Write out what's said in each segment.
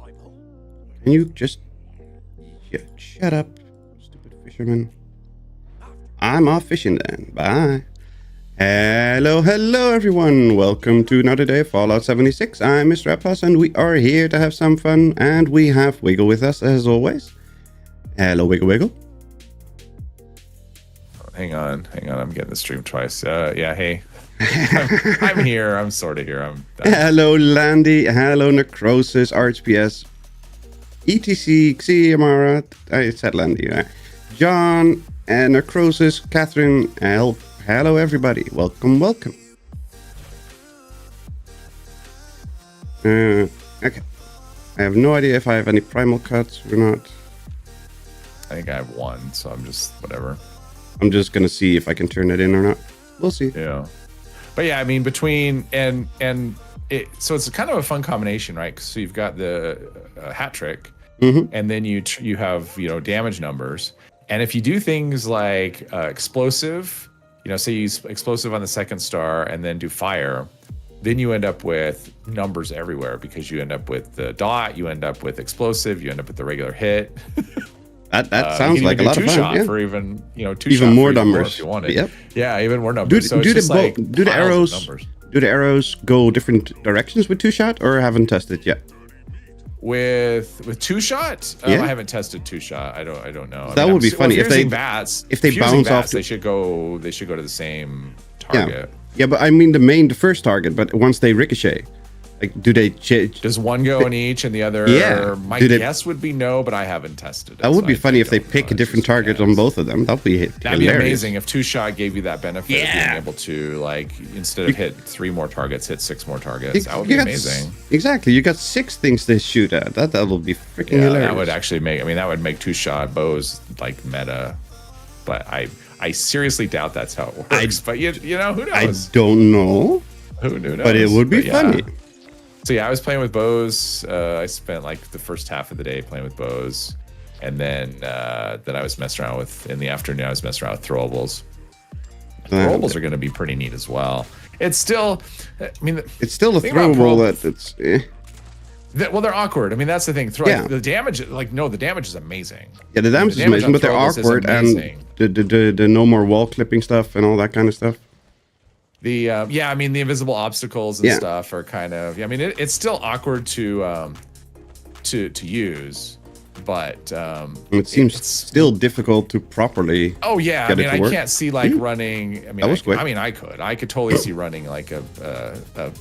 Can you just shut up, stupid fisherman? I'm off fishing then. Bye. Hello everyone. Welcome to another day of Fallout 76. I'm Mr. Epos and we are here to have some fun, and we have Wiggle with us as always. Hello Wiggle. Hang on. I'm getting the stream twice. Yeah, hey. I'm here. I'm sort of here. Hello Landy. Hello Necrosis, RHPS, ETC, Xiamara. I said Landy. John and Necrosis, Catherine. Hello everybody. Welcome. Okay. I have no idea if I have any primal cuts or not. I think I have one, so I'm just whatever. I'm just gonna see if I can turn it in or not. We'll see. Yeah, but yeah, I mean between and it, so it's kind of a fun combination, right? So you've got the hat trick, and then you have damage numbers, and if you do things like explosive, say you use explosive on the second star and then do fire, then you end up with numbers everywhere because you end up with the dot, you end up with explosive, you end up with the regular hit. That sounds like a lot of fun. Two-shot yeah. for even more numbers if you wanted. Yep. Yeah, even more numbers. Do the arrows go different directions with two-shot, or haven't tested yet? With two-shot, I haven't tested two-shot. I don't know. That would be funny if they bounce off. They should go to the same target. Yeah, but I mean the first target. But once they ricochet. Like, do they does one go in each and the other? Yeah. My guess would be no, but I haven't tested it. That would be funny if they pick a different target on both of them. That'd be amazing if two-shot gave you that benefit of being able to, like, instead of hit 3 more targets, hit 6 more targets. That would be amazing. Exactly. You got 6 things to shoot at. That would be freaking hilarious. That would actually make two-shot bows like meta. But I seriously doubt that's how it works. But who knows? I don't know. Who knows? But it would be funny. So yeah, I was playing with bows. I spent like the first half of the day playing with bows, and then I was messing around with in the afternoon. I was messing around with throwables. Throwables are going to be pretty neat as well. It's still, it's still a throwable that's. Well, they're awkward. I mean, that's the thing. The damage, the damage is amazing. Yeah, the damage is amazing, but they're awkward, and the no more wall clipping stuff and all that kind of stuff. The invisible obstacles and stuff are kind of it's still awkward to use, but it seems still difficult to properly. Oh yeah, get I can't see running. That was quick. I could totally see running like a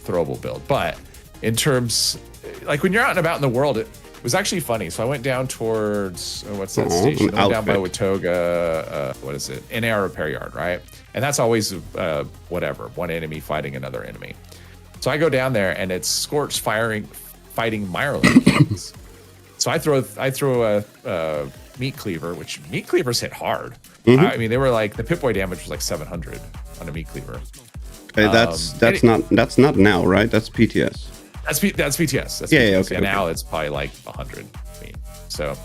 throwable build, but in terms like when you're out and about in the world, it was actually funny. So I went down towards what's that station? I went down by Watoga. What is it? NAR repair yard, right? And that's always one enemy fighting another enemy. So I go down there and it's Scorch fighting Mirelings. So I throw a meat cleaver, which meat cleavers hit hard. They were like the Pip-Boy damage was like 700 on a meat cleaver. That's not now, right? That's PTS. That's PTS. That's PTS. Okay. Now it's probably like 100 meat. So,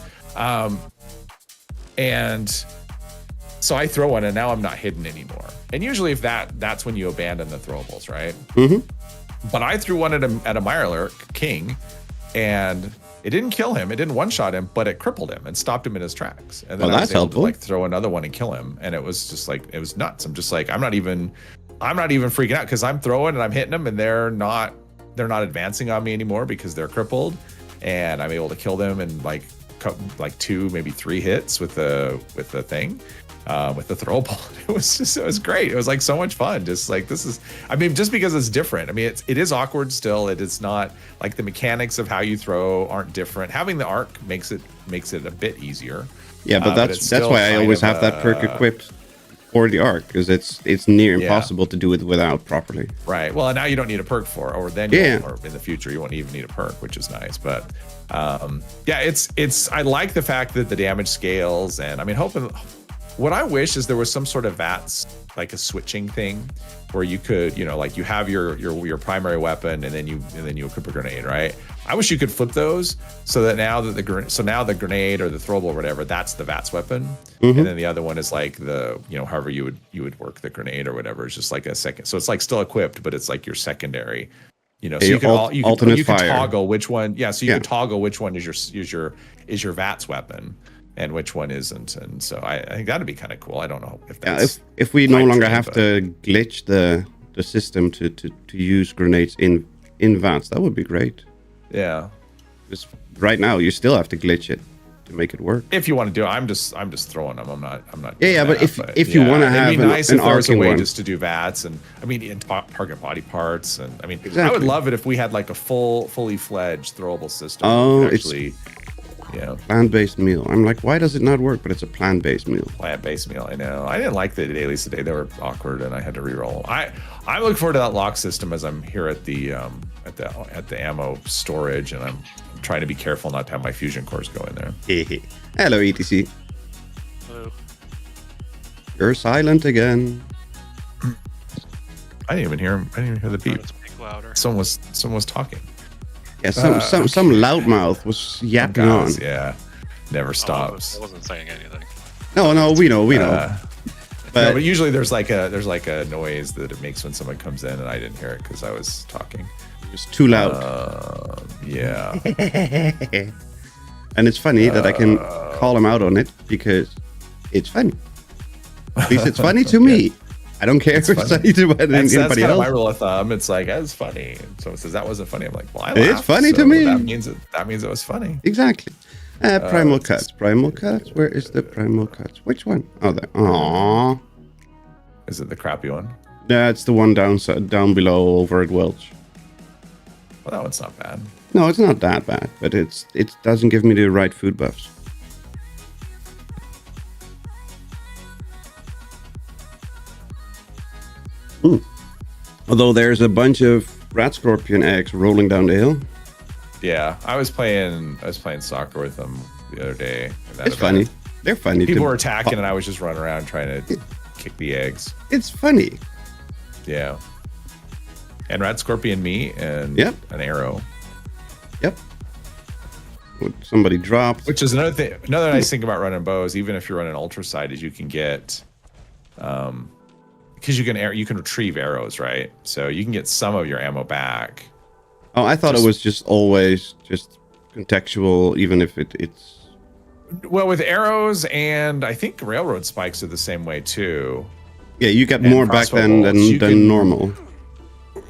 So I throw one and now I'm not hidden anymore. And usually if that's when you abandon the throwables, right? But I threw one at a Mirelurk King, and it didn't kill him. It didn't one-shot him, but it crippled him and stopped him in his tracks. And then I was able to throw another one and kill him. And it was just like, it was nuts. I'm just like, I'm not even freaking out because I'm throwing and I'm hitting them and they're not advancing on me anymore because they're crippled. And I'm able to kill them in like 2, maybe 3 hits with the thing. With the throwable. It was great. It was like so much fun. Just like just because it's different. It is awkward still. It is not like the mechanics of how you throw aren't different. Having the arc makes it a bit easier. Yeah, but that's why I always have that perk equipped for the arc, because it's near impossible to do it without properly. Right. Well, now you don't need a perk for it, or then or in the future you won't even need a perk, which is nice. But it's I like the fact that the damage scales, and hoping. What I wish is there was some sort of VATS, like a switching thing, where you could, like you have your primary weapon and then you equip a grenade, right? I wish you could flip those so that now the grenade or the throwable or whatever, that's the VATS weapon, and then the other one is like the however you would work the grenade or whatever. It's just like a second, so it's like still equipped, but it's like your secondary You know, so you can fire. toggle which one. Yeah, so you can toggle which one is your VATS weapon and which one isn't. And so I think that'd be kind of cool. I don't know if that's if we no longer have to glitch the system to use grenades in VATS, that would be great. Yeah. Because right now you still have to glitch it to make it work. If you want to do it, I'm just throwing them. I'm not. Yeah, but if you want to have it'd be nice if there was a way one. just to do VATS and in target body parts, and exactly. I would love it if we had like a fully fledged throwable system. Oh, actually, plant-based meal. I'm like, why does it not work? But it's a plant-based meal. Plant-based meal. I know. I didn't like the dailies today. They were awkward, and I had to re-roll. I'm looking forward to that lock system as I'm here at the ammo storage, and I'm trying to be careful not to have my fusion cores go in there. Hello, ETC. Hello. You're silent again. I didn't even hear him. I didn't even hear the beep. Speak louder. Someone was talking. Yeah, some loudmouth was yapping on. Yeah, never stops. I wasn't saying anything. No, we know. But usually there's like a noise that it makes when someone comes in, and I didn't hear it because I was talking. It was too loud. Yeah. And it's funny that I can call him out on it because it's funny. At least it's funny to me. I don't care if it's funny to anybody else. That's kind of my rule of thumb. It's like, that's funny. And someone says that wasn't funny. I'm like, well, I laughed, it's funny to me. That means it was funny. Exactly. Primal cuts. Primal cuts. Where is the primal cuts? Which one? Oh, there. Aww. Is it the crappy one? That's the one down below over at Welch. Well, that one's not bad. No, it's not that bad, but it doesn't give me the right food buffs. Although there's a bunch of rat scorpion eggs rolling down the hill. Yeah, I was playing soccer with them the other day. It's funny. They're funny. People were attacking, and I was just running around trying to kick the eggs. It's funny. Yeah. And rat scorpion meat and an arrow. Yep. Somebody dropped. Which is another thing. Another nice thing about running bows, even if you're running ultra sight, is you can get, because you can retrieve arrows, right? So you can get some of your ammo back. Oh, I thought it was just always just contextual, even if it's. Well, with arrows, and I think railroad spikes are the same way too. Yeah, you get more back than normal.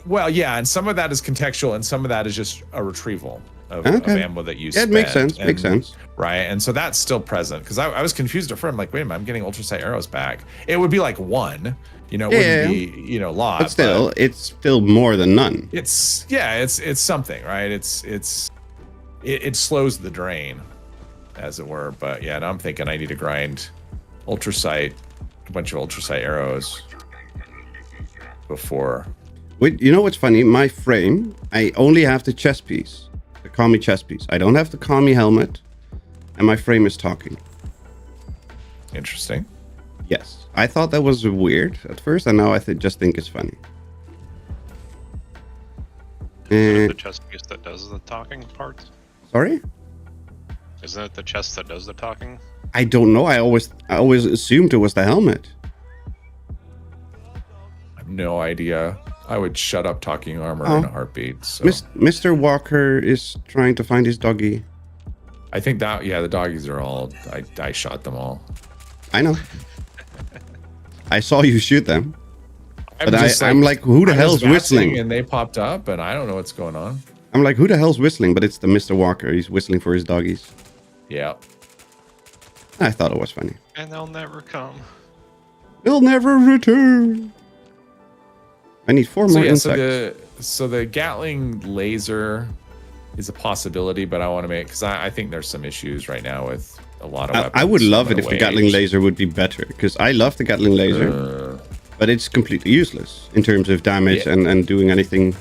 Well, yeah, and some of that is contextual, and some of that is just a retrieval of ammo that you spend. It makes sense. Makes sense. Right, and so that's still present, because I was confused at first. I'm like, wait a minute, I'm getting ultra sight arrows back. It would be like one, it wouldn't be, a lot. But still, it's still more than none. It's something, right? It slows the drain, as it were. But yeah, now I'm thinking I need to grind ultra sight, a bunch of ultra sight arrows before. Wait, you know what's funny? My frame, I only have the chest piece, the Kami chest piece. I don't have the Kami helmet, and my frame is talking. Interesting. Yes, I thought that was weird at first, and now I just think it's funny. Isn't it the chest piece that does the talking parts? Sorry? Isn't it the chest that does the talking? I don't know. I always assumed it was the helmet. I have no idea. I would shut up talking armor in a heartbeat. So. Mr. Walker is trying to find his doggy. I think that, the doggies are all, I shot them all. I know. I saw you shoot them. But I'm like, who the hell's whistling? And they popped up, and I don't know what's going on. I'm like, who the hell's whistling? But it's the Mr. Walker. He's whistling for his doggies. Yeah. I thought it was funny. And they'll never come. They'll never return. I need 4 more insects. So the Gatling laser is a possibility, but I want to make, because I think there's some issues right now with a lot of weapons. I would love it if the Gatling laser would be better, because I love the Gatling laser, but it's completely useless in terms of damage and doing anything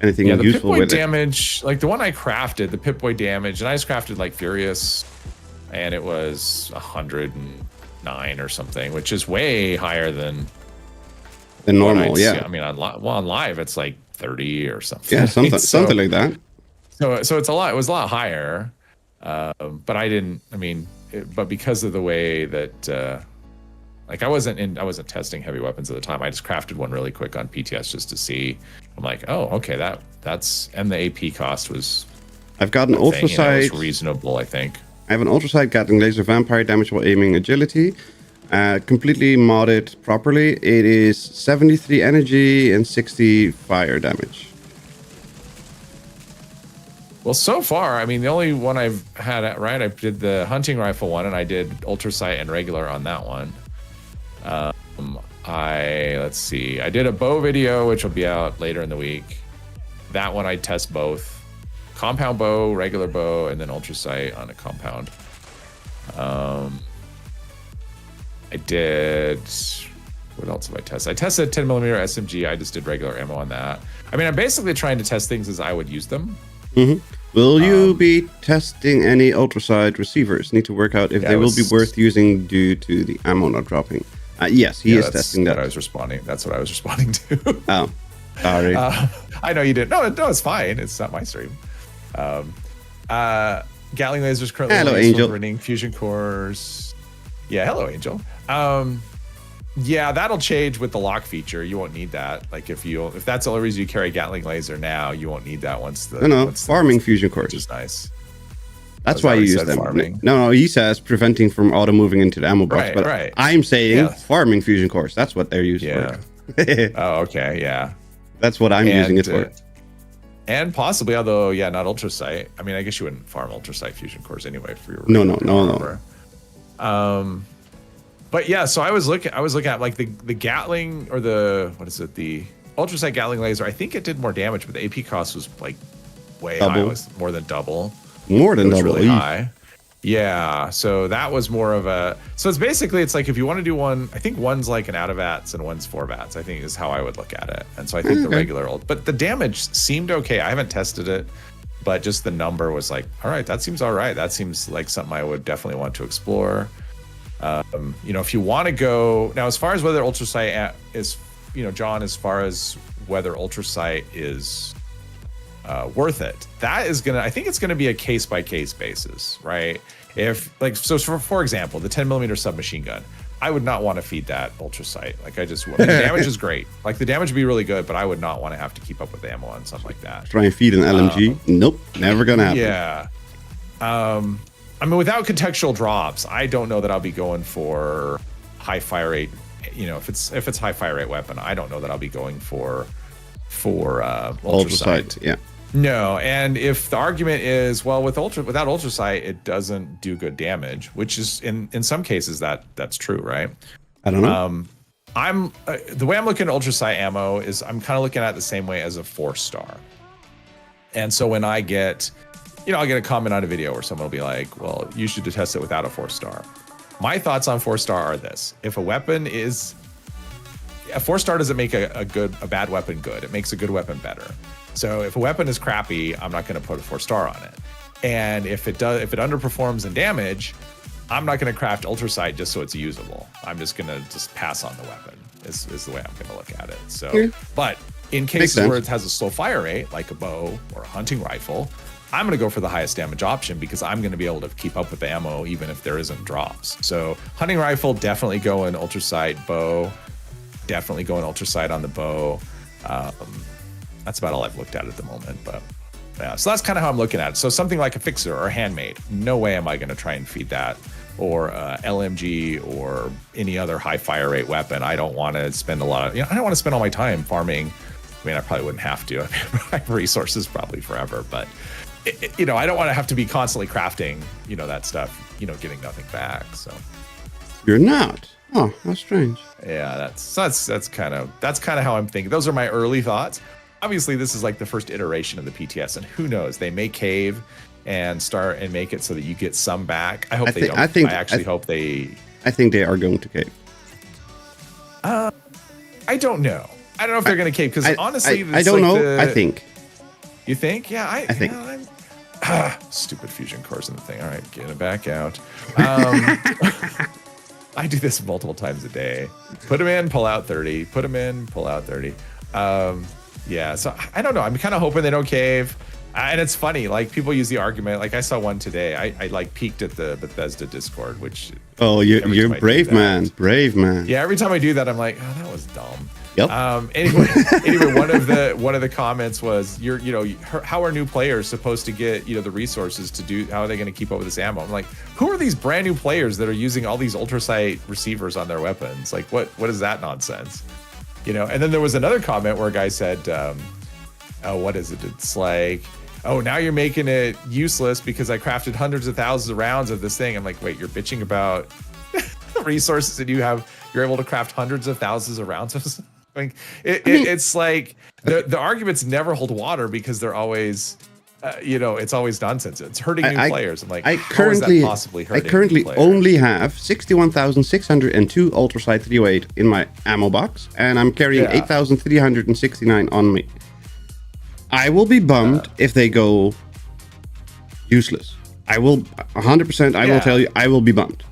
useful with it. Damage, like the one I crafted, the Pip-Boy damage, and I just crafted like Furious, and it was 109 or something, which is way higher than normal. Yeah, I mean, on live it's like 30 or something. Yeah, something like that. So it's a lot. It was a lot higher, but I didn't. I mean, but because of the way that, like I wasn't testing heavy weapons at the time. I just crafted one really quick on PTS just to see. I'm like, oh, okay, that and the AP cost was. I've got an ultra sight. It was reasonable, I think. I have an ultra sight Gatling laser, vampire damage while aiming, agility, completely modded properly. It is 73 energy and 60 fire damage. Well, so far, I mean, the only one I've had, right? I did the hunting rifle one, and I did ultra sight and regular on that one. Let's see. I did a bow video, which will be out later in the week. That one I test both. Compound bow, regular bow, and then ultra sight on a compound. I did. What else have I tested? I tested 10mm SMG. I just did regular ammo on that. I mean, I'm basically trying to test things as I would use them. Mm-hmm. Will you be testing any ultra sight receivers? Need to work out if they will be worth using due to the ammo not dropping. Yes, he is testing that. That's what I was responding to. Oh, sorry. I know you didn't. No, it's fine. It's not my stream. Gatling lasers currently running fusion cores. Yeah, hello, Angel. Yeah, that'll change with the lock feature. You won't need that. Like if that's the only reason you carry Gatling laser now, you won't need that once the farming fusion cores, which is nice. That's why you use them. Farming. No, he says preventing from auto moving into the ammo box, but I'm saying farming fusion cores. That's what they're used for. Oh, okay, yeah. That's what I'm using it for. And possibly, although not ultra sight. I mean, I guess you wouldn't farm ultra sight fusion cores anyway for your no. But yeah, so I was looking at like the Gatling or the ultra sight Gatling laser. I think it did more damage, but the AP cost was like way high. It was more than double. More than double. Really high. Yeah, so that was more of a. So it's like if you want to do one, I think one's like an out of VATS and one's 4 VATS. I think is how I would look at it. And so I think the regular but the damage seemed okay. I haven't tested it, but just the number was like, all right, that seems all right. That seems like something I would definitely want to explore. If you want to go now, as far as whether ultra sight is, John, as far as whether ultra sight is worth it, I think it's gonna be a case by case basis, right? If for example, the 10mm submachine gun, I would not want to feed that ultra sight. Like the damage is great. Like the damage would be really good, but I would not want to have to keep up with ammo and something like that. Try and feed an LMG? Nope, never gonna happen. Yeah. I mean, without contextual drops, I don't know that I'll be going for high fire rate. If it's high fire rate weapon, I don't know that I'll be going for ultra sight. Yeah. No, and if the argument is without ultra sight, it doesn't do good damage, which is in some cases that's true, right? I don't know. The way I'm looking at ultra sight ammo is I'm kind of looking at it the same way as a 4-star. And so when I get I'll get a comment on a video where someone will be like, well, you should test it without a 4-star. My thoughts on 4-star are this. If a weapon is a 4-star doesn't make a bad weapon good. It makes a good weapon better. So if a weapon is crappy, I'm not going to put a 4-star on it. And if it underperforms in damage, I'm not going to craft ultra sight just so it's usable. I'm just going to pass on the weapon is the way I'm going to look at it. So, but in cases where it has a slow fire rate, like a bow or a hunting rifle, I'm going to go for the highest damage option because I'm going to be able to keep up with the ammo even if there isn't drops. So hunting rifle, definitely go in ultra sight. Bow, definitely go in ultra sight on the bow. That's about all I've looked at the moment. But yeah, so that's kind of how I'm looking at it. So something like a fixer or a handmade, no way am I going to try and feed that. Or LMG or any other high fire rate weapon. I don't want to spend a lot of, I don't want to spend all my time farming. I mean, I probably wouldn't have to. I have resources probably forever, but I don't want to have to be constantly crafting, that stuff, getting nothing back. So you're not. Oh, that's strange. Yeah, that's kind of how I'm thinking. Those are my early thoughts. Obviously, this is like the first iteration of the PTS, and who knows? They may cave and start and make it so that you get some back. I hope they don't. I hope they. I think they are going to cave. I don't know. I don't know if they're going to cave because honestly, I don't know. I think. You think? Yeah, I think. Stupid fusion cores in the thing. All right, get it back out. I do this multiple times a day. Put them in, pull out 30. Put them in, pull out 30. Yeah, so I don't know. I'm kind of hoping they don't cave. And it's funny, like people use the argument. Like I saw one today. I like peeked at the Bethesda Discord, which you're brave man. Yeah, every time I do that, I'm like, oh, that was dumb. Yep. Anyway, one of the comments was, how are new players supposed to get the resources to do? How are they going to keep up with this ammo? I'm like, who are these brand new players that are using all these ultrasight receivers on their weapons? Like, what is that nonsense? And then there was another comment where a guy said, what is it? It's like, oh, now you're making it useless because I crafted hundreds of thousands of rounds of this thing. I'm like, wait, you're bitching about resources and you're able to craft hundreds of thousands of rounds of like it's like the arguments never hold water because they're always it's always nonsense. It's hurting new players. I'm like, how is that possibly hurting I currently players? only have 61,602 ultrasight 308 in my ammo box, and I'm carrying 8,369 on me. I will be bummed if they go useless. I will 100%. I will tell you, I will be bummed.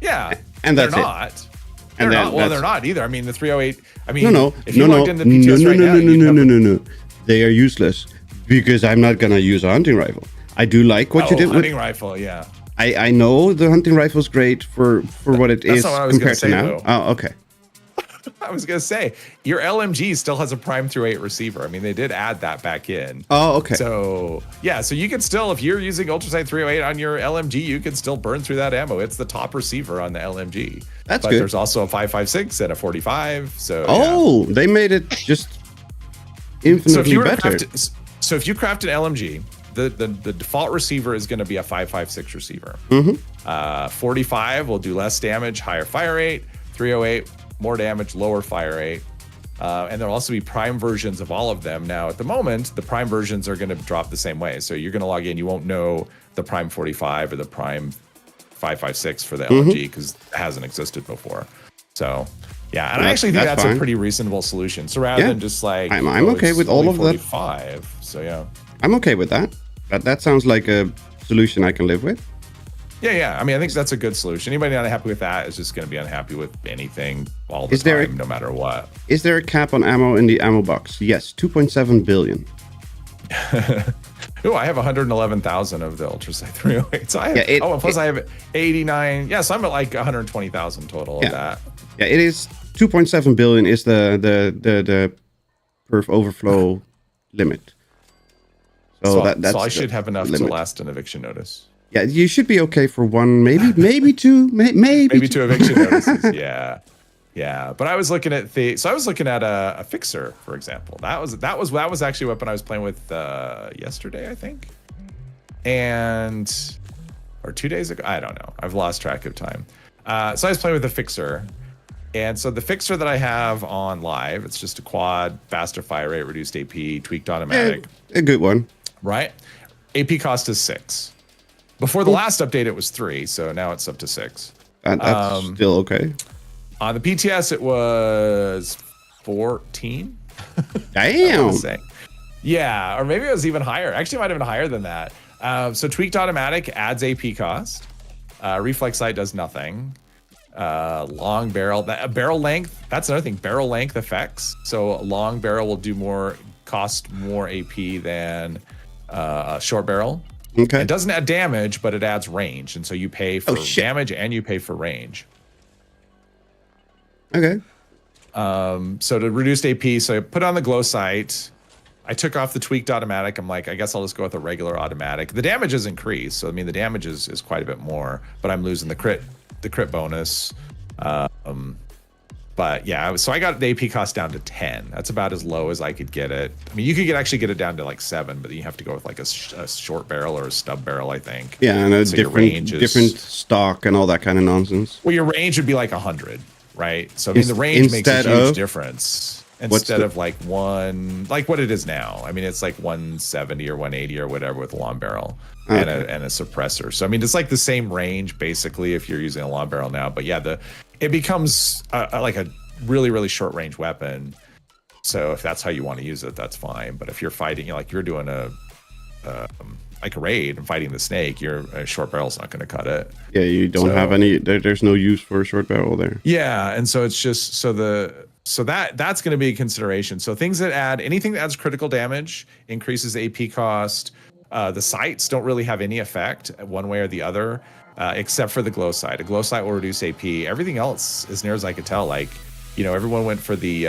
Yeah, and that's they're not. it. They're not. Well, they're not either. I mean, the 308. I mean, no. They are useless because I'm not gonna use a hunting rifle. I do like what you did with hunting rifle. Yeah. I know the hunting rifle is great for what it is compared to now. Though. Oh, okay. I was gonna say your LMG still has a Prime 308 receiver. I mean, they did add that back in. Oh, okay. So yeah, so you can still, if you're using ultrasight 308 on your LMG, you can still burn through that ammo. It's the top receiver on the LMG. But good. There's also a 5.56 and a 45. So they made it just infinitely better. So if you craft an LMG, the default receiver is going to be a 5.56 receiver. 45 will do less damage, higher fire rate. 308 more damage, lower fire rate. And there'll also be Prime versions of all of them. Now, at the moment, the Prime versions are going to drop the same way. So you're going to log in, you won't know the Prime 45 or the Prime 5.56 for the LMG because it hasn't existed before. So, yeah, and I actually think that's a pretty reasonable solution. So rather than just like, I'm okay with all of that. 45. So yeah, I'm okay with that. That sounds like a solution I can live with. Yeah. I mean, I think that's a good solution. Anybody not happy with that is just going to be unhappy with anything all the time, no matter what. Is there a cap on ammo in the ammo box? Yes, 2.7 billion. Oh, I have 111,000 of the ultrasight 308. So I have, plus I have 89. Yeah, so I'm at like 120,000 total of that. Yeah, it is 2.7 billion is the perf overflow limit. So I should have enough to last an eviction notice. Yeah, you should be okay for one, maybe two, maybe two eviction notices. Yeah. But I was looking at a fixer, for example. That was actually a weapon I was playing with yesterday, I think, or 2 days ago. I don't know. I've lost track of time. So I was playing with a fixer, and so the fixer that I have on live, it's just a quad, faster fire rate, reduced AP, tweaked automatic. A good one, right? AP cost is 6. Before the last update, it was 3, so now it's up to 6. That's still okay. On the PTS, it was 14. Damn. Yeah, or maybe it was even higher. Actually, it might have been higher than that. So tweaked automatic adds AP cost. Reflex sight does nothing. Long barrel, barrel length. That's another thing. Barrel length effects. So a long barrel will cost more AP than a short barrel. Okay. It doesn't add damage, but it adds range, and so you pay for damage and you pay for range. Okay. So to reduce AP, so I put on the glow sight. I took off the tweaked automatic. I'm like, I guess I'll just go with a regular automatic. The damage is increased, so I mean the damage is quite a bit more, but I'm losing the crit bonus. But yeah, so I got the AP cost down to 10. That's about as low as I could get it. I mean, you could actually get it down to like 7, but you have to go with like a short barrel or a stub barrel, I think. Yeah, and a different stock and all that kind of nonsense. Well, your range would be like 100, right? So I mean, the range makes a huge difference. Instead of like what it is now. I mean, it's like 170 or 180 or whatever with a long barrel and a suppressor. So I mean, it's like the same range basically if you're using a long barrel now. But yeah, it becomes like a really, really short range weapon. So if that's how you want to use it, that's fine. But if you're fighting, like you're doing like a raid and fighting the snake, a short barrel's not going to cut it. Yeah, you don't have any. There's no use for a short barrel there. Yeah, and so it's just that's going to be a consideration. So anything that adds critical damage increases AP cost. The sights don't really have any effect one way or the other, except for the glow sight. A glow sight will reduce AP. Everything else, as near as I could tell, like everyone went for the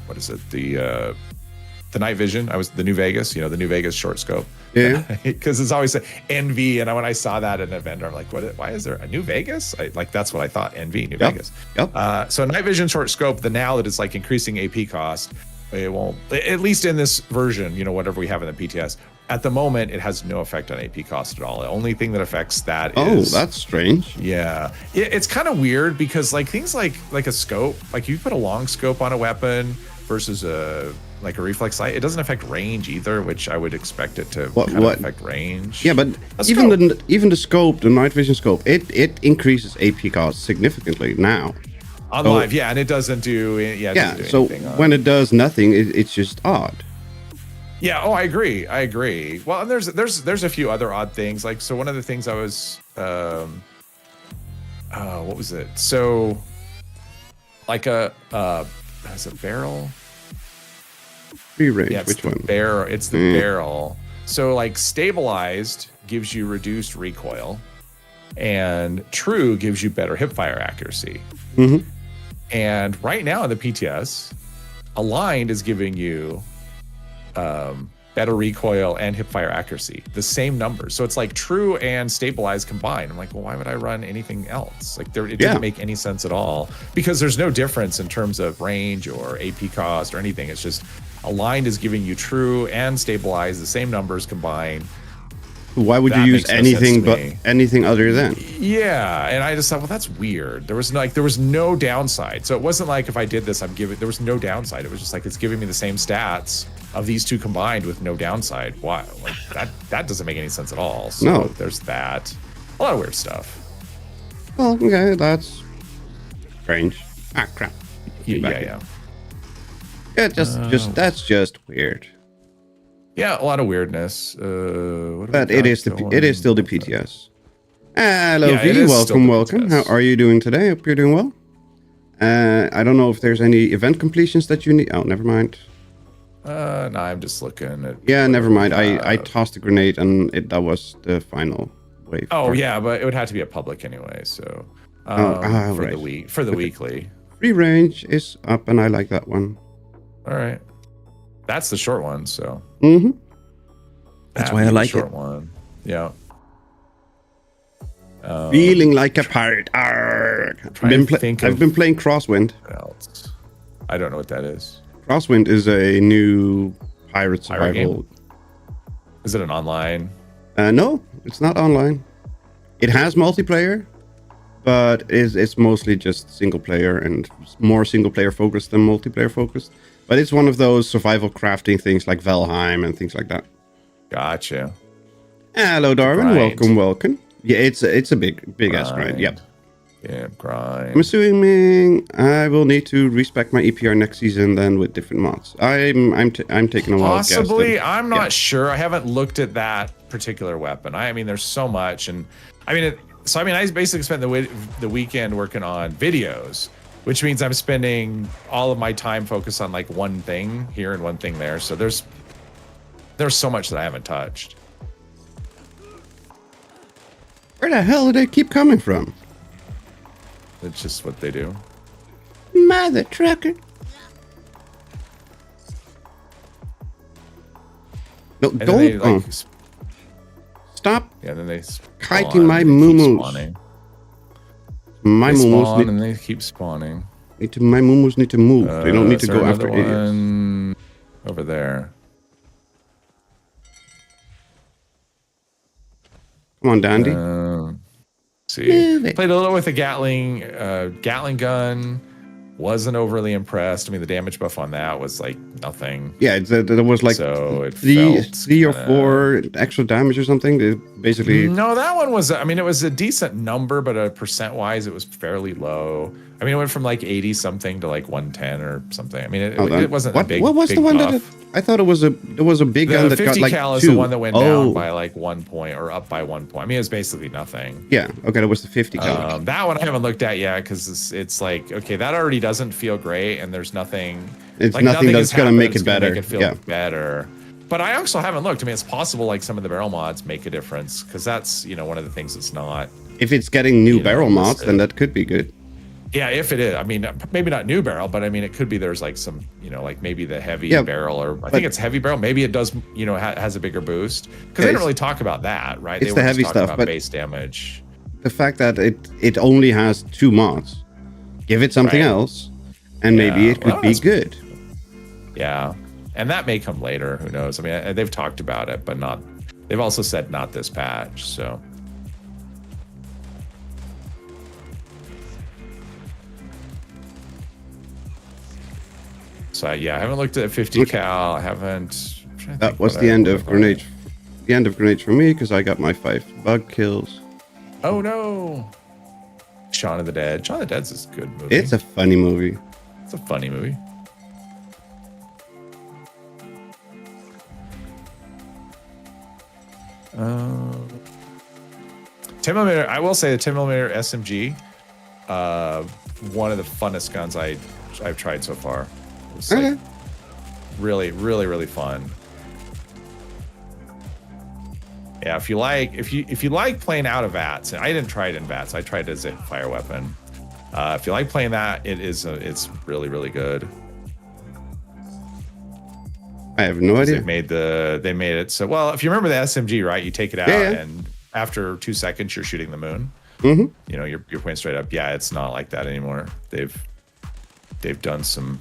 what is it? The night vision. I was the New Vegas, the New Vegas short scope. Yeah. Because it's always NV. And when I saw that at an event, I'm like, why is there a New Vegas? That's what I thought. NV, New Vegas. Yep. So night vision short scope, now that it's like increasing AP cost, it won't, at least in this version, whatever we have in the PTS, at the moment, it has no effect on AP cost at all. The only thing that affects that is... Oh, that's strange. Yeah. It's kind of weird because things like a scope, you put a long scope on a weapon versus a reflex sight, it doesn't affect range either, which I would expect it to affect range. Yeah, but even the scope, the night vision scope, it increases AP cost significantly now. On live, yeah, and it doesn't do... Yeah, yeah, so when it does nothing, it's just odd. Yeah. Oh, I agree. Well, and there's a few other odd things. So one of the things I was, what was it? So, has a barrel. Free range. Yeah, which one? Barrel. It's the barrel. So stabilized gives you reduced recoil, and true gives you better hipfire accuracy. Mm-hmm. And right now in the PTS, aligned is giving you better recoil and hipfire accuracy, the same numbers. So it's true and stabilized combined. I'm like, well, why would I run anything else? It doesn't make any sense at all, because there's no difference in terms of range or AP cost or anything. It's just aligned is giving you true and stabilized, the same numbers combined. Why would you use anything but anything other than? Yeah, and I just thought, well, that's weird. There was no downside. So it wasn't like if I did this, there was no downside. It was just it's giving me the same stats of these two combined with no downside. Why? That doesn't make any sense at all. So no. There's that. A lot of weird stuff. Well, okay, that's strange. Ah, crap. Yeah. That's just weird. Yeah, a lot of weirdness. But it is still the PTS. Hello, V. Welcome. How are you doing today? Hope you're doing well. I don't know if there's any event completions that you need. Oh, never mind. No, I'm just looking at... Yeah, never mind. I tossed a grenade and that was the final wave. Oh, yeah, but it would have to be a public anyway, so... for the weekly. Free range is up and I like that one. All right. That's the short one, so... Mm-hmm. That's why I like short one. Yeah. Feeling like a pirate. Arrgh. I've been playing Crosswind. What else? I don't know what that is. Crosswind is a new pirate survival. Is it an online? No, it's not online. It has multiplayer, but it's mostly just single player and more single player focused than multiplayer focused. But it's one of those survival crafting things like Valheim and things like that. Gotcha. Hello, Darwin. Welcome. Yeah, it's a big ass grind. Yep. Yeah, grind. I'm assuming I will need to respec my EPR next season then with different mods. I'm taking a while. Possibly. I'm not sure. I haven't looked at that particular weapon. I mean, there's so much, and I basically spent the weekend working on videos, which means I'm spending all of my time focused on one thing here and one thing there. So there's so much that I haven't touched. Where the hell do they keep coming from? It's just what they do. Mother trucker. No, and don't. Stop. Yeah, then they kiting my moo-moos. My moo-moos and they keep spawning. My moo-moos need to move. They don't need to go after one idiots. Over there. Come on, Dandy. See, played a little with the Gatling gun. Wasn't overly impressed. I mean, the damage buff on that was nothing. Yeah, there was so it three or four extra damage or something. It basically. No, that one was. I mean, it was a decent number, but percent wise, it was fairly low. I mean, it went from 80 something to 110 or something. I mean, it wasn't a big. What was the one that? I thought it was a big gun that got 50 cal is 2. the one that went down by 1 point or up by 1 point. I mean, it was basically nothing. Yeah. Okay, that was the 50 cal. That one I haven't looked at yet because it's okay, that already doesn't feel great, and there's nothing. It's nothing that's gonna make it better. Make it feel better. But I also haven't looked. I mean, it's possible some of the barrel mods make a difference because that's one of the things that's not. If it's getting new barrel mods, then that could be good. Yeah, if it is. I mean, maybe not new barrel, but I mean, it could be there's like some, like maybe the heavy barrel, or I think it's heavy barrel. Maybe it does, has a bigger boost, because they didn't really talk about that, right? It's the heavy stuff, about but base damage. The fact that it only has 2 mods, give it something else, and maybe it could be good. Yeah, and that may come later. Who knows? I mean, they've talked about it, but not. They've also said not this patch, so. So yeah, I haven't looked at 50 cal. I haven't. That was the end of grenades. The end of grenades for me, because I got my 5 bug kills. Oh no! Shaun of the Dead. Shaun of the Dead's a good movie. It's a funny movie. It's a funny movie. I will say the 10mm SMG, one of the funnest guns I've tried so far. It's like really, really, really fun. Yeah, if you like playing out of VATS, and I didn't try it in VATS, I tried it as a fire weapon. If you like playing that, it's really, really good. I have no idea. They made it so, well, if you remember the SMG, right? You take it out and after 2 seconds you're shooting the moon. Mm-hmm. You're pointing straight up. Yeah, it's not like that anymore. They've done some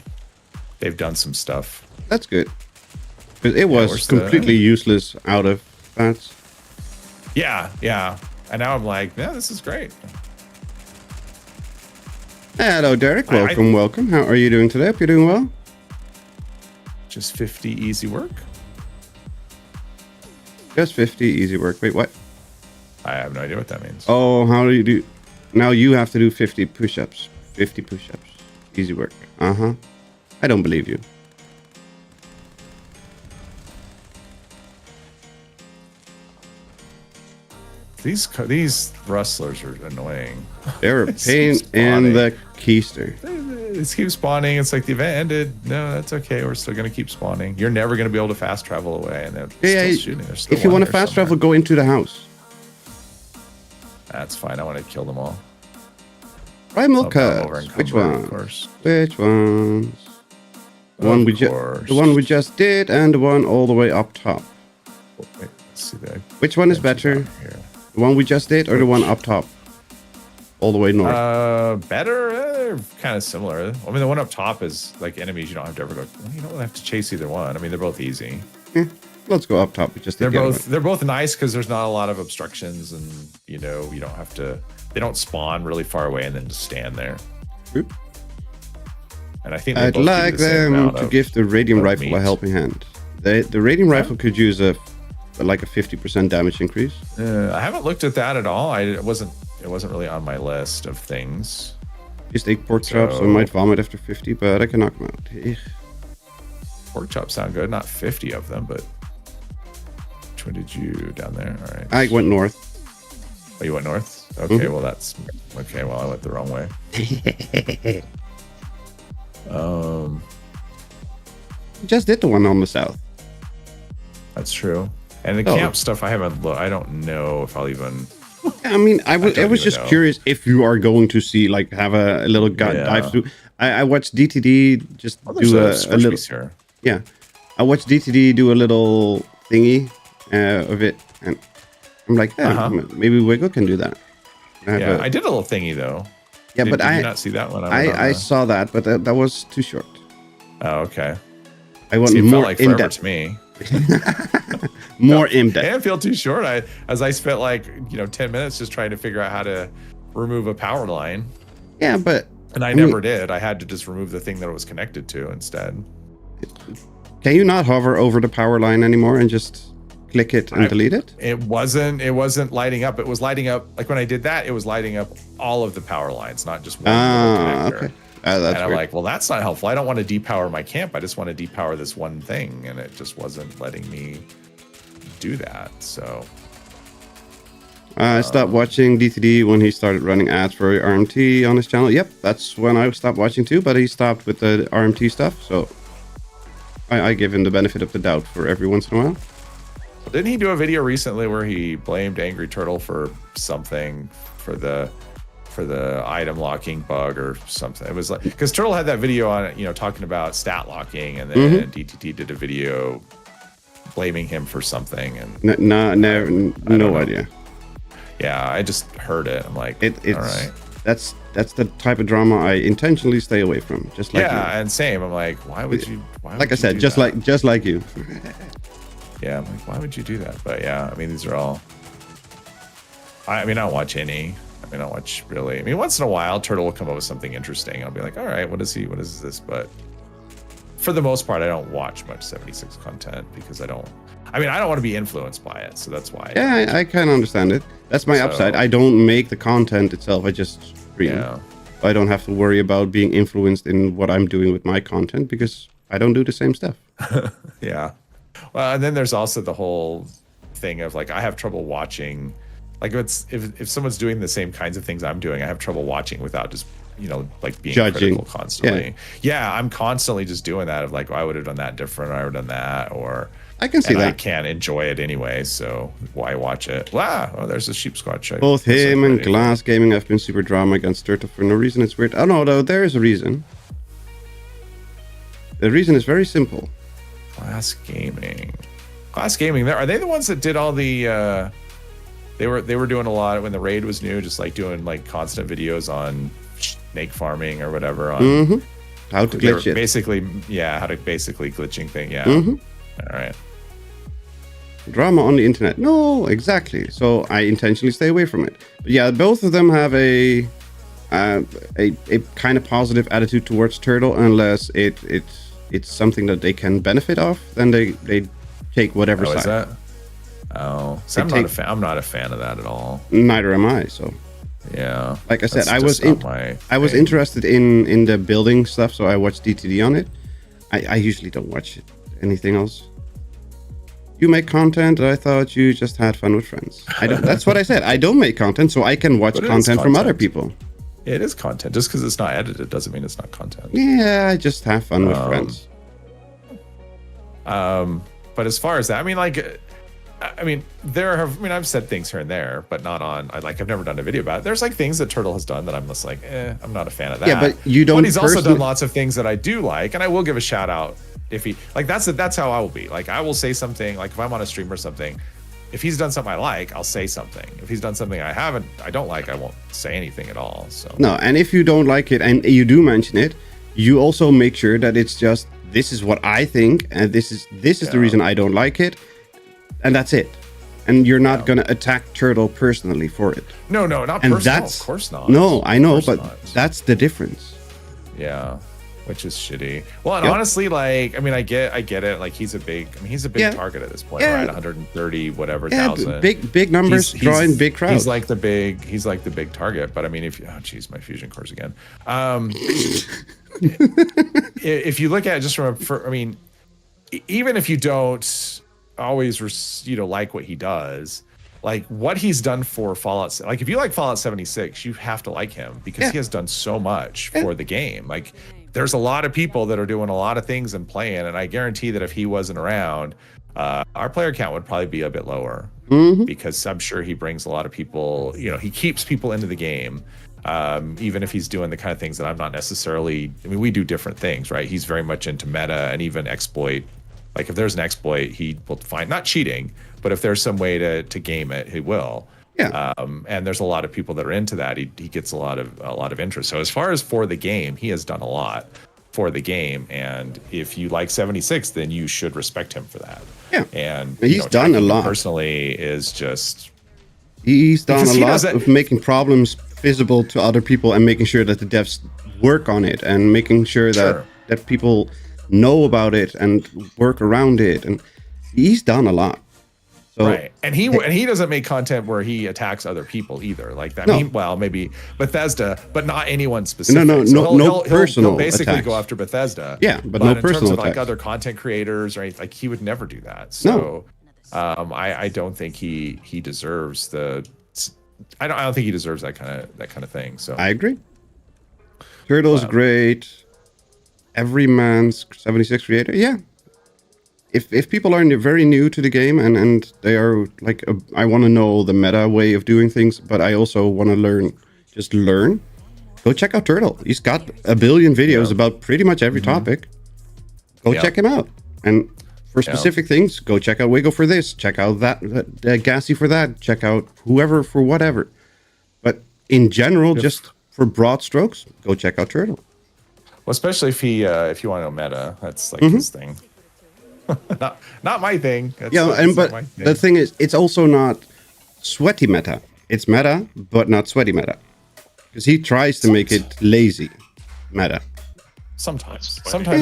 stuff. That's good. Because it was completely useless out of VATS. Yeah. And now I'm like, yeah, this is great. Hello, Derek. Welcome. How are you doing today? Hope you're doing well. Just 50 easy work. Just 50 easy work. Wait, what? I have no idea what that means. Oh, how do you do? Now you have to do 50 push-ups. 50 push-ups. Easy work. Uh-huh. I don't believe you. These rustlers are annoying. They're a pain in the keister. It keeps spawning. It's like the event ended. No, that's okay. We're still going to keep spawning. You're never going to be able to fast travel away. And they're still shooting. If you want to fast travel, go into the house. That's fine. I want to kill them all. Primal cuts. Which one? Which ones? The one we just did, and the one all the way up top. Wait, let's see that. Which one is better? The one we just did, or the one up top? All the way north. Better. They're kind of similar. I mean, the one up top is like enemies. You don't have to ever go. You don't have to chase either one. I mean, they're both easy. Let's go up top. They're both nice because there's not a lot of obstructions, and you don't have to. They don't spawn really far away and then just stand there. Oop. And I think I'd like them to give the radium rifle a helping hand. The radium rifle could use a 50% damage increase. I haven't looked at that at all. It wasn't really on my list of things. Just 8 pork chops. I might vomit after 50, but I can knock them out. Pork chops sound good. Not 50 of them, but which one did you down there? All right. I went north. Oh, you went north? Okay, well that's okay. Well, I went the wrong way. Just did the one on the south. That's true. And the camp stuff, I haven't looked. I don't know if I'll even. I mean, I was just curious if you are going to see, like, have a little dive through. I watched DTD just do a little. Here. Yeah, I watched DTD do a little thingy of it, and I'm like, maybe Wiggle can do that. I did a little thingy though. Yeah, but did you not see that one? I saw that, but that was too short. Oh, okay. I want more like in depth to me. More in depth. It didn't feel too short. I spent like 10 minutes just trying to figure out how to remove a power line. Yeah, but I never did. I had to just remove the thing that it was connected to instead. Can you not hover over the power line anymore and just click it and delete it? It wasn't lighting up. It was lighting up, like when I did that, it was lighting up all of the power lines, not just one connector. Okay. And I'm like, well, that's not helpful. I don't want to depower my camp. I just want to depower this one thing. And it just wasn't letting me do that. So I stopped watching DTD when he started running ads for RMT on his channel. Yep, that's when I stopped watching too, but he stopped with the RMT stuff. So I give him the benefit of the doubt for every once in a while. Didn't he do a video recently where he blamed Angry Turtle for something for for the item locking bug or something. It was like, because Turtle had that video on it, talking about stat locking, and then DTT did a video blaming him for something. And no idea. Yeah, I just heard it. I'm like, it's all right. That's the type of drama I intentionally stay away from. Just like you. And same. I'm like, why would you? Like I said, just like you. Yeah, I'm like, why would you do that? But yeah, I mean, these are all. I don't watch any. I don't watch really. I mean, once in a while, Turtle will come up with something interesting. I'll be like, all right, what is this? But for the most part, I don't watch much 76 content because I don't want to be influenced by it. So that's why. Yeah, I kind of understand it. That's my upside. I don't make the content itself. I just stream. Yeah. I don't have to worry about being influenced in what I'm doing with my content because I don't do the same stuff. Yeah. Well, and then there's also the whole thing of like, I have trouble watching. Like if someone's doing the same kinds of things I'm doing, I have trouble watching without just like being judging critical constantly. Yeah, I'm constantly just doing that of like, I would have done that different, or I would have done that, or I can see that. I can't enjoy it anyway, so why watch it? Wow, there's a sheep squatch. Both him and Glass Gaming have been super drama against Turtle for no reason. It's weird. Oh no, though there is a reason. The reason is very simple. Glass Gaming. Are they the ones that did all the? They were doing a lot when the raid was new, just like doing like constant videos on snake farming or whatever. On how to glitch it. Basically, how to basically glitching thing. Yeah. All right. Drama on the internet. No, exactly. So I intentionally stay away from it. But yeah, both of them have a kind of positive attitude towards Turtle, unless it's something that they can benefit off. Then they take whatever side. Is that? Oh, so I'm not a fan of that at all. Neither am I. So yeah, like I said, I was interested in the building stuff, so I watched DTD on it. I usually don't watch anything else. You make content. I thought you just had fun with friends. I don't. That's what I said. I don't make content, so I can watch content from other people. It is content. Just because it's not edited doesn't mean it's not content. Yeah, I just have fun with friends. But as far as that, I've said things here and there, but not on. I've never done a video about it. There's like things that Turtle has done that I'm just like, I'm not a fan of that. Yeah, but you don't. But he's also done lots of things that I do like, and I will give a shout out if he like. That's how I will be. Like I will say something. Like if I'm on a stream or something, if he's done something I like, I'll say something. If he's done something I don't like, I won't say anything at all. So no, and if you don't like it and you do mention it, you also make sure that it's just this is what I think, and this is the reason I don't like it. And that's it. And you're not going to attack Turtle personally for it. No, not personal. Of course not. No, I know, but that's the difference. Yeah, which is shitty. Well, and honestly, like, I get it. Like, he's a big target at this point, right? 130 whatever thousand. Big numbers, drawing big crowds. He's like the big target. But I mean, my fusion cores again. If you look at it just even if you don't always like what he does, like what he's done for Fallout, like if you like Fallout 76, you have to like him because he has done so much for the game. Like there's a lot of people that are doing a lot of things and playing, and I guarantee that if he wasn't around, our player count would probably be a bit lower because I'm sure he brings a lot of people, he keeps people into the game. Even if he's doing the kind of things that I'm not necessarily, we do different things, right? He's very much into meta and even exploit. Like if there's an exploit, he will find, not cheating, but if there's some way to game it, he will. Yeah. And there's a lot of people that are into that. He gets a lot of interest. So as far as for the game, he has done a lot for the game. And if you like 76, then you should respect him for that. Yeah. And he's done a lot. Personally, is just he's done a lot of making problems visible to other people and making sure that the devs work on it and making sure that people know about it and work around it, and he's done a lot. So, right, and he doesn't make content where he attacks other people either. Like that. Maybe Bethesda, but not anyone specific. No personal. He'll basically attacks. go after Bethesda. Yeah, but no in personal terms of attacks. like other content creators, right? Like he would never do that. So, I don't think he deserves the. I don't think he deserves that kind of thing. So I agree. Turtle's great. Every man's 76 creator, yeah. If people are very new to the game and they are like, I want to know the meta way of doing things, but I also want to learn just learn, go check out Turtle. He's got a billion videos about pretty much every topic. Go check him out. And for specific things, go check out Wiggle for this. Check out that Gassy for that. Check out whoever for whatever. But in general, just for broad strokes, go check out Turtle. Well, especially if you want to know meta, that's like his thing. not my thing. That's but the thing is, it's also not sweaty meta. It's meta, but not sweaty meta. Because he tries to make it lazy meta. Sometimes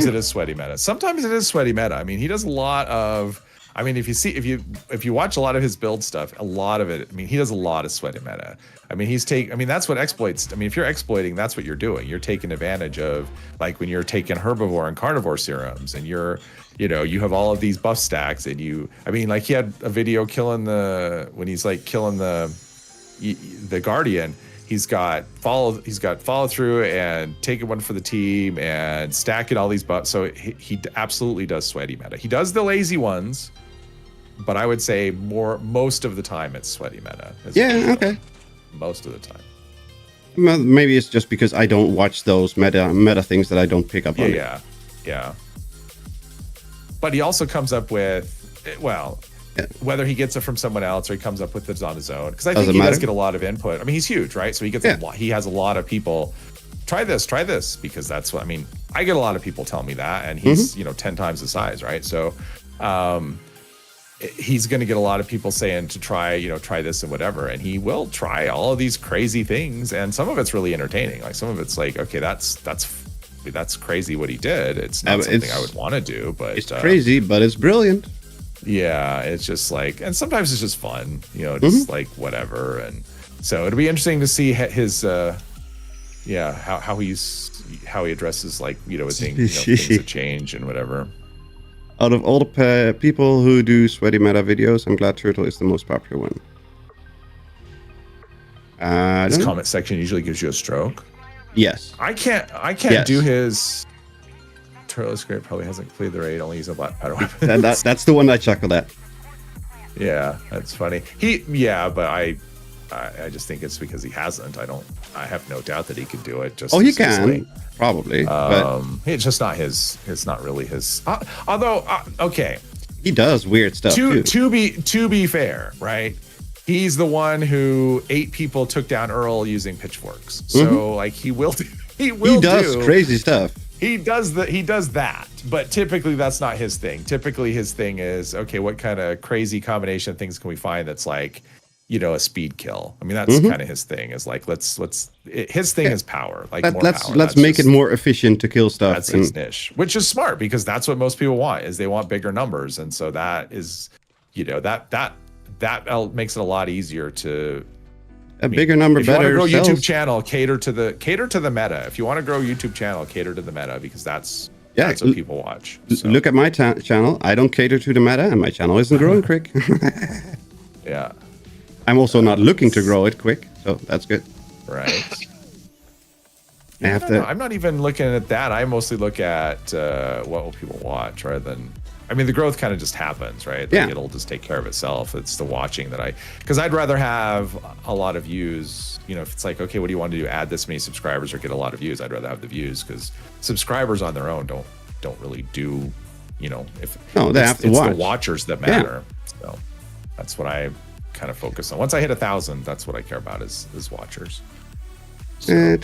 it is sweaty meta. Sometimes it is sweaty meta. I mean, he does a lot of. I mean, if you watch a lot of his build stuff, a lot of it. I mean, he does a lot of sweaty meta. I mean, that's what exploits. I mean, if you're exploiting, that's what you're doing. You're taking advantage of, like when you're taking herbivore and carnivore serums, and you have all of these buff stacks, and I mean, like he had a video killing when he's like killing the Guardian. He's got follow through and taking one for the team and stacking all these buffs. So he absolutely does sweaty meta. He does the lazy ones, but I would say most of the time it's sweaty meta. Okay. Most of the time. Maybe it's just because I don't watch those meta things that I don't pick up on. Yeah. But he also comes up with, whether he gets it from someone else or he comes up with it on his own, because I think he does get a lot of input. I mean, he's huge, right? So he has a lot of people. Try this, because that's what I mean. I get a lot of people telling me that, and he's 10 times the size, right? So he's going to get a lot of people saying to try this and whatever, and he will try all of these crazy things, and some of it's really entertaining. Like some of it's like, okay, that's crazy what he did. It's not something I would want to do, but it's crazy, but it's brilliant. Yeah, it's just like, and sometimes it's just fun, just like whatever. And so it'll be interesting to see his how he addresses like things that change and whatever. Out of all the people who do sweaty meta videos, I'm glad Turtle is the most popular one. His comment section usually gives you a stroke. Yes. I can't do his. Turtle Script probably hasn't played the raid, only use a black powder weapon. That's the one I chuckled at. Yeah, that's funny. But I just think it's because he hasn't. I have no doubt that he could do it. He can probably. But it's just not his. It's not really his. Although, okay, he does weird stuff too. To be fair, right? He's the one who 8 people took down Earl using pitchforks. So like he does crazy stuff. He does that, but typically that's not his thing. Typically his thing is, okay, what kind of crazy combination of things can we find that's like, a speed kill? I mean, that's kind of his thing, is like, his thing is power. Like let's make it more efficient to kill stuff. That's his niche, which is smart, because that's what most people want, is they want bigger numbers. And so that is, that makes it a lot easier to, bigger number, if better. If you want to grow YouTube channel, cater to the meta. If you want to grow YouTube channel, cater to the meta, because that's what people watch. So. Look at my channel. I don't cater to the meta, and my channel isn't growing quick. Yeah. I'm also not looking to grow it quick, so that's good. Right. I'm not even looking at that. I mostly look at what will people watch rather than. I mean, the growth kind of just happens, right? Like it'll just take care of itself. It's the watching because I'd rather have a lot of views. If it's like, okay, what do you want to do? Add this many subscribers or get a lot of views? I'd rather have the views, because subscribers on their own don't really do, they have to watch. It's the watchers that matter. So that's what I kind of focus on. Once I hit 1,000, that's what I care about is watchers. So, and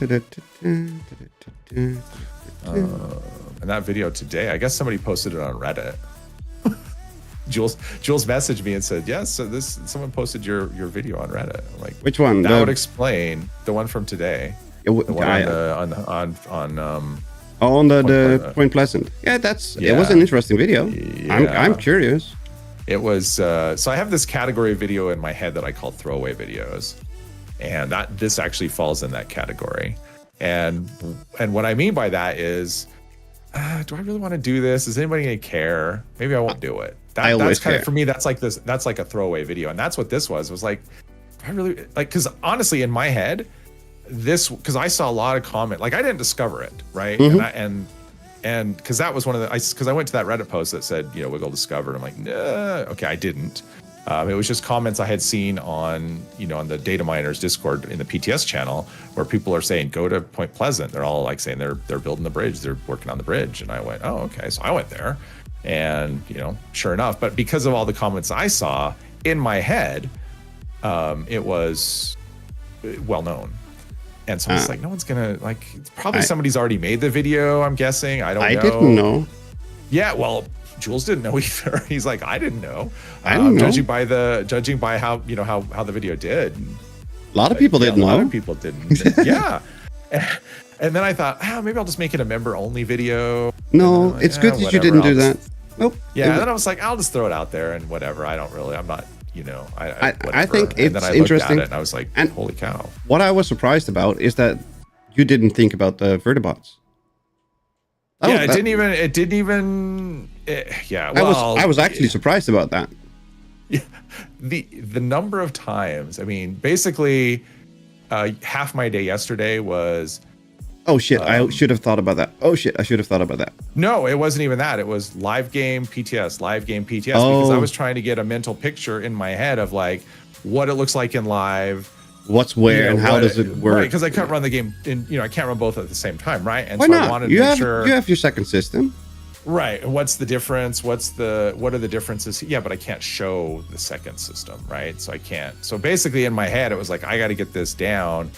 that video today, I guess somebody posted it on Reddit. Jules messaged me and said, yes, so someone posted your video on Reddit. I'm like, which one? That would explain the one from today. The one on the Point Pleasant. Yeah, it was an interesting video. Yeah. I'm curious. It was so I have this category of video in my head that I call throwaway videos, and this actually falls in that category. And what I mean by that is, do I really want to do this? Is anybody gonna care? Maybe I won't do it. That's kind of, for me, that's like a throwaway video. And that's what this was. It was like, do I really like, because honestly, in my head, because I saw a lot of comment, like I didn't discover it, right? And because that was one of because I went to that Reddit post that said, Wiggle discovered. I'm like, nah, okay, I didn't. It was just comments I had seen on, on the data miners Discord in the PTS channel, where people are saying, go to Point Pleasant. They're all like saying they're building the bridge. They're working on the bridge. And I went, oh, okay. So I went there, and, sure enough, but because of all the comments I saw in my head, it was well known. And so I was like, no one's gonna probably somebody's already made the video, I'm guessing. I don't know. I didn't know. Yeah, well, Jules didn't know either. He's like, I didn't know. I didn't know. Judging by how how the video did. A lot of people didn't know. A lot of people didn't. Yeah. And then I thought, maybe I'll just make it a member only video. No, it's good that you didn't do that. Nope. Yeah, and then I was like, I'll just throw it out there and whatever. I'm not, I think it's interesting. At it and I was like, holy cow. What I was surprised about is that you didn't think about the vertibots. It didn't even. I was actually surprised about that. Yeah, the number of times. I mean, basically, half my day yesterday was. Oh shit! I should have thought about that. Oh shit! I should have thought about that. No, it wasn't even that. It was live game PTS, because I was trying to get a mental picture in my head of like what it looks like in live. What's where and how does it work? Right, because I can't run the game I can't run both at the same time, right? And why so not? I wanted you to have make sure you have your second system. Right. What's the difference? What are the differences? Yeah, but I can't show the second system, right? So I can't. So basically in my head, it was like, I got to get this down.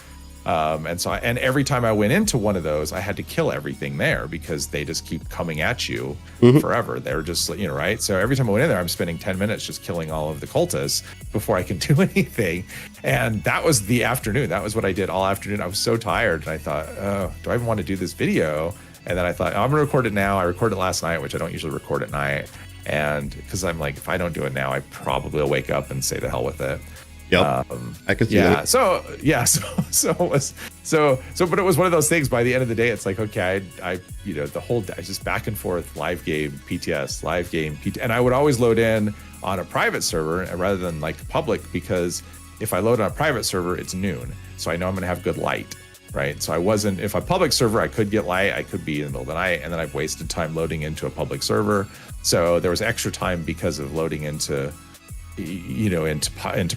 And every time I went into one of those, I had to kill everything there because they just keep coming at you forever. They're just, right? So every time I went in there, I'm spending 10 minutes just killing all of the cultists before I can do anything. And that was the afternoon. That was what I did all afternoon. I was so tired. And I thought, oh, do I even want to do this video? And then I thought, I'm going to record it now. I recorded it last night, which I don't usually record at night. And because I'm like, if I don't do it now, I probably will wake up and say the hell with it. Yep. I could see that. But it was one of those things. By the end of the day, it's like, okay, I the whole day just back and forth, live game PTS, live game PT, and I would always load in on a private server rather than like public, because if I load on a private server, it's noon, so I know I'm going to have good light, right? So if a public server, I could get light, I could be in the middle of the night, and then I've wasted time loading into a public server. So there was extra time because of loading into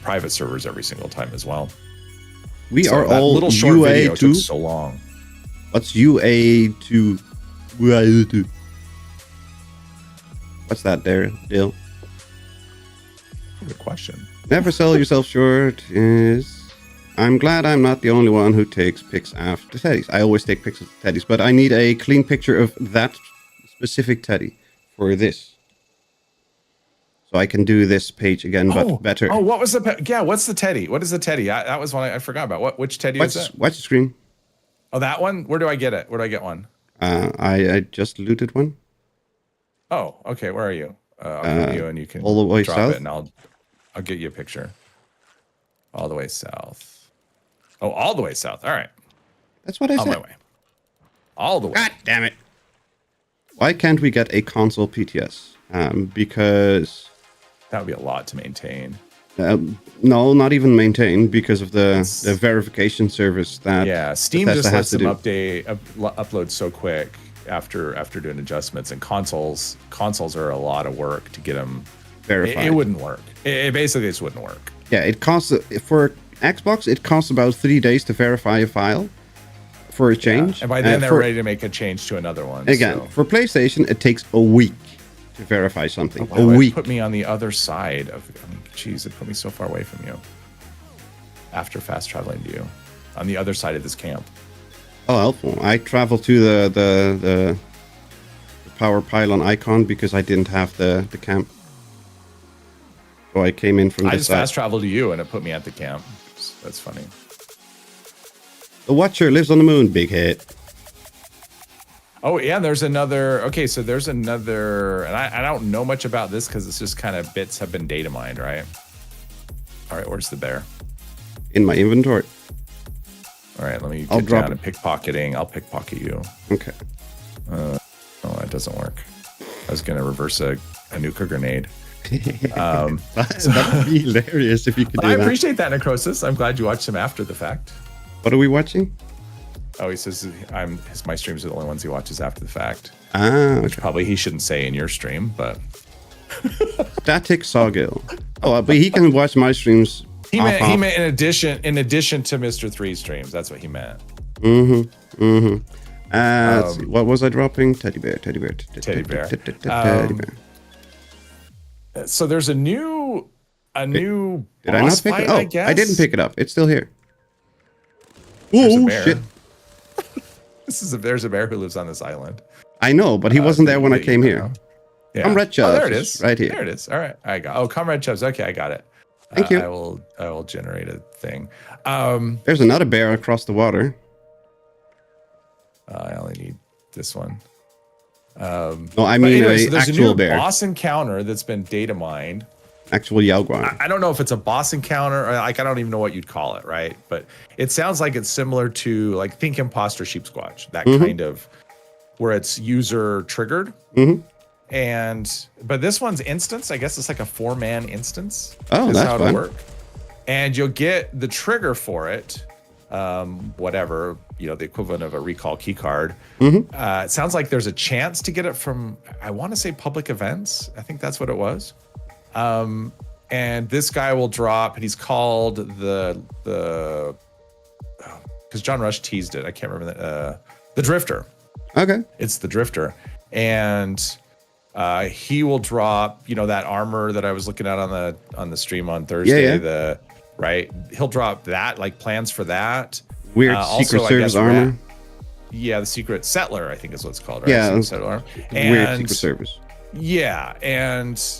private servers every single time as well. We are all little short UA video took so long. What's UA to? What's that there, Dale? Good question. Never sell yourself short is. I'm glad I'm not the only one who takes pics after teddies. I always take pics of teddies, but I need a clean picture of that specific teddy for this. So I can do this page again, but better. Oh, what was what's the teddy? What is the teddy? That was one I forgot about. Which teddy is that? Watch the screen. Oh, that one? Where do I get it? Where do I get one? I just looted one. Oh, okay. Where are you? I'll give you and you can all the way drop south. It and I'll get you a picture. All the way south. Oh, all the way south. All right. That's what I said. On my way. All the way. God damn it. Why can't we get a console PTS? Because that would be a lot to maintain. No, not even maintain, because of the verification service that Steam Bethesda just lets them upload so quick after doing adjustments, and consoles are a lot of work to get them verified. It wouldn't work. It basically just wouldn't work. Yeah, it costs for Xbox. It costs about 3 days to verify a file for a change, and by then they're ready to make a change to another one. Again, for PlayStation, it takes a week to verify something. A week. It put me on the other side of. It put me so far away from you. After fast traveling to you, on the other side of this camp. Oh, helpful. I traveled to the power pylon icon because I didn't have the camp. So I came in from. I just fast traveled to you, and it put me at the camp. That's funny. The Watcher lives on the moon. Big hit. Oh yeah, there's another. Okay, so there's another, and I don't know much about this because it's just kind of bits have been data mined, right? All right, where's the bear? In my inventory. All right, let me get down to pickpocketing. I'll pickpocket you. Okay. Oh, that doesn't work. I was gonna reverse a nuka grenade. That'd be hilarious if you could do that. I appreciate that, Necrosis. I'm glad you watched him after the fact. What are we watching? Oh, he says my streams are the only ones he watches after the fact. Ah, which probably he shouldn't say in your stream, but Static Sawgill. Oh, but he can watch my streams. He meant in addition to Mr. 3 streams. That's what he meant. Let's see, what was I dropping? Teddy bear. Teddy bear. So there's a new Did I not pick fight, it? Oh, I guess? I didn't pick it up. It's still here. Oh shit! There's a bear who lives on this island. I know, but he wasn't there when I came here. Yeah. Comrade Chubbs. Oh, there it is. Right here. There it is. All right. Comrade Chubbs. Okay, I got it. Thank you. I will generate a thing. There's another bear across the water. I only need this one. No, I mean there's actual a new bear. boss encounter that's been data mined. Actual Yaoguang. I don't know if it's a boss encounter or like I don't even know what you'd call it, right? But it sounds like it's similar to like think Imposter Sheep Squatch, that kind of where it's user triggered. But this one's instance, I guess it's like a 4-man instance. Oh, that's how fun. it'll work. And you'll get the trigger for it. Whatever, the equivalent of a recall key card. It sounds like there's a chance to get it from, I want to say public events. I think that's what it was. And this guy will drop, and he's called because John Rush teased it. I can't remember the Drifter. Okay. It's the Drifter. And he will drop, that armor that I was looking at on the stream on Thursday. Right. He'll drop that, like plans for that. Weird Secret Service armor. The Secret Settler, I think is what it's called, right? Yeah. Settler. Weird Secret Service. Yeah.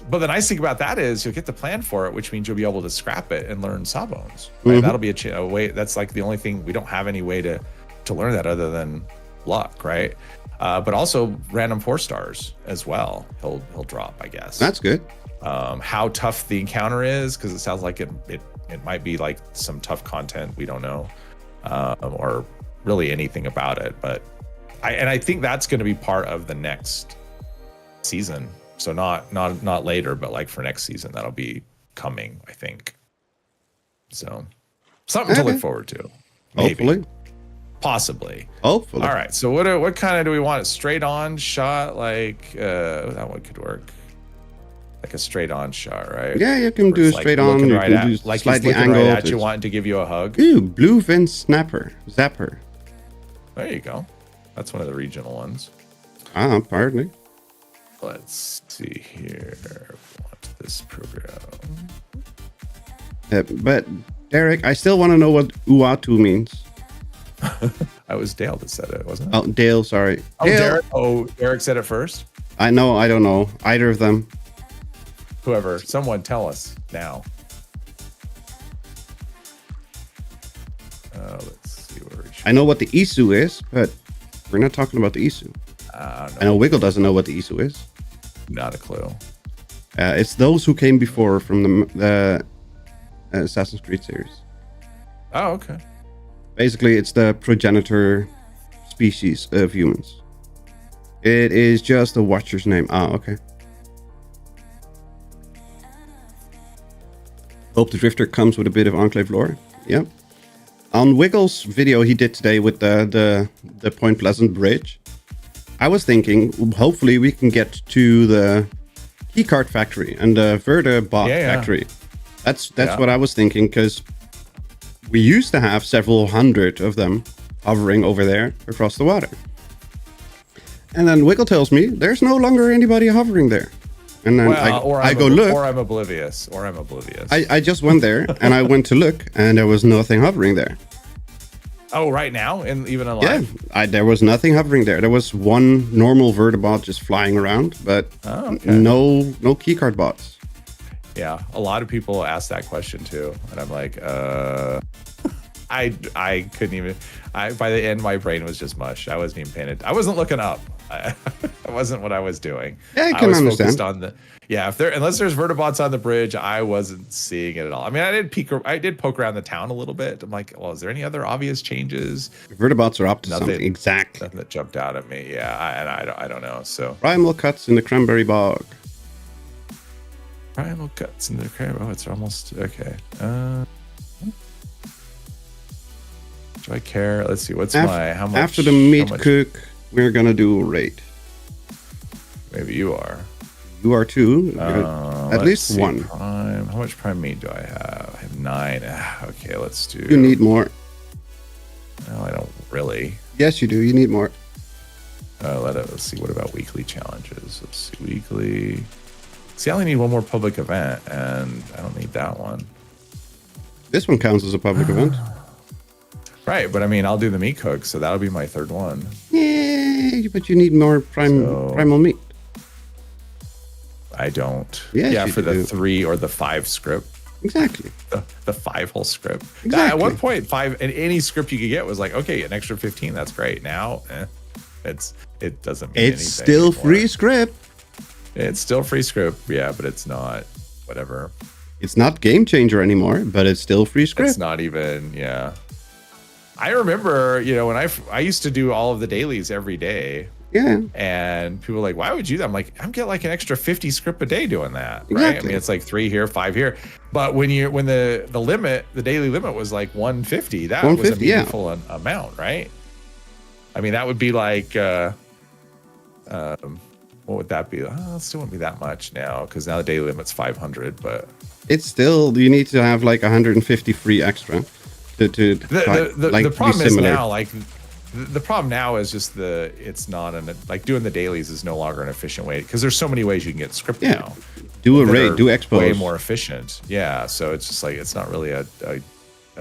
But the nice thing about that is you'll get the plan for it, which means you'll be able to scrap it and learn Sawbones. Right? That'll be a way. That's like the only thing. We don't have any way to learn that other than luck, right? But also random 4-stars as well. He'll drop, I guess. That's good. How tough the encounter is, because it sounds like it might be like some tough content we don't know, or really anything about it. But I think that's going to be part of the next season. So not later, but like for next season, that'll be coming, I think. So something to look forward to. Maybe. Hopefully. Possibly. Hopefully. All right. So what kind of do we want? A straight on shot? Like that one could work. Like a straight on shot, right? Yeah, you can do straight on. You can do like slightly he's looking right angled. at you, wanting to give you a hug. Ooh, Bluefin Zapper. There you go. That's one of the regional ones. Pardon me. Let's see here. What's this program? But Derek, I still want to know what Uatu means. I was Dale that said it, wasn't it? Oh, Dale, sorry. Oh, Dale. Derek said it first? I don't know. Either of them. Whoever, someone tell us now. Let's see where we should. I know what the Isu is, but we're not talking about the Isu. No. I know Wiggle doesn't know what the Isu is. Not a clue. It's those who came before from the Assassin's Creed series. Oh, okay. Basically, it's the progenitor species of humans. It is just the Watcher's name. Okay. Hope the Drifter comes with a bit of Enclave lore. Yep. On Wiggle's video he did today with the Point Pleasant bridge, I was thinking hopefully we can get to the keycard factory and the Verda bot factory. That's what I was thinking, because we used to have several hundred of them hovering over there across the water. And then Wiggle tells me there's no longer anybody hovering there. And then I go look. Or I'm oblivious. I just went there and I went to look and there was nothing hovering there. Oh, right now? Even alive? Yeah, there was nothing hovering there. There was one normal Vertibot just flying around, but no keycard bots. Yeah, a lot of people ask that question too. And I'm like, I couldn't even. By the end, my brain was just mush. I wasn't even paying it. I wasn't looking up. That wasn't what I was doing. Yeah, I can understand. Focused on unless there's Vertibots on the bridge, I wasn't seeing it at all. I mean, I did poke around the town a little bit. I'm like, well, is there any other obvious changes? Vertibots are up to something. Exactly. Nothing that jumped out at me. Yeah, I don't know. So Primal cuts in the Cranberry Bog. Primal cuts in the Cranberry. Oh, it's almost okay. Do I care? Let's see. What's how much? After the meat cook, we're gonna do a raid. Maybe you are. You are too. At least one. Prime. How How much prime meat do I have? I have 9. Okay, let's do. You need more. No, I don't really. Yes, you do. You need more. Let's see. What about weekly challenges? Let's see. Weekly. See, I only need one more public event, and I don't need that one. This one counts as a public event. Right, but I mean, I'll do the meat cook, so that'll be my 3rd one. Yeah, but you need more primal meat. I don't. Yes, yeah, you for the do. 3 or the 5 script. Exactly. The 5 whole script. Exactly. At one point, 5 and any script you could get was like, okay, an extra 15. That's great. Now, it doesn't mean anything. It's still anymore. free script. It's still free script, yeah, but it's not whatever. It's not game changer anymore, but it's still free script. It's not even, yeah. I remember, when I used to do all of the dailies every day. Yeah. And people were like, why would you do that? I'm like, I'm getting like an extra 50 script a day doing that. Right. Exactly. I mean, it's like 3 here, 5 here. But when the daily limit was like 150, that was a meaningful amount, right? I mean, that would be like, what would that be? It still wouldn't be that much now because now the daily limit's 500, but it's still, you need to have like 150 free extra the problem is now, like, the problem now is just it's not doing the dailies is no longer an efficient way because there's so many ways you can get script now. Do a raid, do expos. Way more efficient. Yeah. So it's just like, it's not really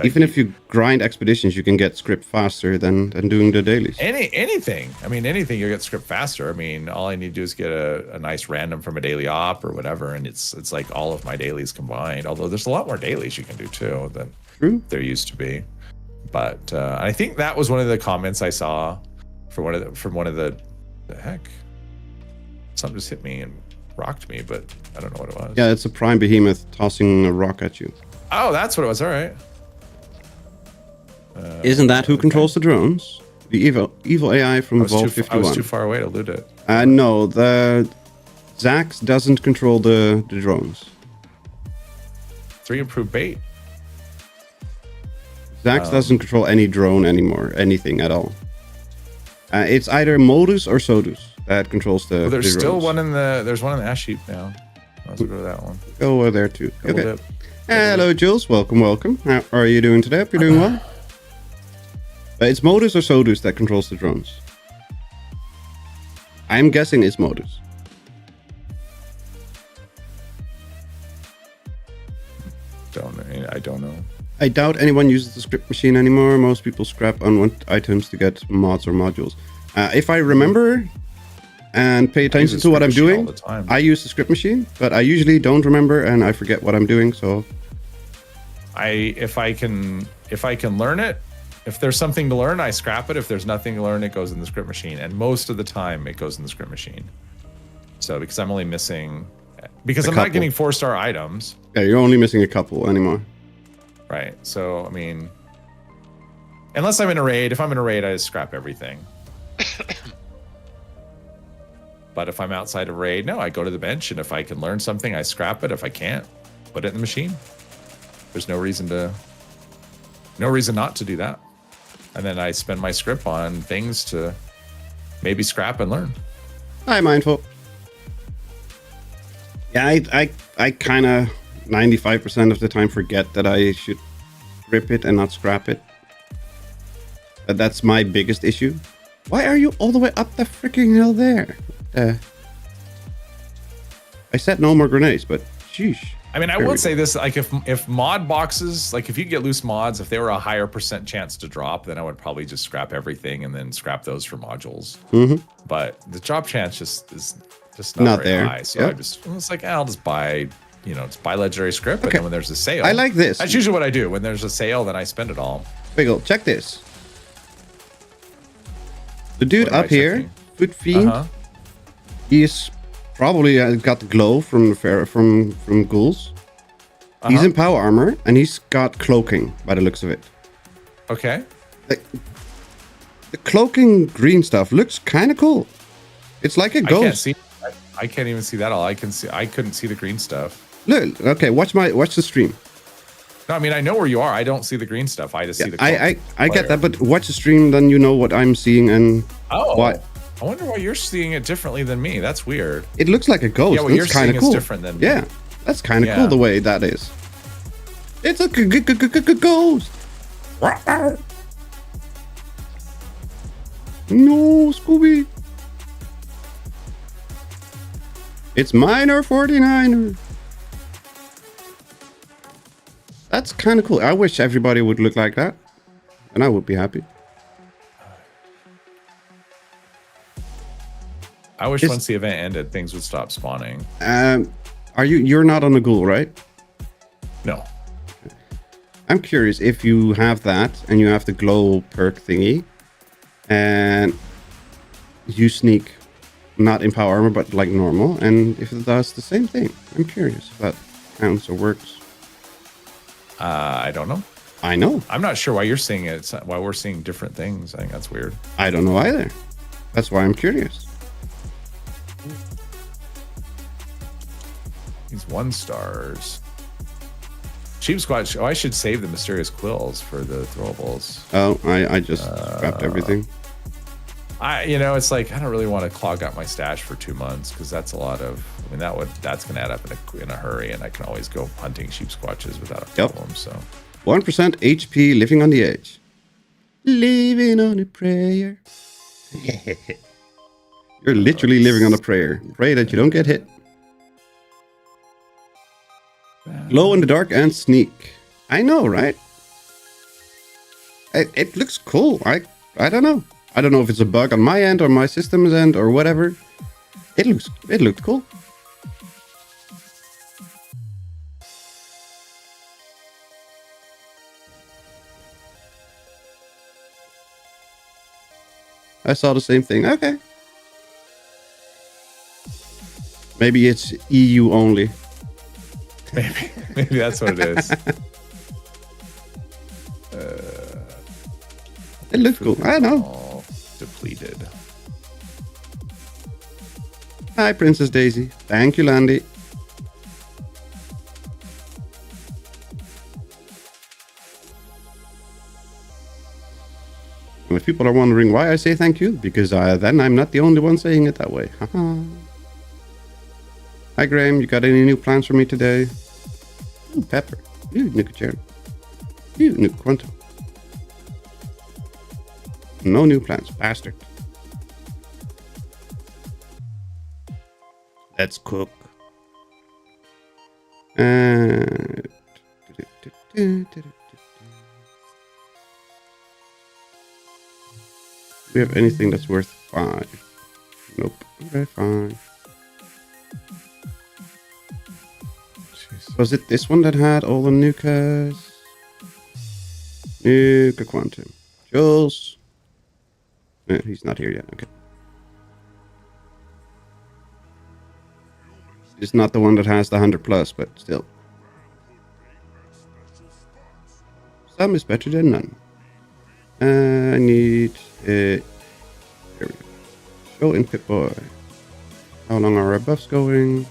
even if you grind expeditions, you can get script faster than doing the dailies. Anything. I mean, anything, you'll get script faster. I mean, all I need to do is get a nice random from a daily op or whatever. And it's like all of my dailies combined, although there's a lot more dailies you can do too than there used to be. But I think that was one of the comments I saw from one of the heck. Something just hit me and rocked me, but I don't know what it was. Yeah, it's a prime behemoth tossing a rock at you. Oh, that's what it was. All right. Isn't that who controls the drones? The evil AI from Vault 51. I was too far away to loot it. No, the Zax doesn't control the drones. 3 improved bait. Zax doesn't control any drone anymore, anything at all. It's either Modus or Sodus that controls the. Well, there's the still drones. one in there's one in the ash heap now. Let's go to that one. Go there too. Double Okay. dip. Hello, Jules. Welcome. How are you doing today? Hope you're doing well. It's Modus or Sodus that controls the drones. I'm guessing it's Modus. I don't know. I doubt anyone uses the script machine anymore. Most people scrap unwanted items to get mods or modules. If I remember and pay attention to what I'm doing, I use the script machine, but I usually don't remember and I forget what I'm doing. So, if I can learn it, if there's something to learn, I scrap it. If there's nothing to learn, it goes in the script machine, and most of the time it goes in the script machine. So because I'm only missing, because I'm not getting 4-star items. Yeah, you're only missing a couple anymore. Right. So, I mean, unless I'm in a raid, if I'm in a raid, I just scrap everything. But if I'm outside of raid, no, I go to the bench, and if I can learn something, I scrap it. If I can't, put it in the machine. There's no reason not to do that. And then I spend my script on things to maybe scrap and learn. Hi, Mindful. Yeah, I kind of 95% of the time forget that I should rip it and not scrap it. But that's my biggest issue. Why are you all the way up the freaking hill there? I said no more grenades, but sheesh. I mean, I would say this, like if mod boxes, like if you get loose mods, if they were a higher % chance to drop, then I would probably just scrap everything and then scrap those for modules. Mm-hmm. But the drop chance is just not very there. high. So it's like, I'll just buy, buy legendary script. Okay. And then when there's a sale, I like this. That's usually what I do. When there's a sale, then I spend it all. Wiggle, check this. The dude up here, Foot Fiend, he's probably got the glow from ghouls. He's in power armor and he's got cloaking by the looks of it. Okay. The cloaking green stuff looks kind of cool. It's like a ghost. I can't even see that all. I couldn't see the green stuff. Look, okay, watch the stream. No, I mean, I know where you are. I don't see the green stuff. I just see the cloak. I get that, but watch the stream, then you know what I'm seeing and why. I wonder why you're seeing it differently than me. That's weird. It looks like a ghost. Yeah, what you're seeing is different than me. Yeah. That's kind of cool the way that is. It's a ghost. No, Scooby. It's Miner 49er. That's kind of cool. I wish everybody would look like that, and I would be happy. I wish once the event ended, things would stop spawning. You're not on the ghoul, right? No. I'm curious if you have that and you have the glow perk thingy, and you sneak, not in power armor, but like normal, and if it does the same thing. I'm curious if that counts or works. I don't know. I know. I'm not sure why you're seeing it. Why we're seeing different things. I think that's weird. I don't know either. That's why I'm curious. These 1-stars. Sheep Squatch. Oh, I should save the mysterious quills for the throwables. Oh, I just scrapped everything. It's like I don't really want to clog up my stash for 2 months because that's a lot of. I mean, that's gonna add up in a hurry, and I can always go hunting sheep squatches without a problem. So, 1% HP, living on the edge, living on a prayer. You're literally living on a prayer. Pray that you don't get hit. Glow in the dark and sneak. I know, right? It looks cool. I don't know. I don't know if it's a bug on my end or my system's end or whatever. It looked cool. I saw the same thing. Okay. Maybe it's EU only. Maybe that's what it is. It looks cool. I know. Depleted. Hi, Princess Daisy. Thank you, Landy. And if people are wondering why I say thank you, because then I'm not the only one saying it that way. Hi, Graham. You got any new plans for me today? Ooh, Pepper. Ooh, Nuka-Cherry. Ooh, Nuka Quantum. No new plans, bastard. Let's cook. Do we have anything that's worth 5? Nope. Okay, fine. Jeez. Was it this one that had all the Nukas? Nuka Quantum. Jules. He's not here yet. Okay. It's not the one that has the 100+, but still. Some is better than none. I need a... There we go. Show in Pip-Boy. How long are our buffs going?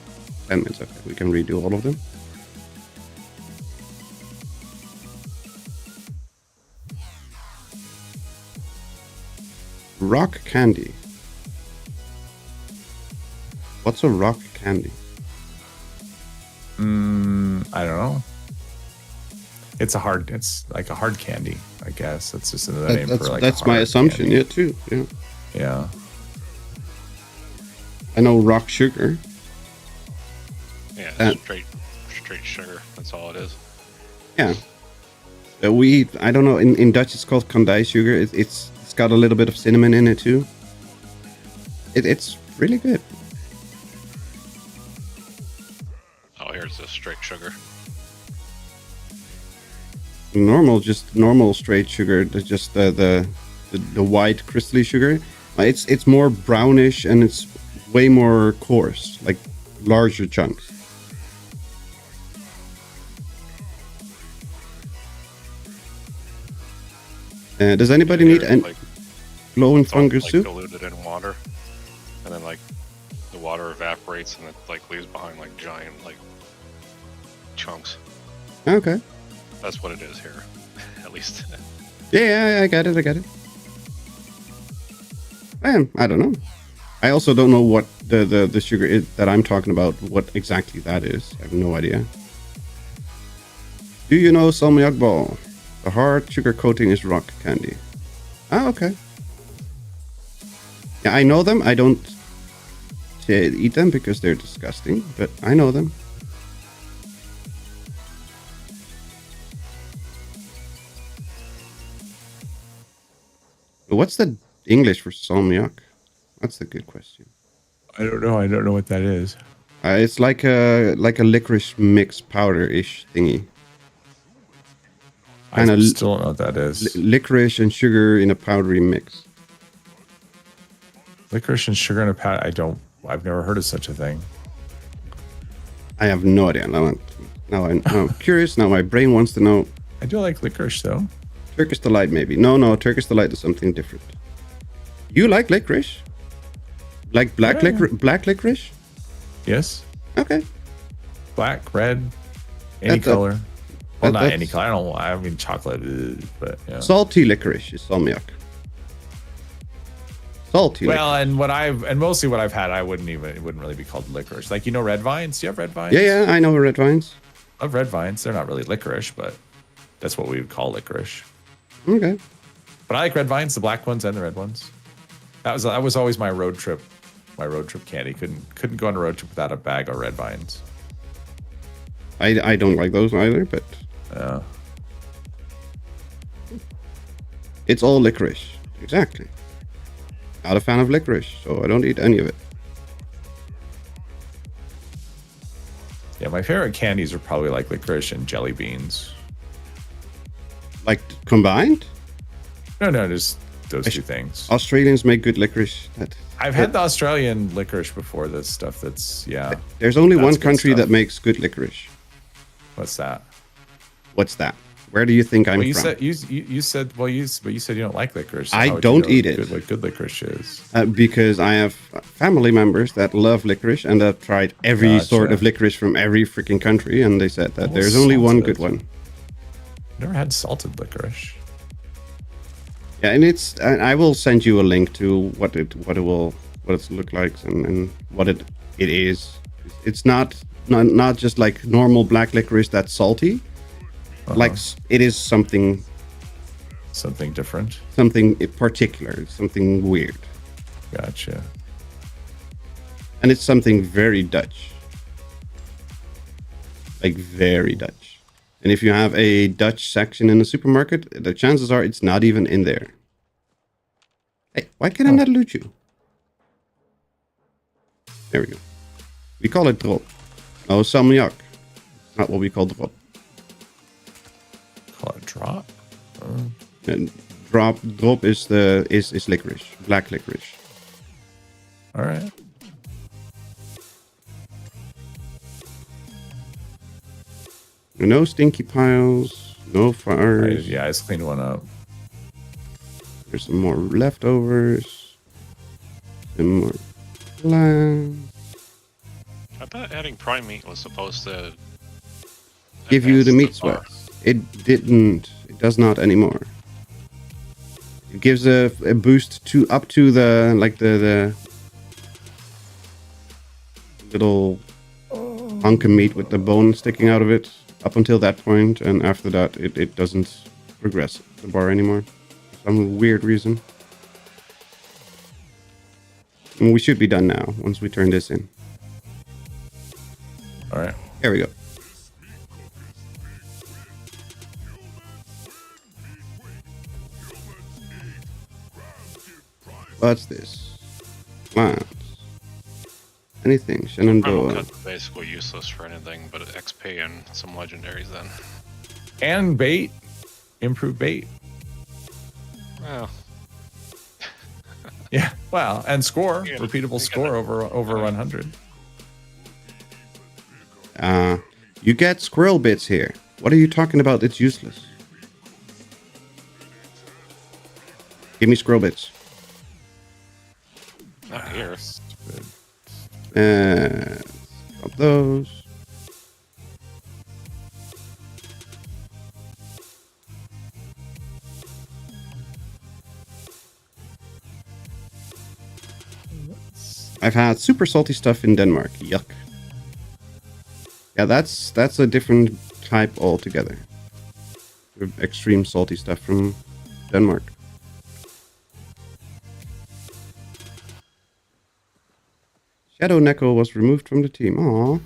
10 minutes. Okay, we can redo all of them. Rock candy. What's a rock candy? I don't know. It's like a hard candy, I guess. That's just another name for like. That's my assumption. Candy. Yeah, too. Yeah. Yeah. I know rock sugar. Yeah, straight sugar. That's all it is. Yeah. I don't know. In Dutch, it's called kandij sugar. It's got a little bit of cinnamon in it too. It's really good. Oh, here's the straight sugar. Normal straight sugar. Just the white crystally sugar. It's more brownish and it's way more coarse, like larger chunks. Does anybody need any glowing fungus soup? Diluted in water, and then like the water evaporates and it like leaves behind like giant like chunks. Okay. That's what it is here, at least. Yeah, I got it. I don't know. I also don't know what the sugar is that I'm talking about, what exactly that is. I have no idea. Do you know salmiak ball? The hard sugar coating is rock candy. Ah, okay. Yeah, I know them. I don't eat them because they're disgusting, but I know them. What's the English for salmiak? That's a good question. I don't know. I don't know what that is. It's like a licorice mix powder-ish thingy. I still don't know what that is. Licorice and sugar in a powdery mix. Licorice and sugar in a powder. I've never heard of such a thing. I have no idea. Now I'm curious. Now my brain wants to know. I do like licorice though. Turkish Delight, maybe. No, Turkish Delight is something different. You like licorice? Like black licorice? Yes. Okay. Black, red, any color. Well, not any color. I mean chocolate, but yeah. Salty licorice is salmiak. Salty. Well, licorice. and mostly what I've had, it wouldn't really be called licorice. Like, you know, red vines. Do you have red vines? Yeah, I know red vines. I love red vines. They're not really licorice, but that's what we would call licorice. Okay. But I like red vines, the black ones and the red ones. That was always my road trip candy. Couldn't go on a road trip without a bag of red vines. I don't like those either, but it's all licorice. Exactly. Not a fan of licorice, so I don't eat any of it. Yeah, my favorite candies are probably like licorice and jelly beans. Like combined? No, just those two things. Australians make good licorice. I've had the Australian licorice before. This stuff There's only one country that makes good licorice. What's that? What's that? Where do you think I'm from? You said you don't like licorice. So I don't eat it. What good licorice is? Because I have family members that love licorice and have tried every sort of licorice from every freaking country, and they said that there's only one good one. Never had salted licorice. Yeah, and I will send you a link to what it look like and what it is. It's not just like normal black licorice that's salty. Like it is something different, something particular, something weird. Gotcha. And it's something very Dutch, like very Dutch. And if you have a Dutch section in the supermarket, the chances are it's not even in there. Hey, why can I not loot you? There we go. We call it drop. Oh, salmiak. Not what we call drop. Call it drop? And drop is licorice, black licorice. All right. No stinky piles, no fires. I just cleaned one up. There's some more leftovers. Some more plants. I thought adding prime meat was supposed to give you the meat sweats. It didn't. It does not anymore. It gives a boost to up to the little hunk of meat with the bone sticking out of it up until that point, and after that it doesn't progress the bar anymore for some weird reason. And we should be done now once we turn this in. All right. Here we go. What's this? Plants. Anything. Shenanigans. Primal Cut's basically useless for anything but XP and some legendaries then. And bait. Improved bait. Well. Yeah. Well, and score. Repeatable score over 100. You get squirrel bits here. What are you talking about? It's useless. Give me squirrel bits. Not here. Drop those. Let's I've had super salty stuff in Denmark. Yuck. Yeah, that's a different type altogether. Extreme salty stuff from Denmark. Shadow Neko was removed from the team. Aww.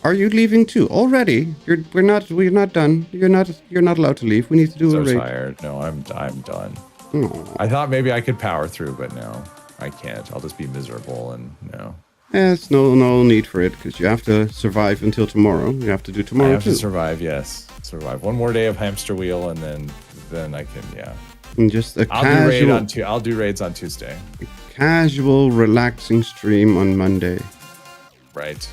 Are you leaving too already? We're not done. You're not allowed to leave. We need to do a raid. So tired. No, I'm done. Aww. I thought maybe I could power through, but no, I can't. I'll just be miserable and no. There's no need for it because you have to survive until tomorrow. You have to do tomorrow I have too. to survive. Yes, survive one more day of hamster wheel, and then I can. Yeah. And just a I'll do raids on Tuesday. A casual, relaxing stream on Monday. Right.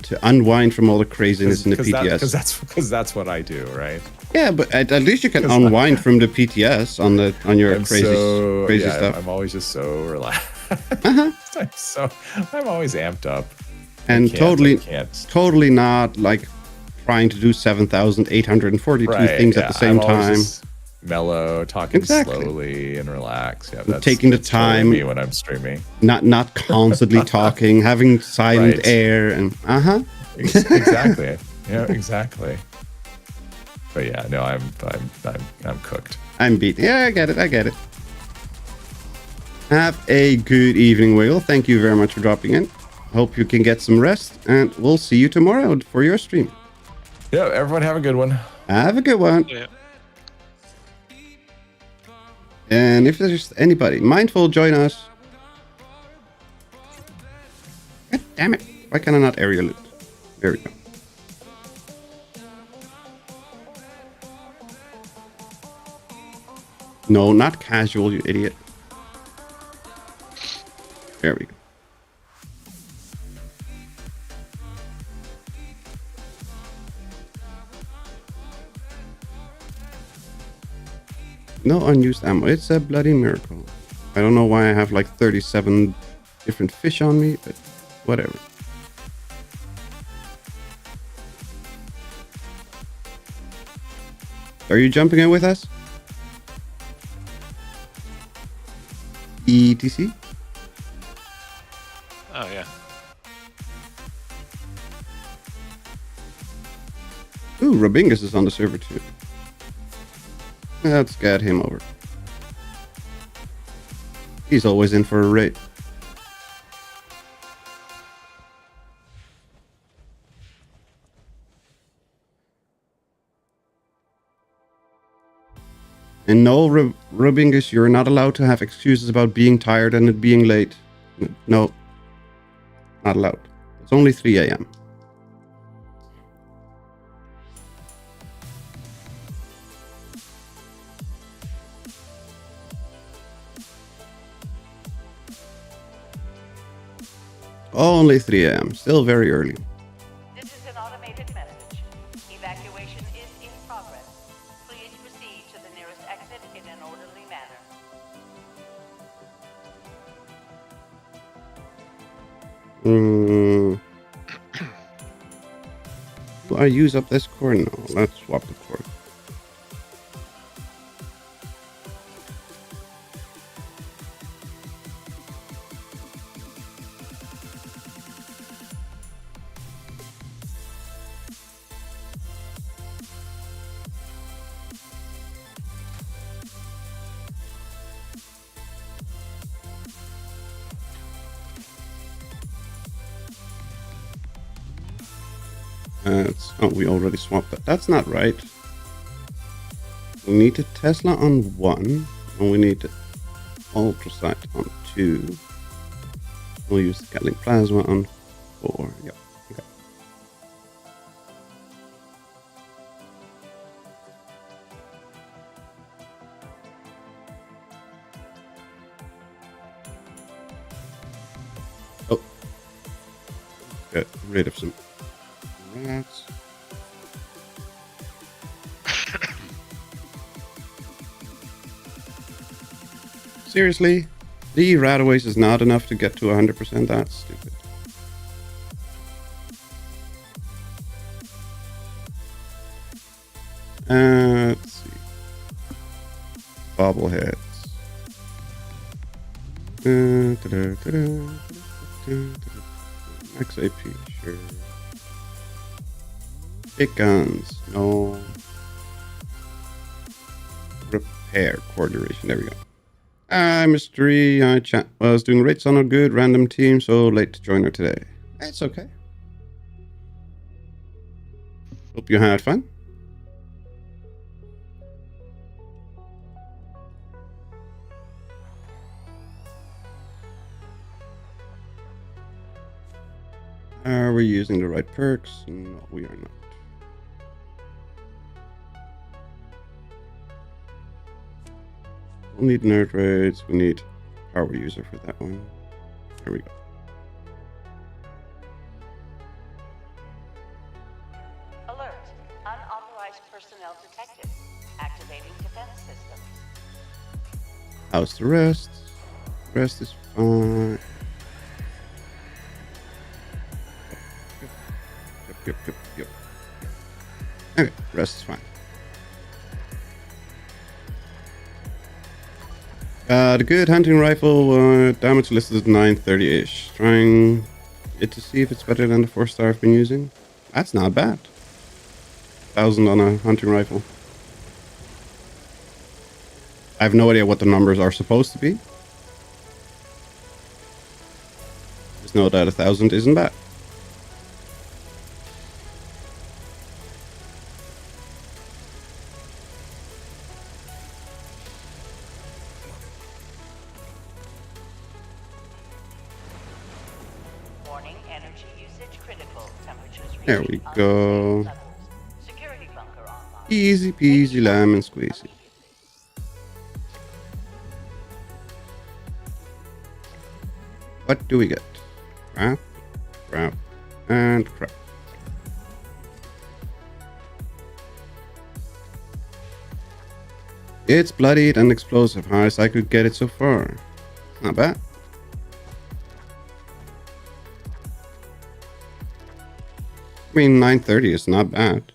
To unwind from all the craziness in the PTS. Because that's what I do, right? Yeah, but at least you can unwind from the PTS on your crazy stuff. I'm always just so relaxed. Uh-huh. I'm always amped up. And totally not like trying to do 7,842 things at the same time. Mellow, talking slowly and relax. Yeah, that's taking the time. Totally me when I'm streaming. Not constantly talking, having silent air and Exactly. Yeah, exactly. But yeah, no, I'm cooked. I'm beat. Yeah, I get it. Have a good evening, Wiggle. Thank you very much for dropping in. Hope you can get some rest, and we'll see you tomorrow for your stream. Yeah, everyone have a good one. Have a good one. Yeah. And if there's anybody mindful, join us. God damn it. Why can I not area loot? There we go. No, not casual, you idiot. There we go. No unused ammo. It's a bloody miracle. I don't know why I have like 37 different fish on me, but whatever. Are you jumping in with us? ETC? Oh, yeah. Ooh, Robingus is on the server too. Let's get him over. He's always in for a raid. And no, Robingus, you're not allowed to have excuses about being tired and it being late. No. Not allowed. It's only 3 a.m. Only 3 a.m. Still very early. This is an automated message. Evacuation is in progress. Please proceed to the nearest exit in an orderly manner. Do I use up this core? No, let's swap the core. Oh, we already swapped that. That's not right. We need a Tesla on 1, and we need Ultrasight on 2. We'll use the Gatling Plasma on 4. Yep. Okay. Oh. Get rid of some rats. Seriously? The rataways is not enough to get to 100%? That's stupid. Let's see. Bobbleheads. Max AP, sure. Big guns, no. Repair coordination, there we go. Mystery, chat was doing rates on a good random team, so late to join her today. It's okay. Hope you had fun. Are we using the right perks? No, we are not. We'll need nerd raids. We need power user for that one. There we go. Alert. Unauthorized personnel detected. Activating defense systems. How's the rest? Rest is fine. Yep. Okay, rest is fine. The good hunting rifle damage listed at 930-ish. Trying it to see if it's better than the 4-star I've been using. That's not bad. 1,000 on a hunting rifle. I have no idea what the numbers are supposed to be. Just know that 1,000 isn't bad. Warning, energy usage critical. Temperatures There we reaching go. unsafe levels. Security bunker online. Easy peasy lemon squeezy. What do we get? Crap, crap, and crap. It's bloodied and explosive. Highest I could get it so far. Not bad. I mean, 930 is not bad.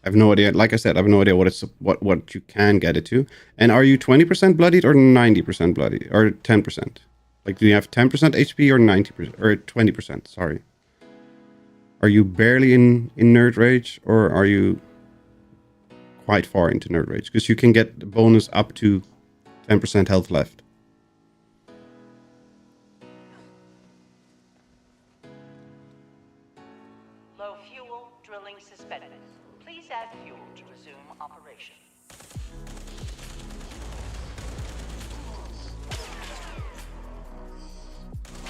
I have no idea. Like I said, I have no idea what you can get it to. And are you 20% bloodied or 90% bloodied or 10%? Like, do you have 10% HP or 90% or 20%? Sorry. Are you barely in nerd rage or are you quite far into nerd rage? Because you can get the bonus up to 10% health left. Low fuel, drilling suspended. Please add fuel to resume operation.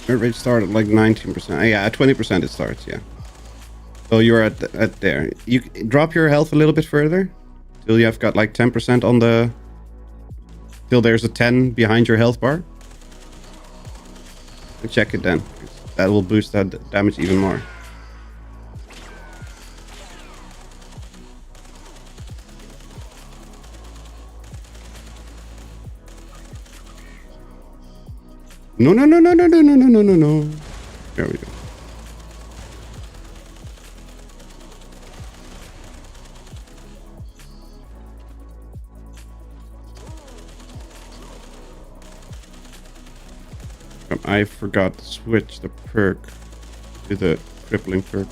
Nerd rage started like 19%. Yeah, at 20% it starts, yeah. So you're at there. You drop your health a little bit further till you have got like 10% on the... Till there's a 10 behind your health bar. And check it then. That will boost that damage even more. No. There we go. I forgot to switch the perk to the crippling perk.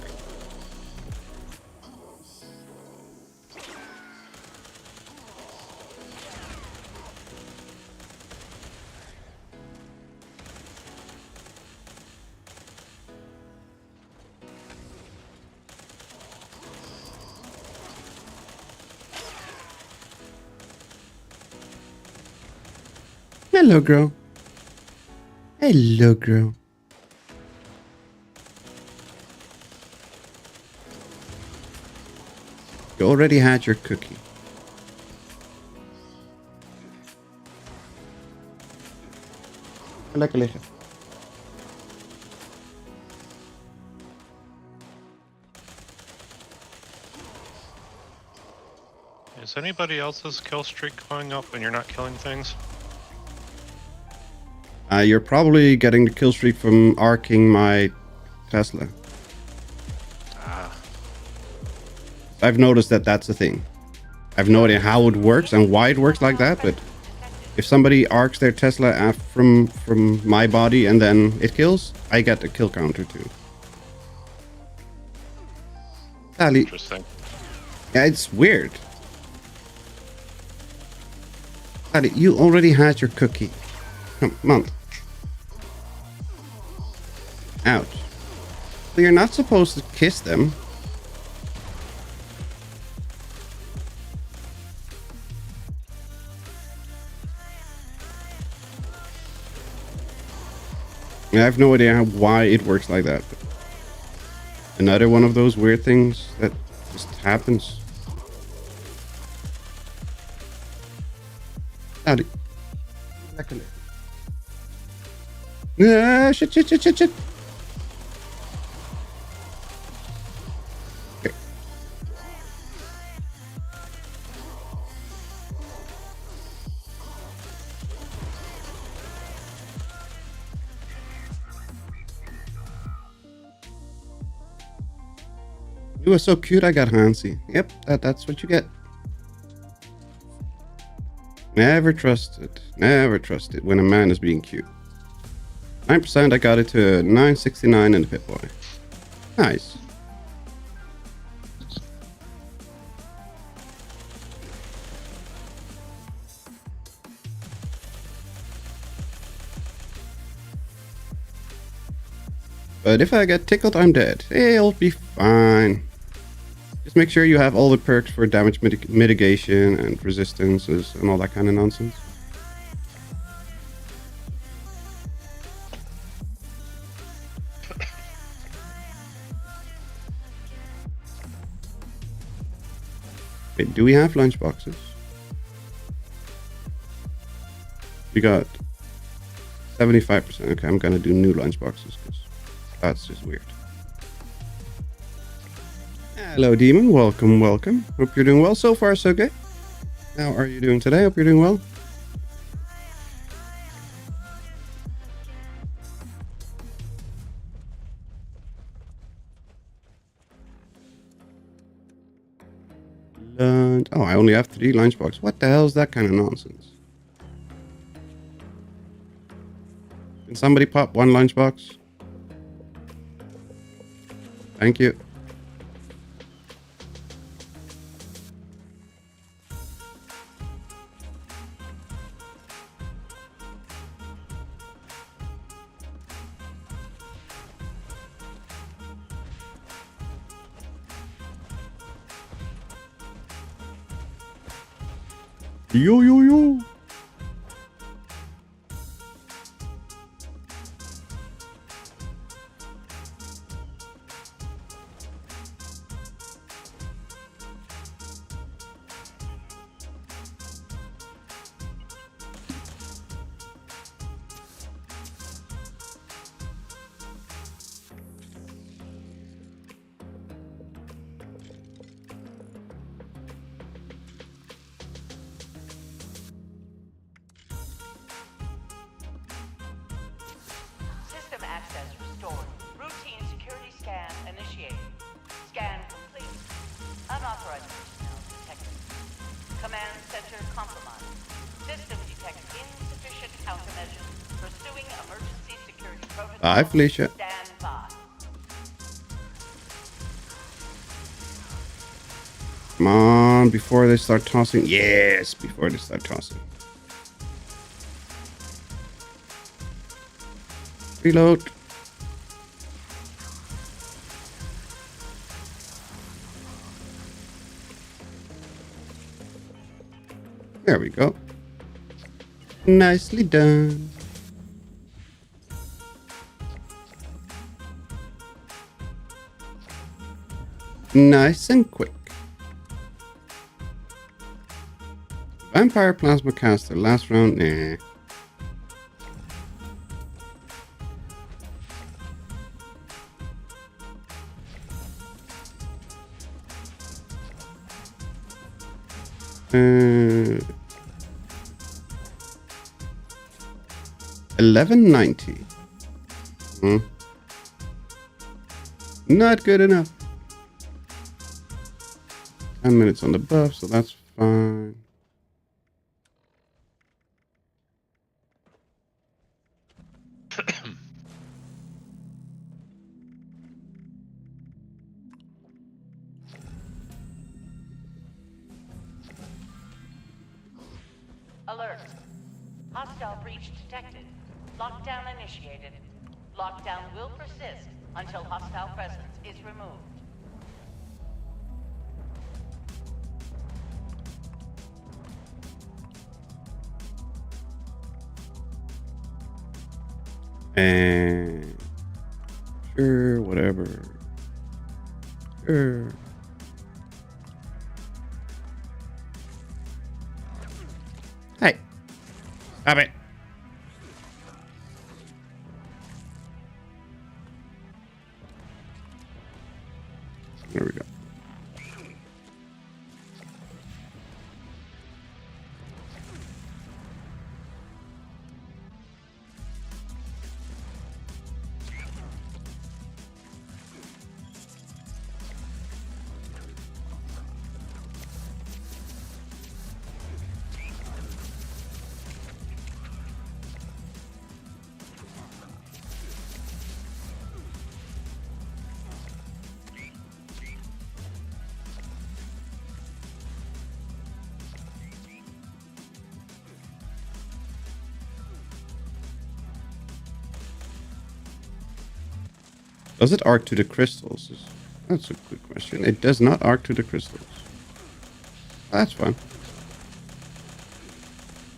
Hello, girl. Hello, girl. You already had your cookie. Lekker liggen. Is anybody else's kill streak going up and you're not killing things? You're probably getting the kill streak from arcing my Tesla. Ah. I've noticed that that's a thing. I have no idea how it works and why it works like that, but if somebody arcs their Tesla from my body and then it kills, I get a kill counter too. Sally. Interesting. Yeah, it's weird. Sally, you already had your cookie. Come on. Ouch. So you're not supposed to kiss them. I have no idea why it works like that. But another one of those weird things that just happens. Howdy. Ah, shit. Okay. You were so cute, I got Hansi. Yep, that's what you get. Never trust it when a man is being cute. 9%, I got it to 969 and a Pip Boy. Nice. But if I get tickled, I'm dead. It'll be fine. Just make sure you have all the perks for damage mitigation and resistances and all that kind of nonsense. Wait, do we have lunchboxes? We got 75%. Okay, I'm gonna do new lunchboxes because that's just weird. Hello, Demon. Welcome. Hope you're doing well. So far, so good. How are you doing today? Hope you're doing well. Oh, I only have 3 lunchboxes. What the hell is that kind of nonsense? Can somebody pop 1 lunchbox? Thank you. Yo. System access restored. Routine security scan initiated. Scan complete. Unauthorized personnel detected. Command center compromised. System detects insufficient countermeasures. Pursuing emergency security protocol. Bye, Felicia. Stand by. Come on, before they start tossing. Yes, before they start tossing. Reload. There we go. Nicely done. Nice and quick. Vampire Plasma Caster. Last round, nah. $11.90. Not good enough. 10 minutes on the buff, so that's fine. Alert. Hostile breach detected. Lockdown initiated. Lockdown will persist until hostile presence is removed. And sure, whatever. Sure. Hey, stop it. There we go. Does it arc to the crystals? That's a good question. It does not arc to the crystals. That's fine.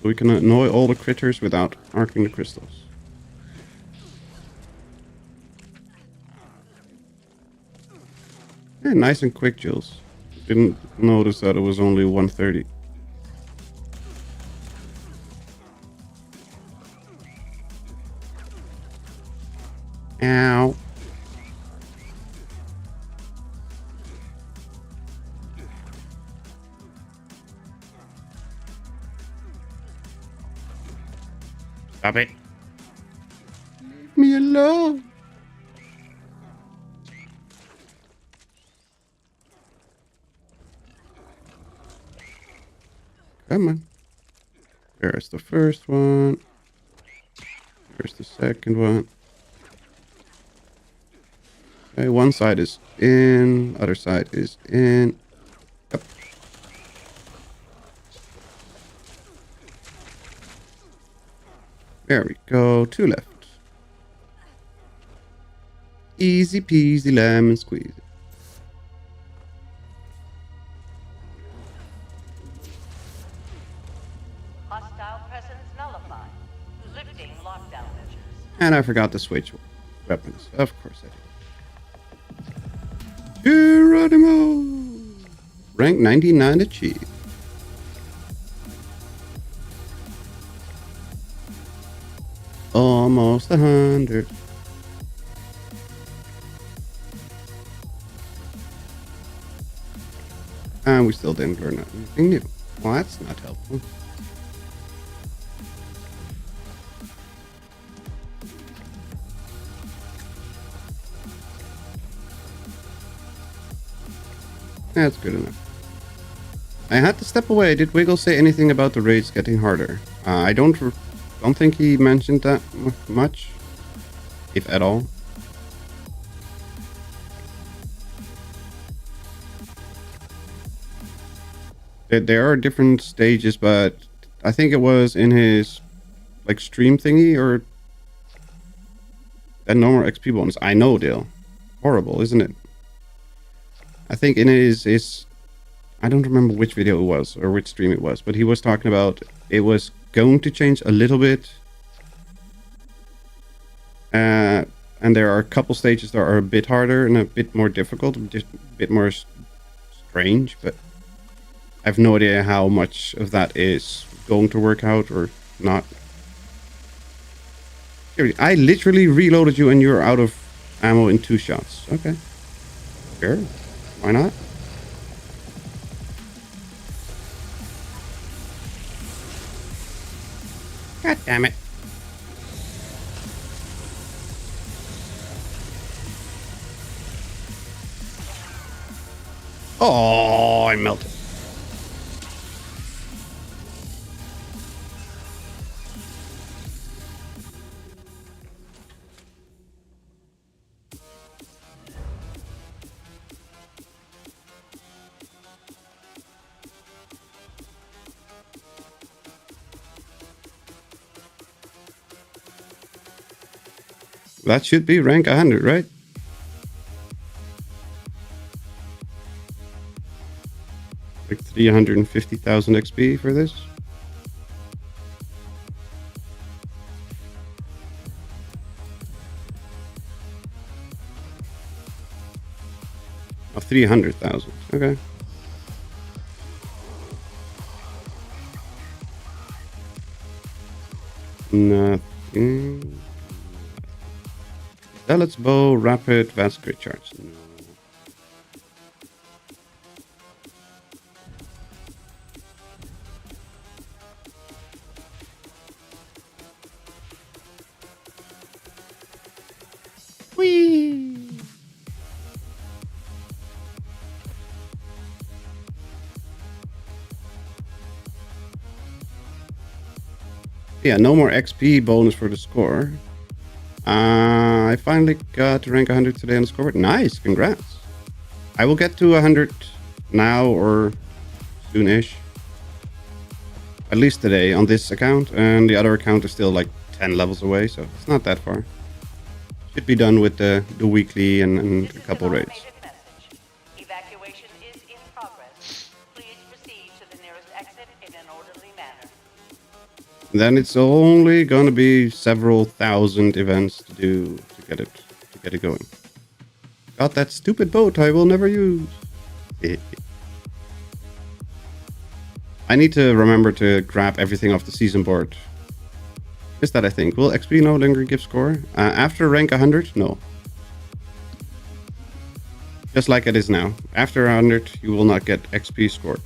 We can annoy all the critters without arcing the crystals. Yeah, nice and quick, Jules. Didn't notice that it was only 1:30. Ow. Stop it. Leave me alone. Come on. There's the first one. There's the second one. Okay, one side is in, other side is in. Yep. There we go. Two left. Easy peasy lemon squeeze. Hostile presence nullified. Lifting lockdown measures. And I forgot to switch weapons. Of course I did. Geronimo! Rank 99 achieved. Almost 100. And we still didn't learn anything new. Well, that's not helpful. That's good enough. I had to step away. Did Wiggle say anything about the raids getting harder? I don't think he mentioned that much, if at all. There are different stages, but I think it was in his like stream thingy or that normal XP bonus. I know, Dale. Horrible, isn't it? I think in his I don't remember which video it was or which stream it was, but he was talking about it was going to change a little bit. And there are a couple stages that are a bit harder and a bit more difficult, a bit more strange, but I have no idea how much of that is going to work out or not. I literally reloaded you and you're out of ammo in 2 shots. Okay. Sure. Why not? God damn it. Oh, I melted. That should be rank 100, right? Like 350,000 XP for this. Oh, 300,000. Okay. Nothing. Zealot's bow, rapid, vast crit charge. No. Whee! Yeah, no more XP bonus for the score. I finally got to rank 100 today on the scoreboard. Nice, congrats. I will get to 100 now or soonish. At least today on this account, and the other account is still like 10 levels away, so it's not that far. Should be done with the weekly and a couple raids. Evacuation is in progress. Please proceed to the nearest exit in an orderly manner. Then it's only gonna be several thousand events to do to get it going. Got that stupid boat I will never use. I need to remember to grab everything off the season board. Is that I think. Will XP no longer give score? After rank 100? No. Just like it is now. After 100, you will not get XP score.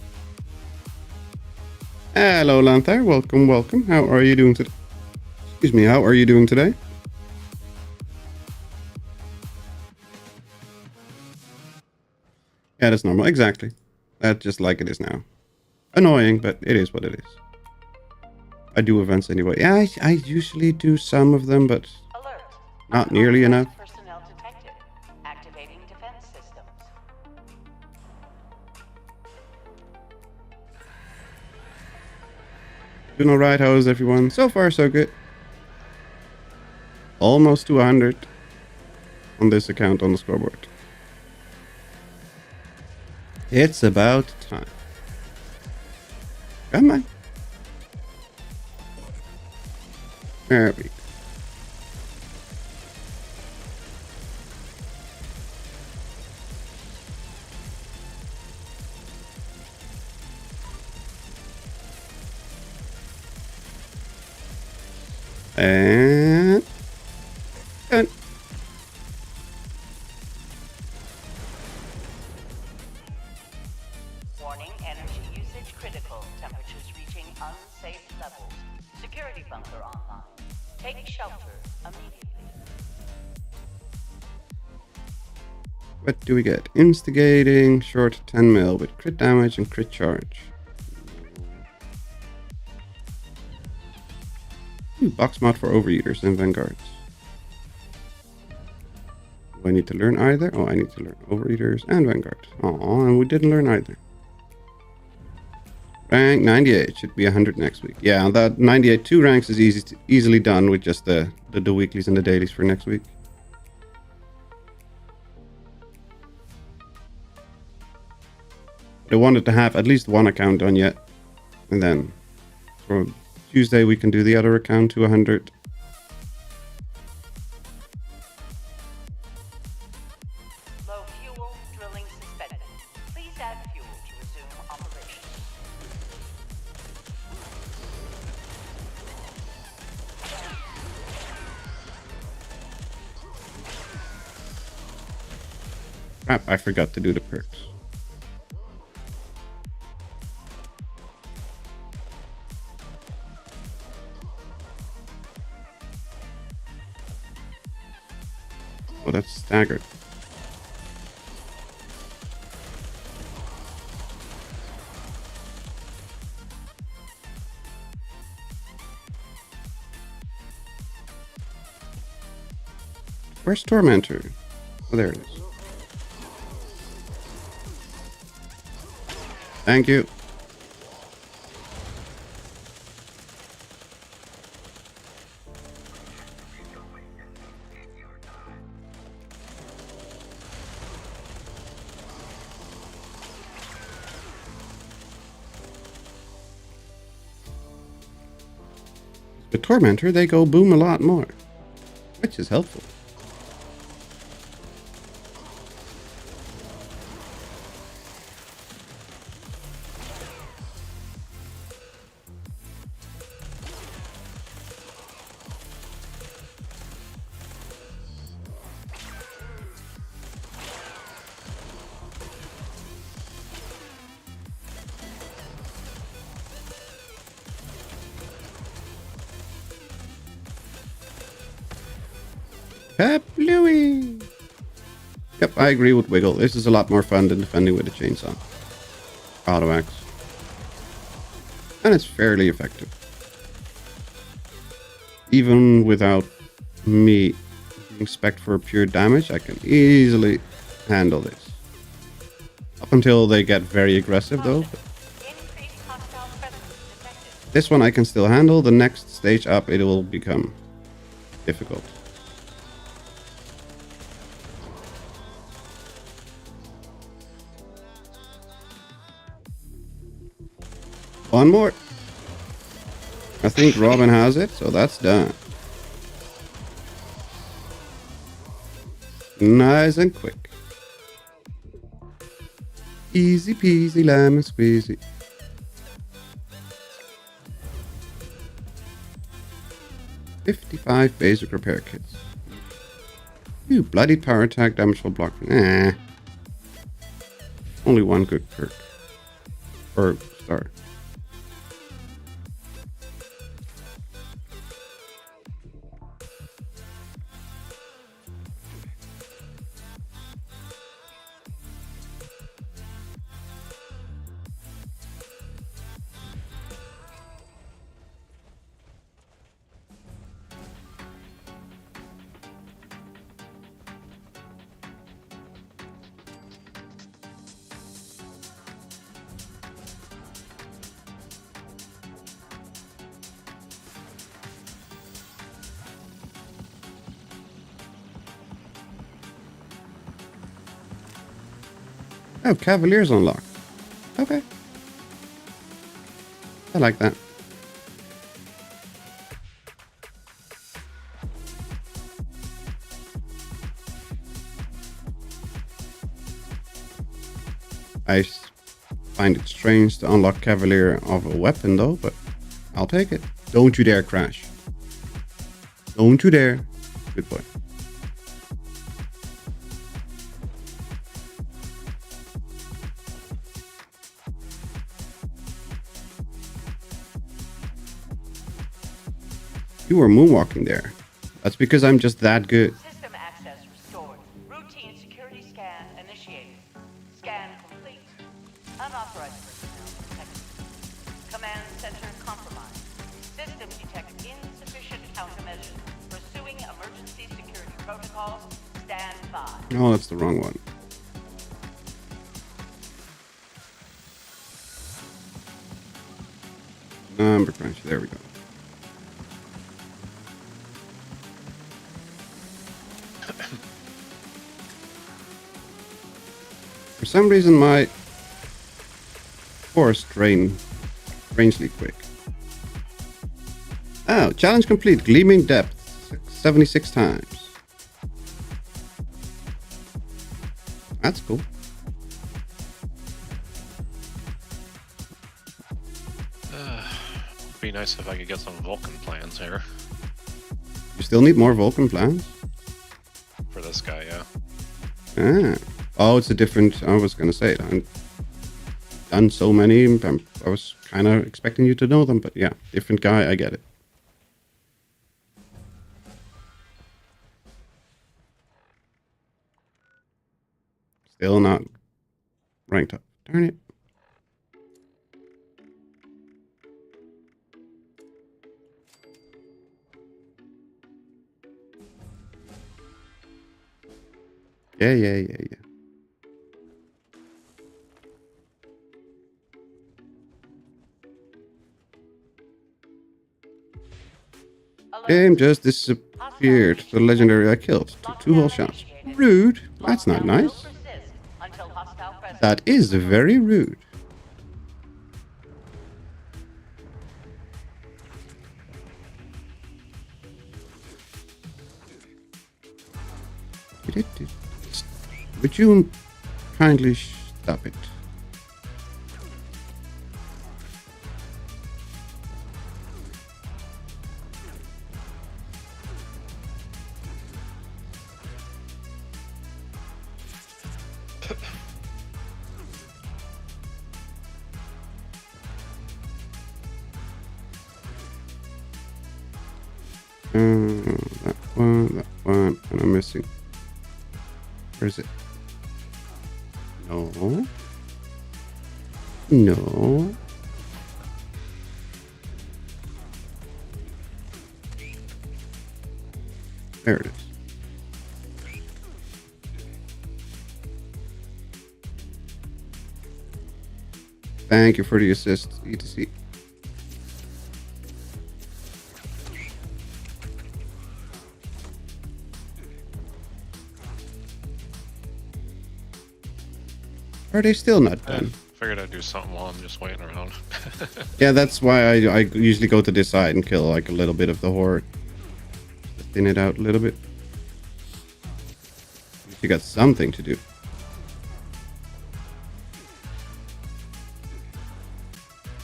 Hello, Lanther. Welcome, welcome. How are you doing today? Excuse me, how are you doing today? Yeah, that's normal. Exactly. That's just like it is now. Annoying, but it is what it is. I do events anyway. Yeah, I usually do some of them, but Alert. not nearly enough. Personnel detected. Activating defense systems. Doing alright, how is everyone? So far, so good. Almost to 100 on this account on the scoreboard. It's about time. Come on. There we go. And done. Warning, energy usage critical. Temperatures reaching unsafe levels. Security bunker online. Take shelter immediately. What do we get? Instigating, short 10 mil with crit damage and crit charge. Box mod for overeaters and vanguards. Do I need to learn either? Oh, I need to learn overeaters and vanguard. Oh, and we didn't learn either. Rank 98 should be 100 next week. Yeah, that 98 2 ranks is easily done with just the weeklies and the dailies for next week. I wanted to have at least one account done yet, and then for Tuesday we can do the other account to 100. Low fuel, drilling suspended. Please add fuel to resume operation. Crap, I forgot to do the perks. Oh, that's staggered. Where's Tormentor? Oh, there it is. Thank you. The Tormentor, they go boom a lot more, which is helpful. Kaplooey! Yep, I agree with Wiggle. This is a lot more fun than defending with a chainsaw. Auto axe. And it's fairly effective. Even without me being spec'd for pure damage, I can easily handle this. Up until they get very aggressive though. Increased hostile presence detected. This one I can still handle. The next stage up, it will become difficult. One more. I think Robin has it, so that's done. Nice and quick. Easy peasy lemon squeezy. $55 basic repair kits. Ooh, bloody power attack, damage will block. Nah. Only one good perk. Or star. Oh, Cavalier's unlocked. Okay. I like that. I find it strange to unlock Cavalier of a weapon though, but I'll take it. Don't you dare crash. Don't you dare. Good boy. You were moonwalking there. That's because I'm just that good. System access restored. Routine security scan initiated. Scan complete. Unauthorized personnel detected. Command center compromised. System detects insufficient countermeasures. Pursuing emergency security protocols. Stand by. No, that's the wrong one. Number crunch. There we go. For some reason, my force drain strangely quick. Oh, challenge complete. Gleaming depth 76 times. That's cool. Be nice if I could get some Vulcan plans here You still need more Vulcan plans? for this guy, yeah. Ah. Oh, it's a different... I was going to say it. I've done so many. I was kind of expecting you to know them, but yeah. Different guy, I get it. Still not ranked up. Darn it. Yeah. Game just disappeared. The legendary I killed. Took 2 whole shots. Rude. That's not nice. That is very rude. Would you kindly stop it? That one, and I'm missing. Where is it? No. No. There it is. Thank you for the assist, etc. Are they still not done? Figured I'd do something while I'm just waiting around. Yeah, that's why I usually go to this side and kill like a little bit of the horde. To thin it out a little bit. At least you got something to do.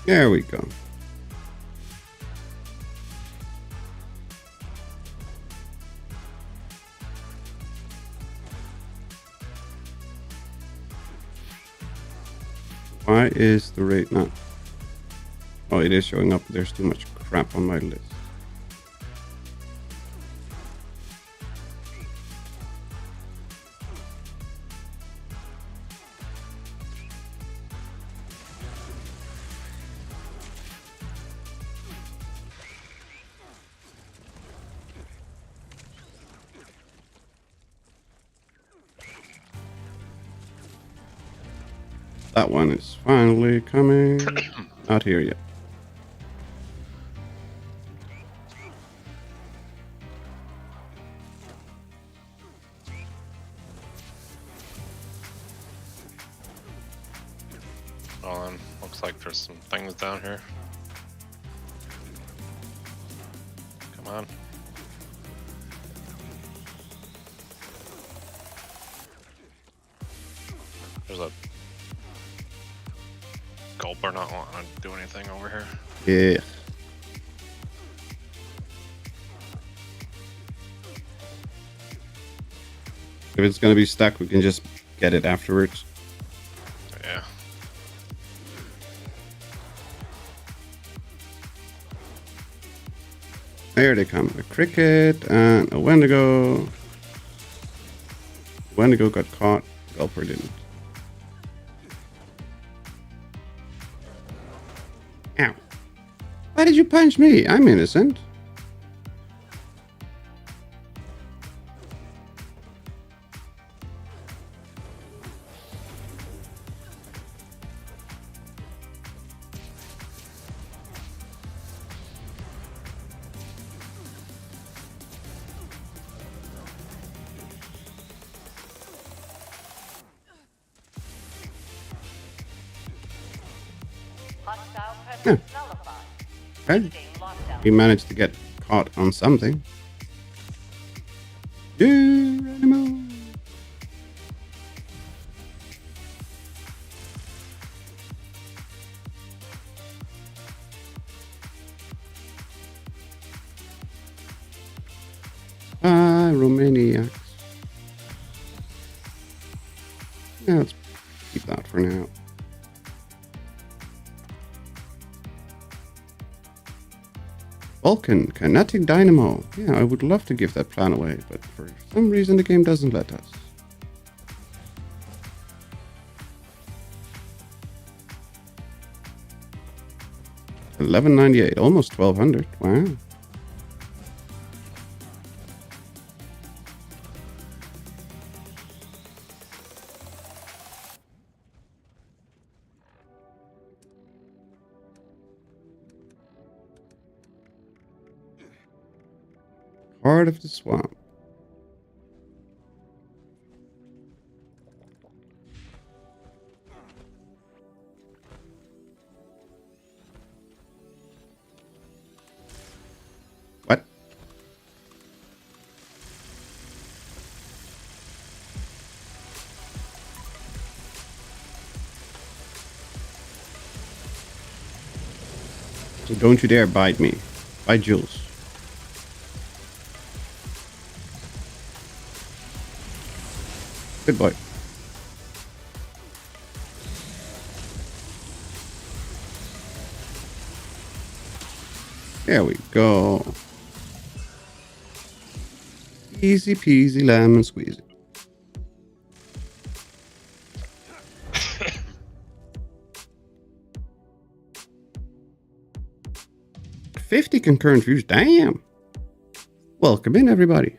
There we go. Why is the rate not? Oh, it is showing up. There's too much crap on my list. That one is finally coming. Not here yet. Well, then, looks like there's some things down here. Come on. There's a gulper not wanting to do anything over here. Yeah. If it's gonna be stuck, we can just get it afterwards. Yeah. There they come. A cricket and a Wendigo. Wendigo got caught. Gulper didn't. Ow. Why did you punch me? I'm innocent. Hostile Yeah. presence nullified. Okay. Lifting lockdown. He managed to get caught on something. Animal. Romaniacs. Yeah, let's keep that for now. Vulcan, kinetic dynamo. Yeah, I would love to give that plan away, but for some reason the game doesn't let us. $11.98, almost $1,200. Wow. Heart of the swamp. What? So don't you dare bite me. Bite Jules. Good boy. There we go. Easy peasy lemon squeezy. $50 concurrent views. Damn. Welcome in, everybody.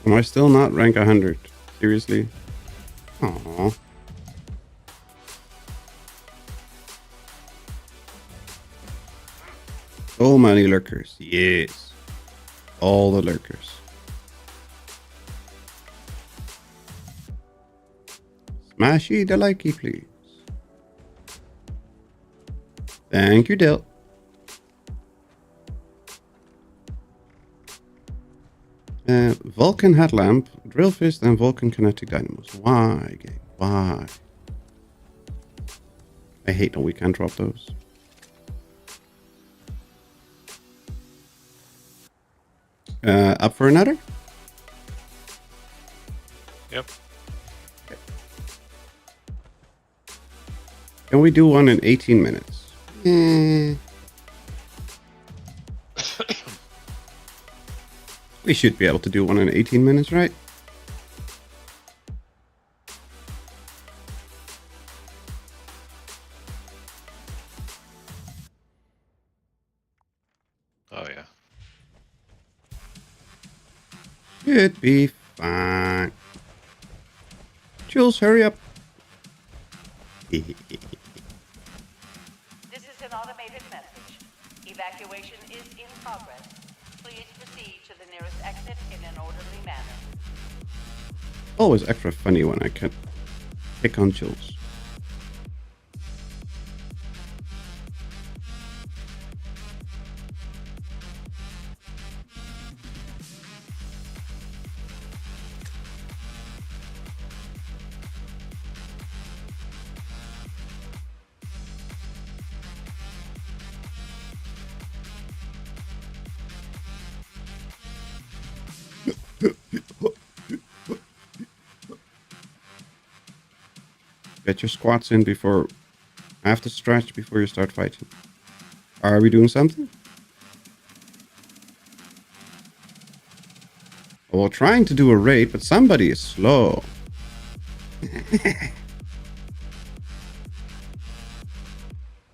Am I still not rank 100? Seriously? Aww. So many lurkers. Yes. All the lurkers. Smashy the likey, please. Thank you, Dill. Vulcan Headlamp, Drill Fist, and Vulcan Kinetic Dynamos. Why, game? Why? I hate when we can't drop those. Up for another? Yep. Okay. Can we do one in 18 minutes? We should be able to do one in 18 minutes, right? Oh, yeah. Should be fine. Jules, hurry up. This is an automated message. Evacuation is in progress. Please proceed to the nearest exit in an orderly manner. Always extra funny when I can pick on Jules. Get your squats in before... I have to stretch before you start fighting. Are we doing something? Well, trying to do a raid, but somebody is slow.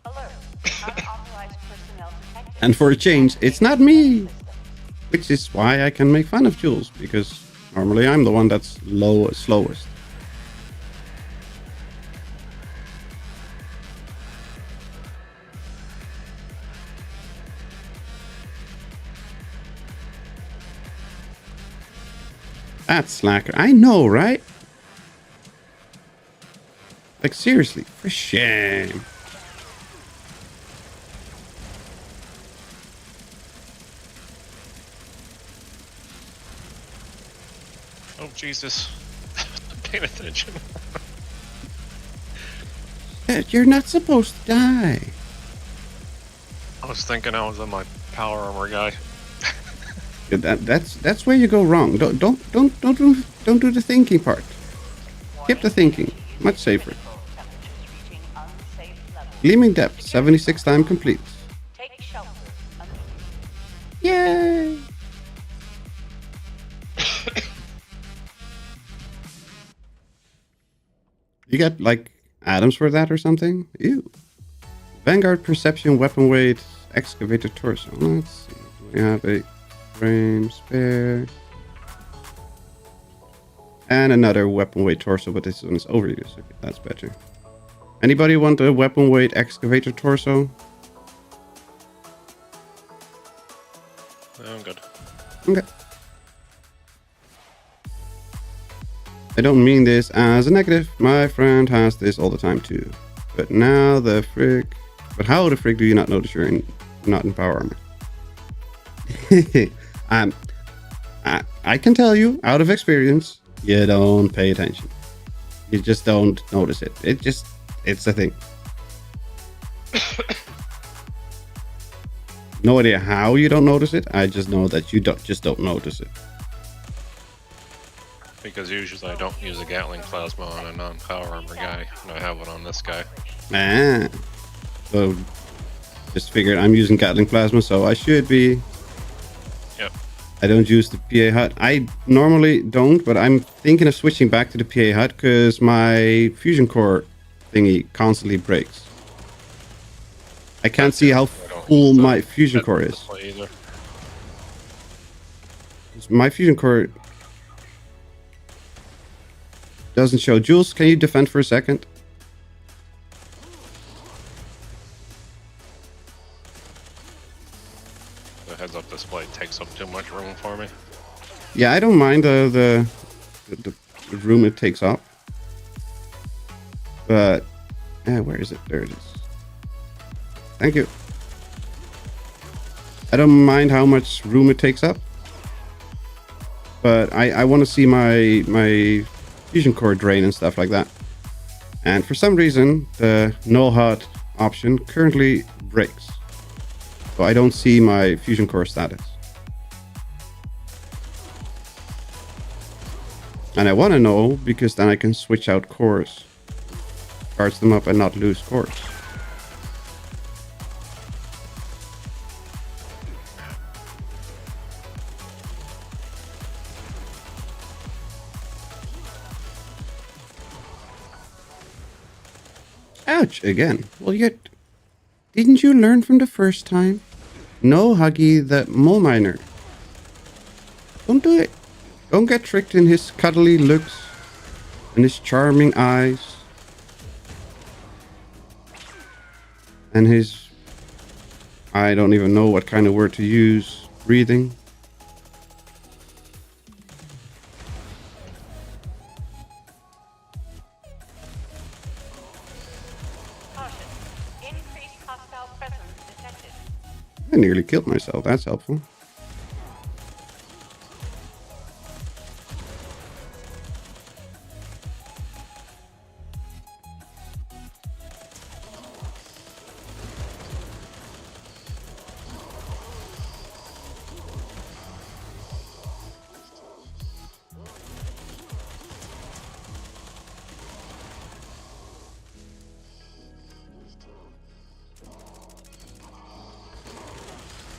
Alert. Unauthorized personnel detected. And for a change, it's not me! Which is why I can make fun of Jules, because normally I'm the one that's slowest. That's slacker. I know, right? Like, seriously, for shame. Oh, Jesus. Paying attention. You're not supposed to die. I was thinking I was on my power armor guy. That's where you go wrong. Don't do the thinking part. Skip the thinking. Much safer. Gleaming depth, 76 time complete. Take shelter. Yay! You got like atoms for that or something? Ew. Vanguard perception, weapon weight, excavator torso. Let's see. We have a frame spare. And another weapon weight torso, but this one is overused. Okay, that's better. Anybody want a weapon weight excavator torso? I'm good. Okay. I don't mean this as a negative. My friend has this all the time too. But now the frick But how the frick do you not notice you're not in power armor? I can tell you, out of experience, you don't pay attention. You just don't notice it. It's a thing. No idea how you don't notice it. I just know that you don't notice it. Because usually I don't use a Gatling plasma on a non-power armor guy, and I have one on this guy. Ah. So, just figured I'm using Gatling plasma, so I should be. Yep. I don't use the PA hut. I normally don't, but I'm thinking of switching back to the PA hut because my fusion core thingy constantly breaks. I can't see how full my fusion core is. My fusion core doesn't show. Jules, can you defend for a second? The heads-up display takes up too much room for me. Yeah, I don't mind the room it takes up. But, where is it? There it is. Thank you. I don't mind how much room it takes up. But I want to see my fusion core drain and stuff like that. And for some reason, the null hut option currently breaks. So I don't see my fusion core status. And I want to know because then I can switch out cores. Charge them up and not lose cores. Ouch, again. Well, yet, didn't you learn from the first time? No, Huggy the mole miner. Don't do it. Don't get tricked in his cuddly looks and his charming eyes. And his... I don't even know what kind of word to use. Breathing. I nearly killed myself. That's helpful.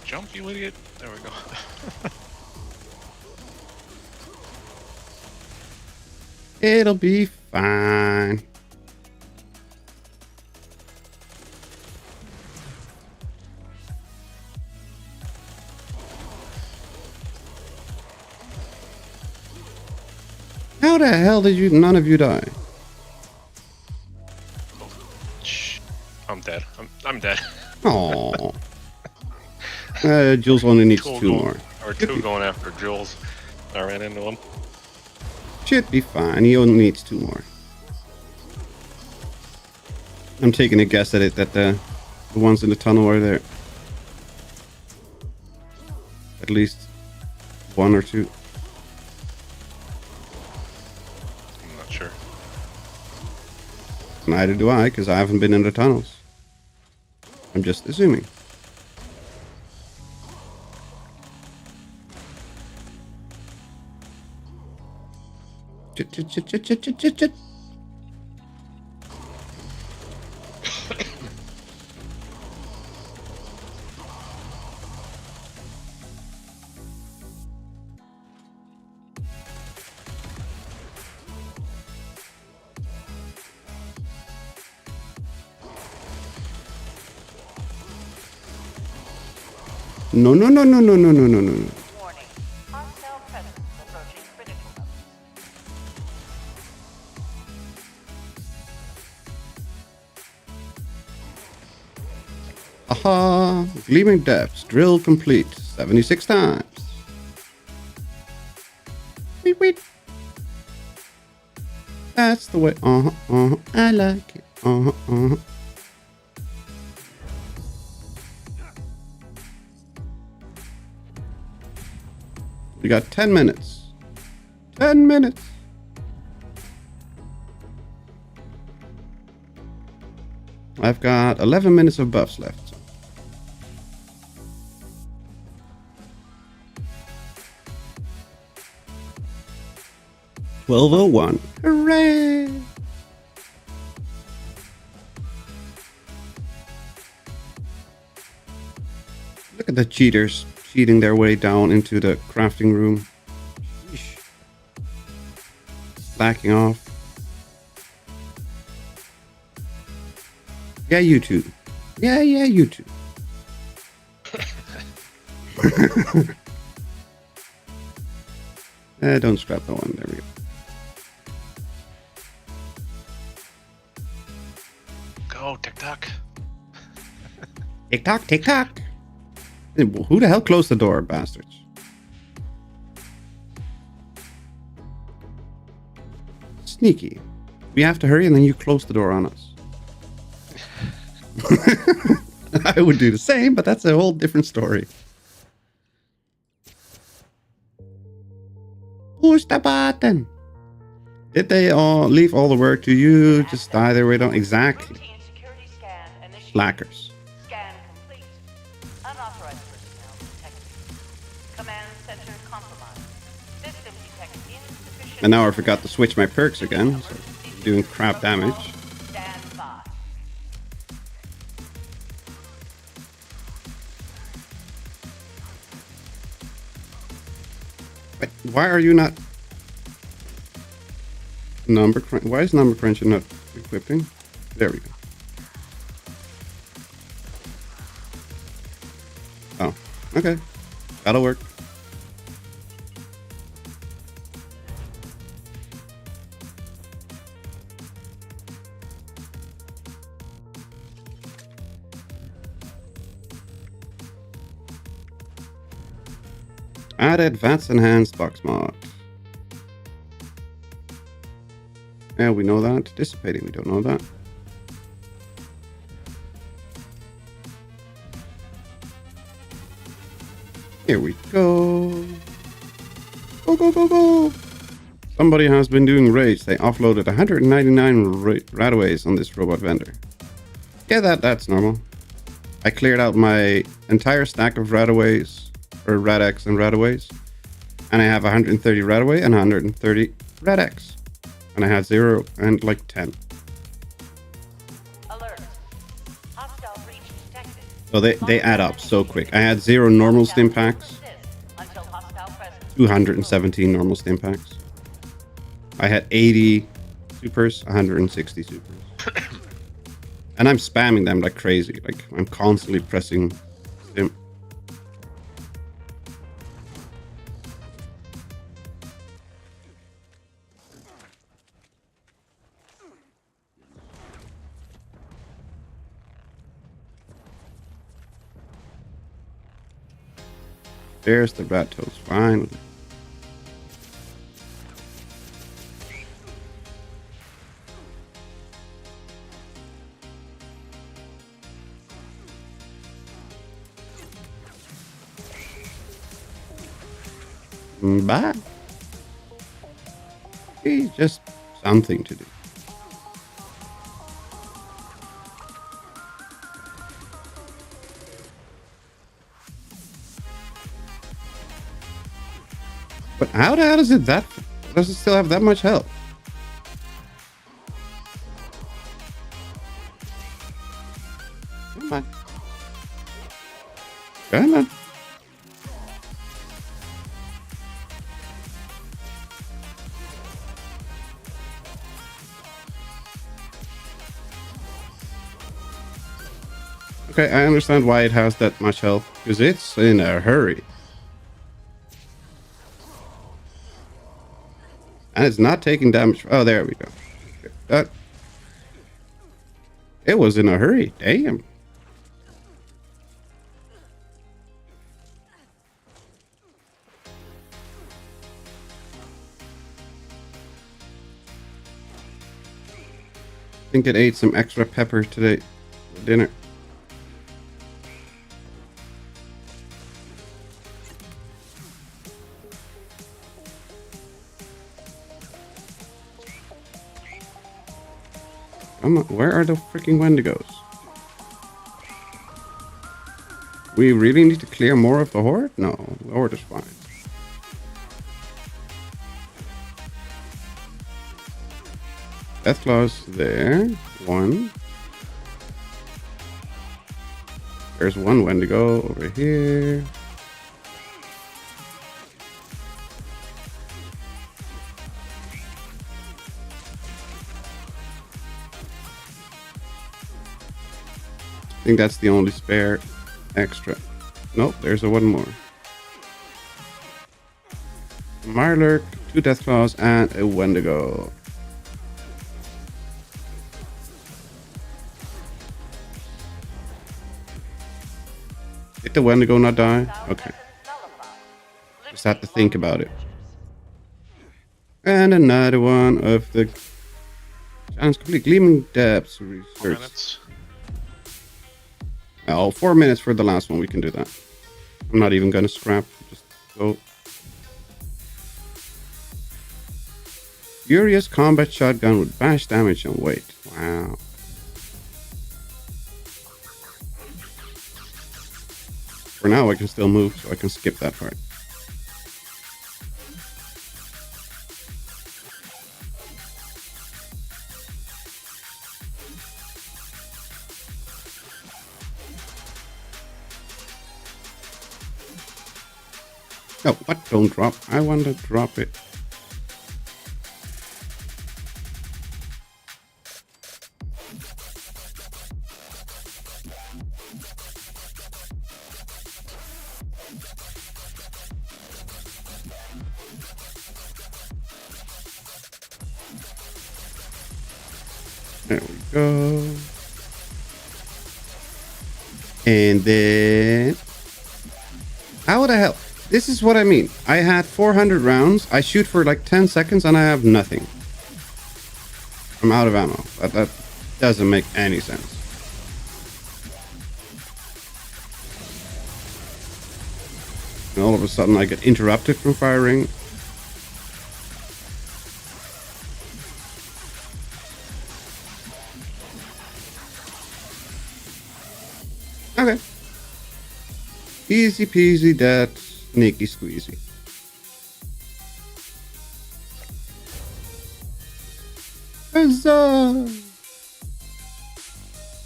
Jump, you idiot. There we go. It'll be fine. How the hell did none of you die? I'm dead. I'm dead. Oh. Jules only needs two more. Or two going after Jules. I ran into him. Should be fine. He only needs two more. I'm taking a guess at it that the ones in the tunnel are there. At least one or two. I'm not sure. Neither do I, because I haven't been in the tunnels. I'm just assuming. Chit. No. Warning. Hostile presence approaching critical levels. Aha! Gleaming depths. Drill complete. 76 times. Wait. That's the way. I like it. You got 10 minutes. 10 minutes. I've got 11 minutes of buffs left. 12:01. Hooray! Look at the cheaters cheating their way down into the crafting room. Sheesh. Slacking off. Yeah, you too. Yeah, you too. Don't scrap that one. There we go. Go, TikTok. TikTok, TikTok. Who the hell closed the door, bastards? Sneaky. We have to hurry and then you close the door on us. I would do the same, but that's a whole different story. Push the button. Did they all leave all the work to you? Just die their way down? Exactly. Slackers. Scan complete. Unauthorized personnel detected. Command center compromised. System detected insufficient. And now I forgot to switch my perks again, so I'm doing crap damage. Stand by. Wait, why are you not number crunch? Why is number cruncher not equipping? There we go. Oh, okay. That'll work. Add advanced enhanced box mod. Yeah, we know that. Dissipating, we don't know that. Here we go. Go, go, go, go. Somebody has been doing raids. They offloaded 199 radaways on this robot vendor. Yeah, that's normal. I cleared out my entire stack of radaways, or Radex and radaways. And I have 130 radaway and 130 Radex. And I had 0 and like 10. Alert. Hostile breach detected. So they add up so quick. I had 0 normal stim packs, Until hostile presence. 217 normal stim packs. I had 80 supers, 160 supers. And I'm spamming them like crazy. Like I'm constantly pressing stim. There's the rat toes, finally. Bye. It's just something to do. But how the hell is it that? Does it still have that much health? Come on. Come on. Okay, I understand why it has that much health. Because it's in a hurry. And it's not taking damage. Oh, there we go. It was in a hurry. Damn. I think it ate some extra pepper today for dinner. Come on, where are the freaking Wendigos? We really need to clear more of the horde? No, the horde is fine. Deathclaws there. One. There's one Wendigo over here. I think that's the only spare extra. Nope, there's a one more. A Mirelurk, 2 Deathclaws, and a Wendigo. Did the Wendigo not die? Okay. Just have to think about it. And another one of the challenge complete. Gleaming Depths 4 research. minutes. Oh, 4 minutes for the last one. We can do that. I'm not even gonna scrap. Just go. Furious combat shotgun with bash damage and weight. Wow. For now, I can still move, so I can skip that part. No, what? Don't drop. I want to drop it. There we go. And then... How the hell? This is what I mean. I had 400 rounds. I shoot for like 10 seconds and I have nothing. I'm out of ammo. That doesn't make any sense. And all of a sudden I get interrupted from firing. Okay. Easy peasy, that sneaky squeezy. Huzzah!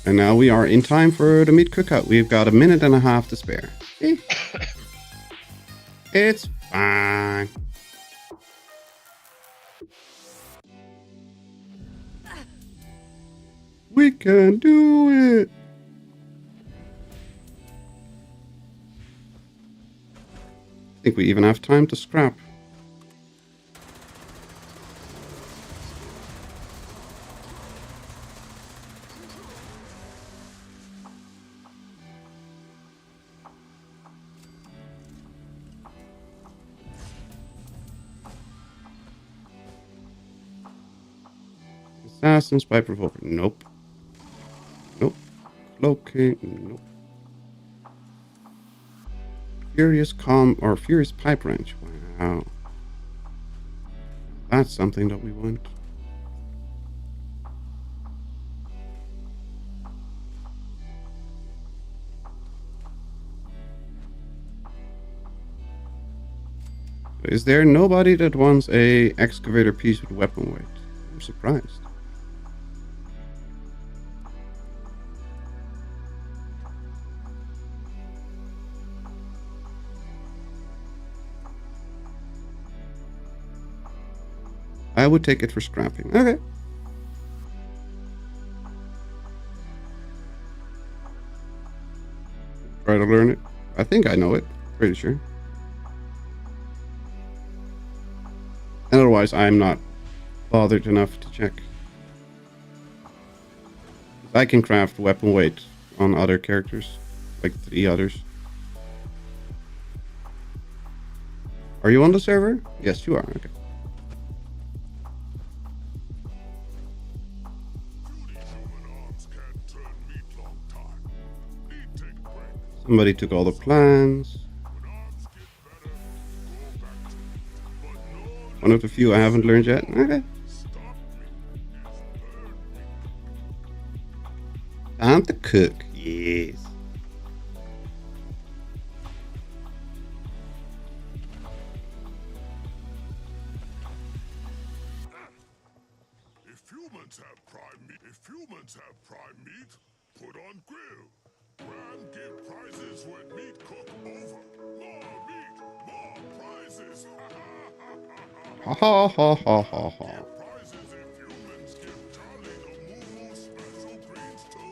And now we are in time for the meat cookout. We've got a minute and a half to spare. It's fine. We can do it. I think we even have time to scrap. Assassin's pipe revolver. Nope. Nope. Locate. Nope. Furious pipe wrench. Wow. That's something that we want. Is there nobody that wants a excavator piece with weapon weight? I'm surprised. I would take it for scrapping. Okay. Try to learn it. I think I know it. Pretty sure. And otherwise, I'm not bothered enough to check. I can craft weapon weight on other characters, like 3 others. Are you on the server? Yes, you are. Okay. Somebody took all the plans. One of the few I haven't learned yet. Okay. Time to cook. Yes. If humans have prime meat, put on grill. Grand give prizes when meat cook over. More meat, more prizes. Ha ha ha ha ha ha. Prizes if humans give Charlie the Moo special greens too.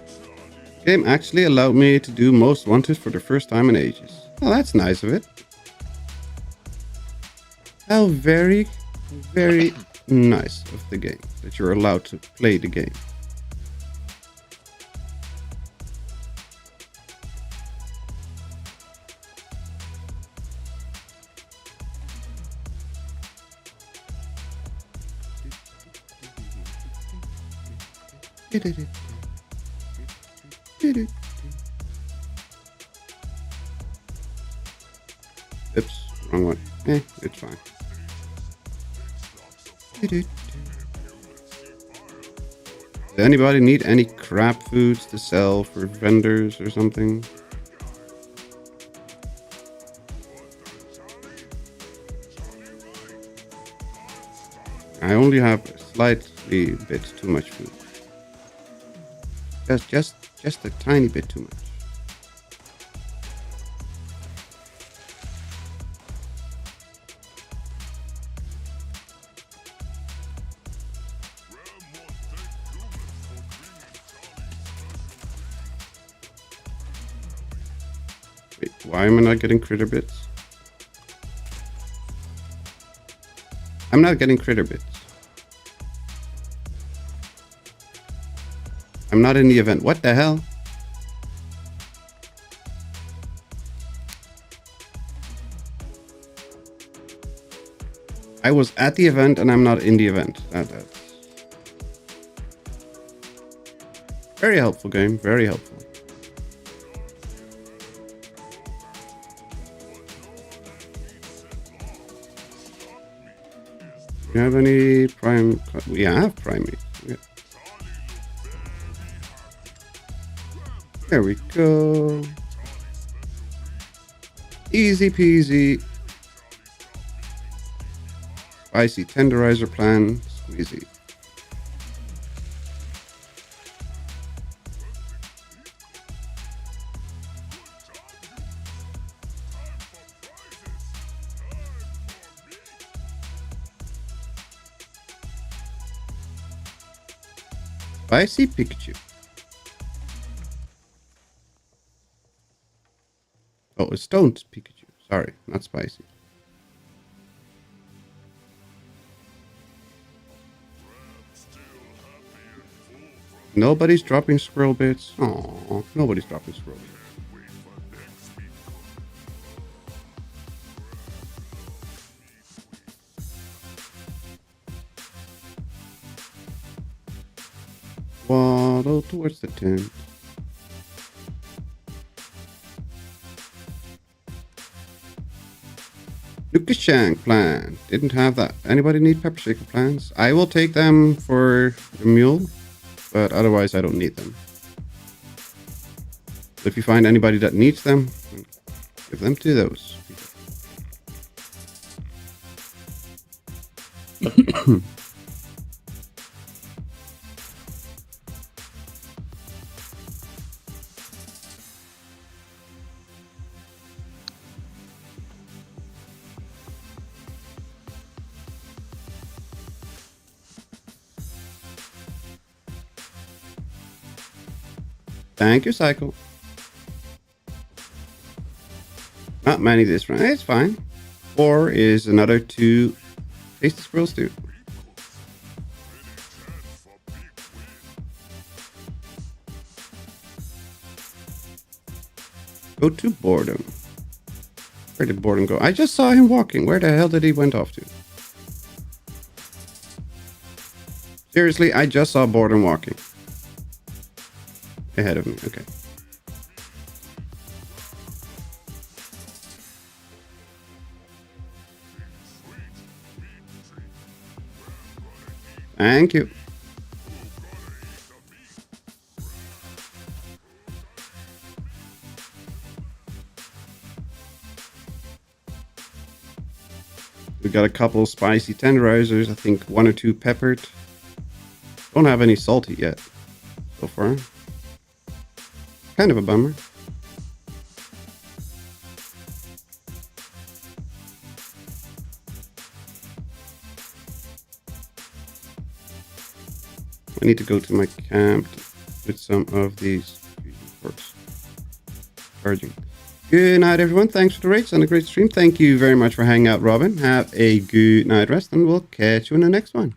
Charlie. Game actually allowed me to do most wanted for the first time in ages. Well, that's nice of it. How very, very nice of the game that you're allowed to play the game. Oops, wrong one. It's fine. Does anybody need any crap foods to sell for vendors or something? I only have slightly bit too much food. Just a tiny bit too much. Wait, why am I not getting critter bits? I'm not getting critter bits. I'm not in the event. What the hell? I was at the event and I'm not in the event. That's very helpful game. Very helpful. Do you have any prime? Yeah, I have prime meat. Yeah. There we go. Easy peasy. Spicy tenderizer plan. Squeezy. Spicy Pikachu. Oh, it's stoned Pikachu. Sorry, not spicy. Nobody's dropping squirrel bits. Oh, nobody's dropping squirrel bits. Waddle towards the tent. Lucas Shank plan. Didn't have that. Anybody need pepper shaker plans? I will take them for the mule, but otherwise I don't need them. If you find anybody that needs them, give them to those people. Thank you, Cycle. Not many this round. It's fine. 4 is another 2 tasty squirrel stew. Go to Boredom. Where did Boredom go? I just saw him walking. Where the hell did he went off to? Seriously, I just saw Boredom walking. Ahead of me. Okay. Thank you. We got a couple spicy tenderizers. I think 1 or 2 peppered. Don't have any salty yet so far. Kind of a bummer. I need to go to my camp with some of these forks. Charging. Good night, everyone. Thanks for the rates and a great stream. Thank you very much for hanging out, Robin. Have a good night rest, and we'll catch you in the next one.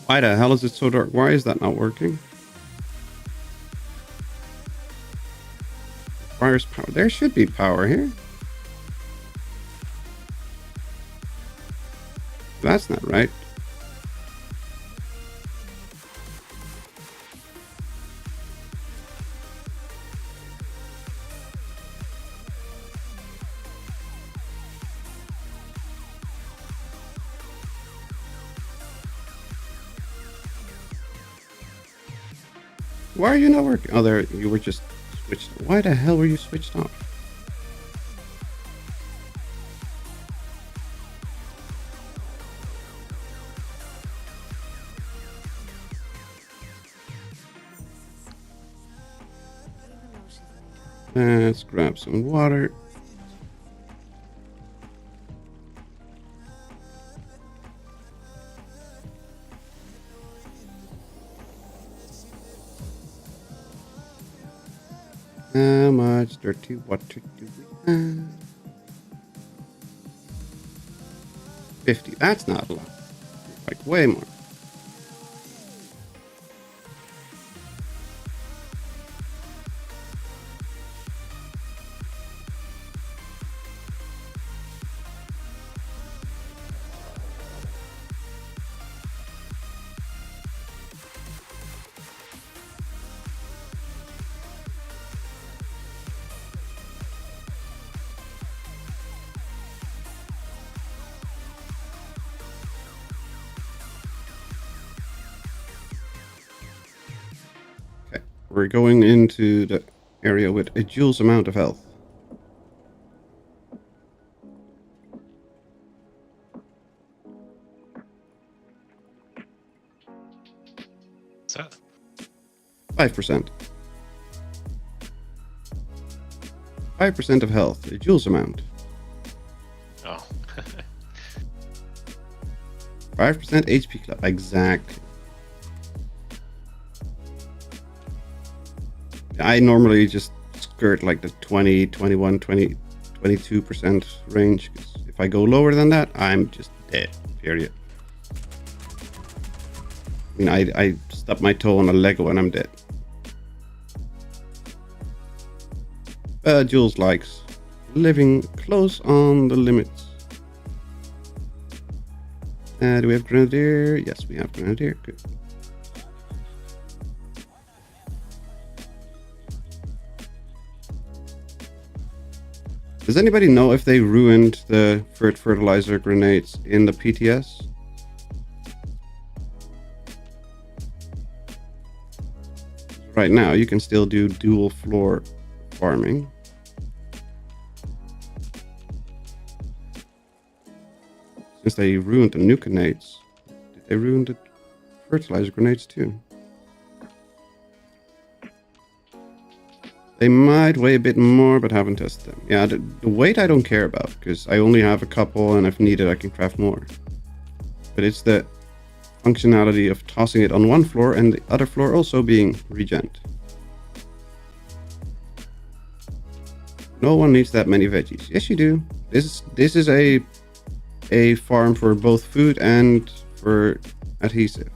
Why the hell is it so dark? Why is that not working? Requires power. There should be power here. That's not right. Why are you not working? Oh, there, you were just switched. Why the hell were you switched off? Let's grab some water. How much dirty water do we have? 50. That's not a lot. Like way more. We're going into the area with a Jules amount of health. What's that? 5%. 5% of health, a Jules amount. Oh. 5% HP club, exactly. I normally just skirt like the 20, 21, 20, 22% range. 'Cause if I go lower than that, I'm just dead, period. I mean, I stub my toe on a Lego and I'm dead. Jules likes living close on the limits. Do we have Grenadier? Yes, we have Grenadier. Good. Does anybody know if they ruined the fertilizer grenades in the PTS? Right now, you can still do dual floor farming. Since they ruined the new grenades, did they ruin the fertilizer grenades too? They might weigh a bit more, but haven't tested them. Yeah, the weight I don't care about, because I only have a couple, and if needed, I can craft more. But it's the functionality of tossing it on one floor and the other floor also being regen. No one needs that many veggies. Yes, you do. This is a farm for both food and for adhesive.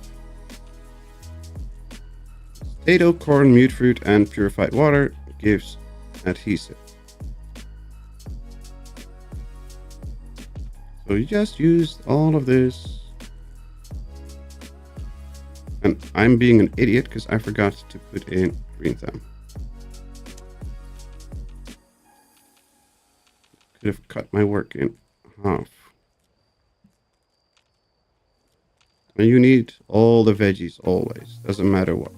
Potato, corn, mute fruit, and purified water gives adhesive. So you just used all of this. And I'm being an idiot because I forgot to put in green thumb. Could have cut my work in half. And you need all the veggies always. Doesn't matter what.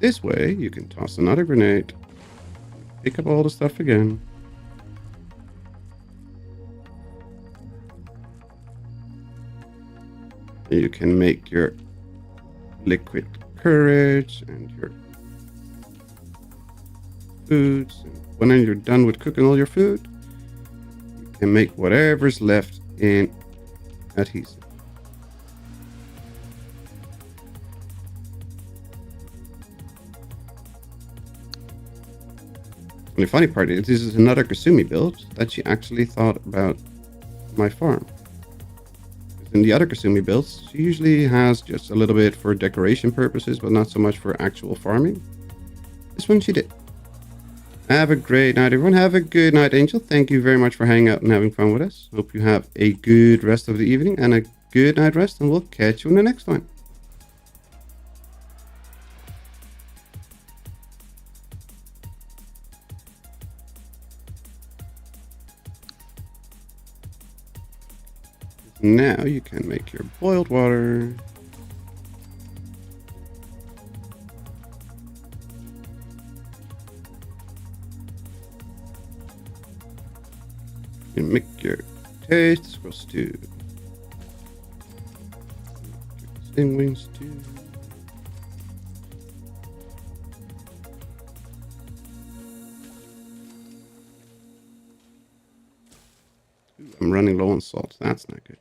This way, you can toss another grenade. Pick up all the stuff again. You can make your liquid courage and your foods. And when you're done with cooking all your food, you can make whatever's left in adhesive. And the funny part is, this is another Kasumi build that she actually thought about my farm. In the other Kasumi builds, she usually has just a little bit for decoration purposes, but not so much for actual farming. This one she did. Have a great night, everyone. Have a good night, Angel. Thank you very much for hanging out and having fun with us. Hope you have a good rest of the evening and a good night rest, and we'll catch you in the next one. Now you can make your boiled water. And make your taste squirrel stew. Stingwing stew. Ooh, I'm running low on salt. That's not good.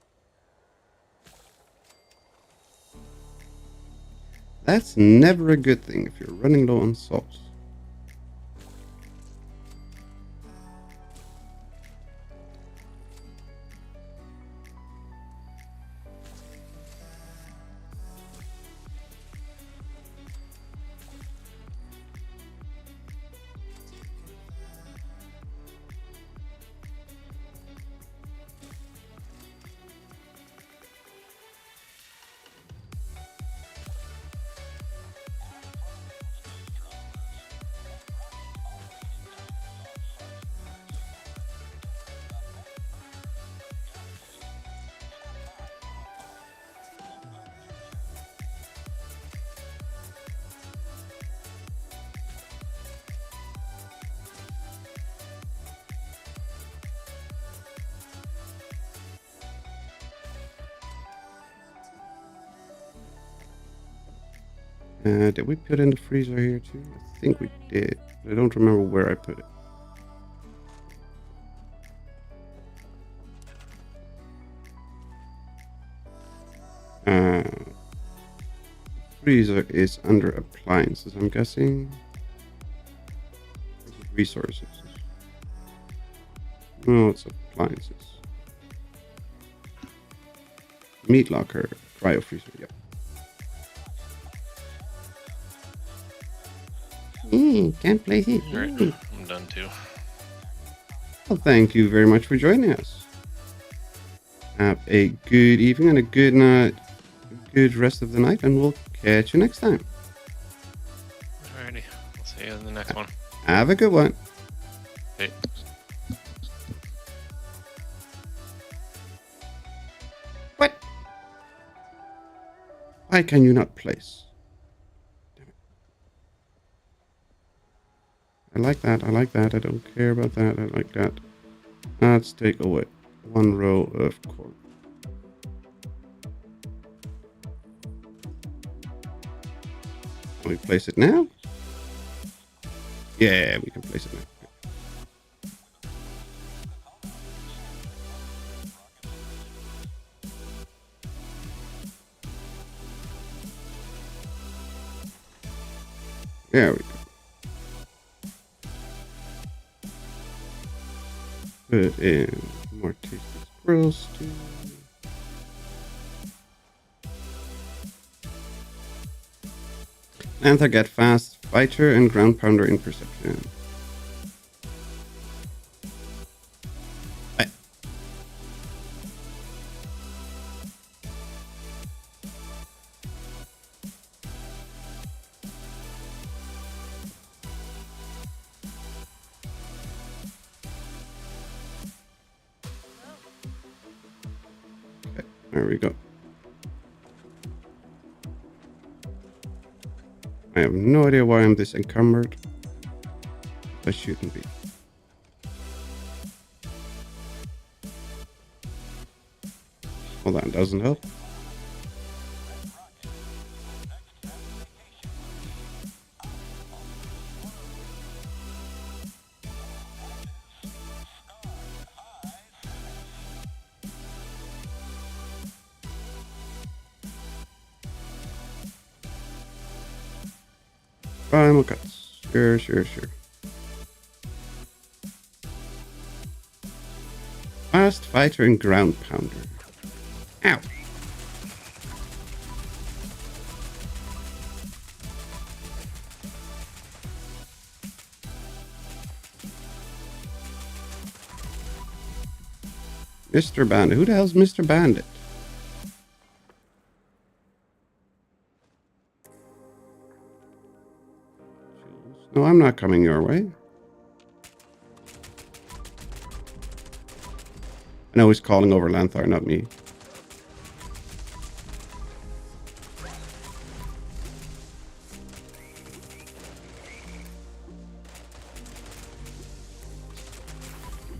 That's never a good thing if you're running low on salt. Did we put in the freezer here too? I think we did. I don't remember where I put it. Freezer is under appliances, I'm guessing. Resources. No, it's appliances. Meat locker, cryo freezer, yep. Can't place it. Alright, I'm done too. Well, thank you very much for joining us. Have a good evening and a good night, a good rest of the night, and we'll catch you next time. Alrighty, I'll see you in the next one. Have a good one. Hey. What? Why can you not place? I like that. I like that. I don't care about that. I like that. Let's take away one row of corn. Can we place it now? Yeah, we can place it now. There we go. Put in more tasty squirrel stew. And I get fast fighter and ground pounder in perception. There we go. I have no idea why I'm this encumbered. I shouldn't be. Well, that doesn't help. Primal cuts. Sure. Fast fighter and ground pounder. Ow. Mr. Bandit. Who the hell's Mr. Bandit? No, I'm not coming your way. I know he's calling over Lanthar, not me.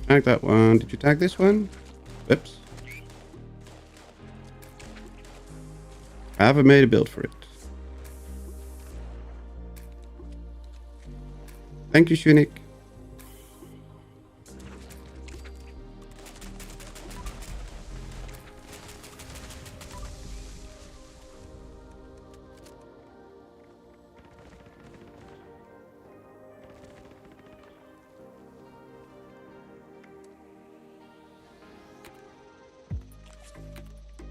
Tag that one. Did you tag this one? Whoops. I haven't made a build for it. Thank you, Shunik.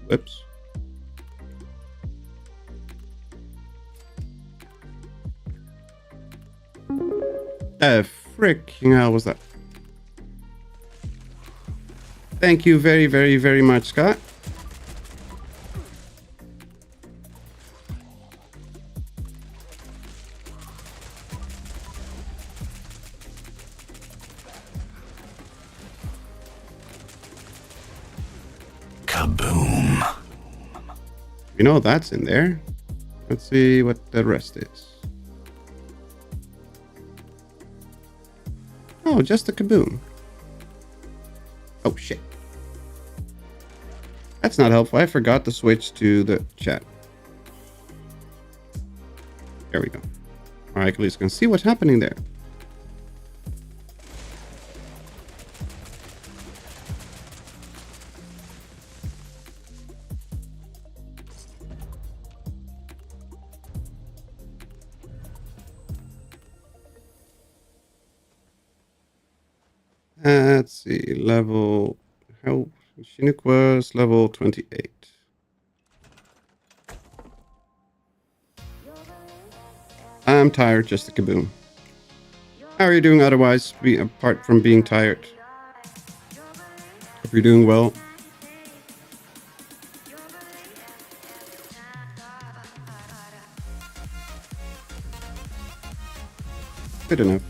Whoops. Freaking hell was that? Thank you very much, Scott. Kaboom. You know that's in there. Let's see what the rest is. Oh, just a kaboom. Oh, shit. That's not helpful. I forgot to switch to the chat. There we go. All right, at least can see what's happening there. Let's see, level, how, Chinook was level 28. I'm tired, just a kaboom. How are you doing otherwise, apart from being tired? Hope you're doing well. Good enough.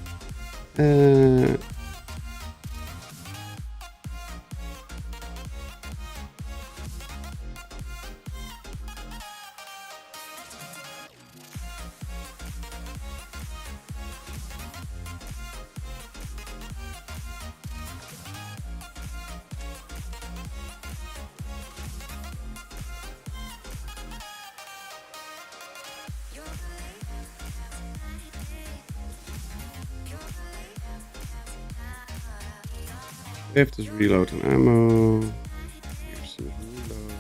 If there's reload and ammo. Here's some reload.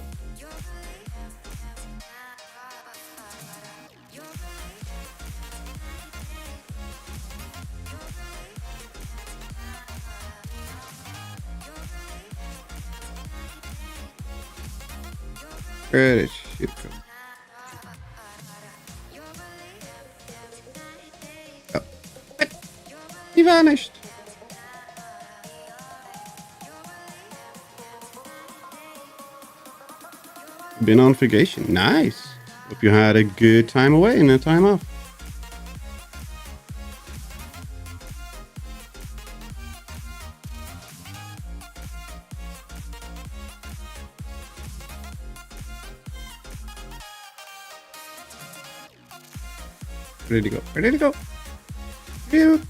Where did shit go? Oh. What? He vanished. Been on vacation. Nice. Hope you had a good time away and a time off. Where did he go? Where did he go? Phew.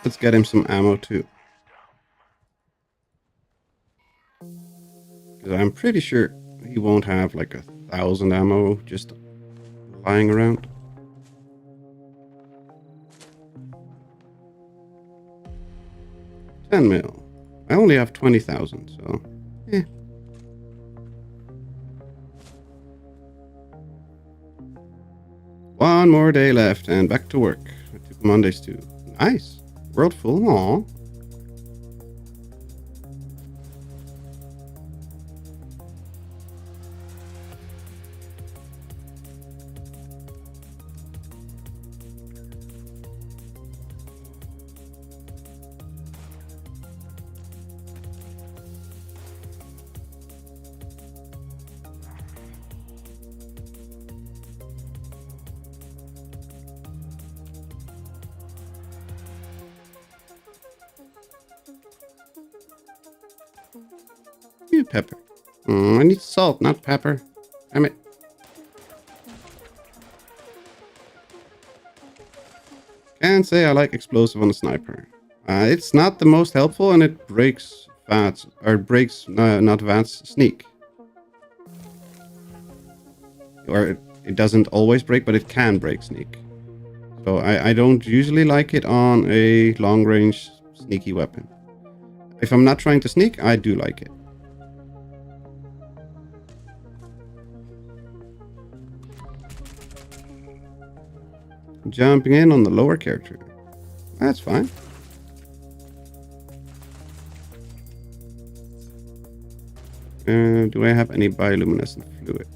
Let's get him some ammo too. Because I'm pretty sure he won't have like 1,000 ammo just lying around. $10 mil. I only have 20,000, so eh. One more day left and back to work. I took Mondays too. Nice. World full. Aww. Pepper. I need salt, not pepper. Damn it. Can't say I like explosive on a sniper. It's not the most helpful, and it breaks Vats, or breaks not Vats sneak. Or it doesn't always break, but it can break sneak. So I don't usually like it on a long range sneaky weapon. If I'm not trying to sneak, I do like it. Jumping in on the lower character. That's fine. Do I have any bioluminescent fluid?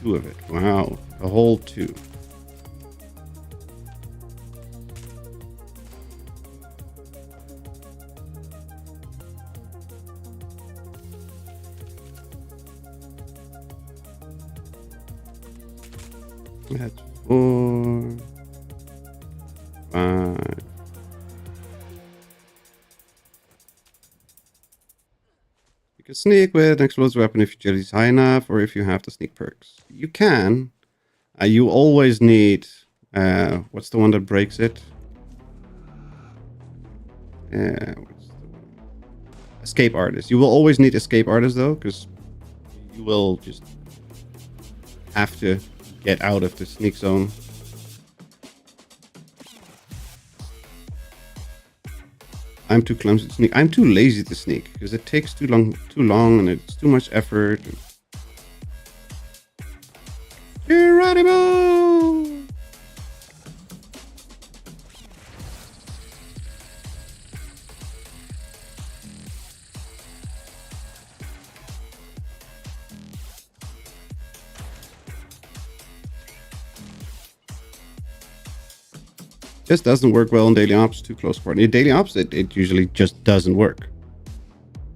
2 of it. Wow. A whole 2. That's 4, 5. You can sneak with an explosive weapon if your agility is high enough, or if you have the sneak perks. You can. You always need. What's the one that breaks it? What's the one? Escape artist. You will always need escape artist though, because you will just have to get out of the sneak zone. I'm too clumsy to sneak. I'm too lazy to sneak because it takes too long, and it's too much effort. Geronimo! Just doesn't work well in daily ops, too close for it. In daily ops, it usually just doesn't work.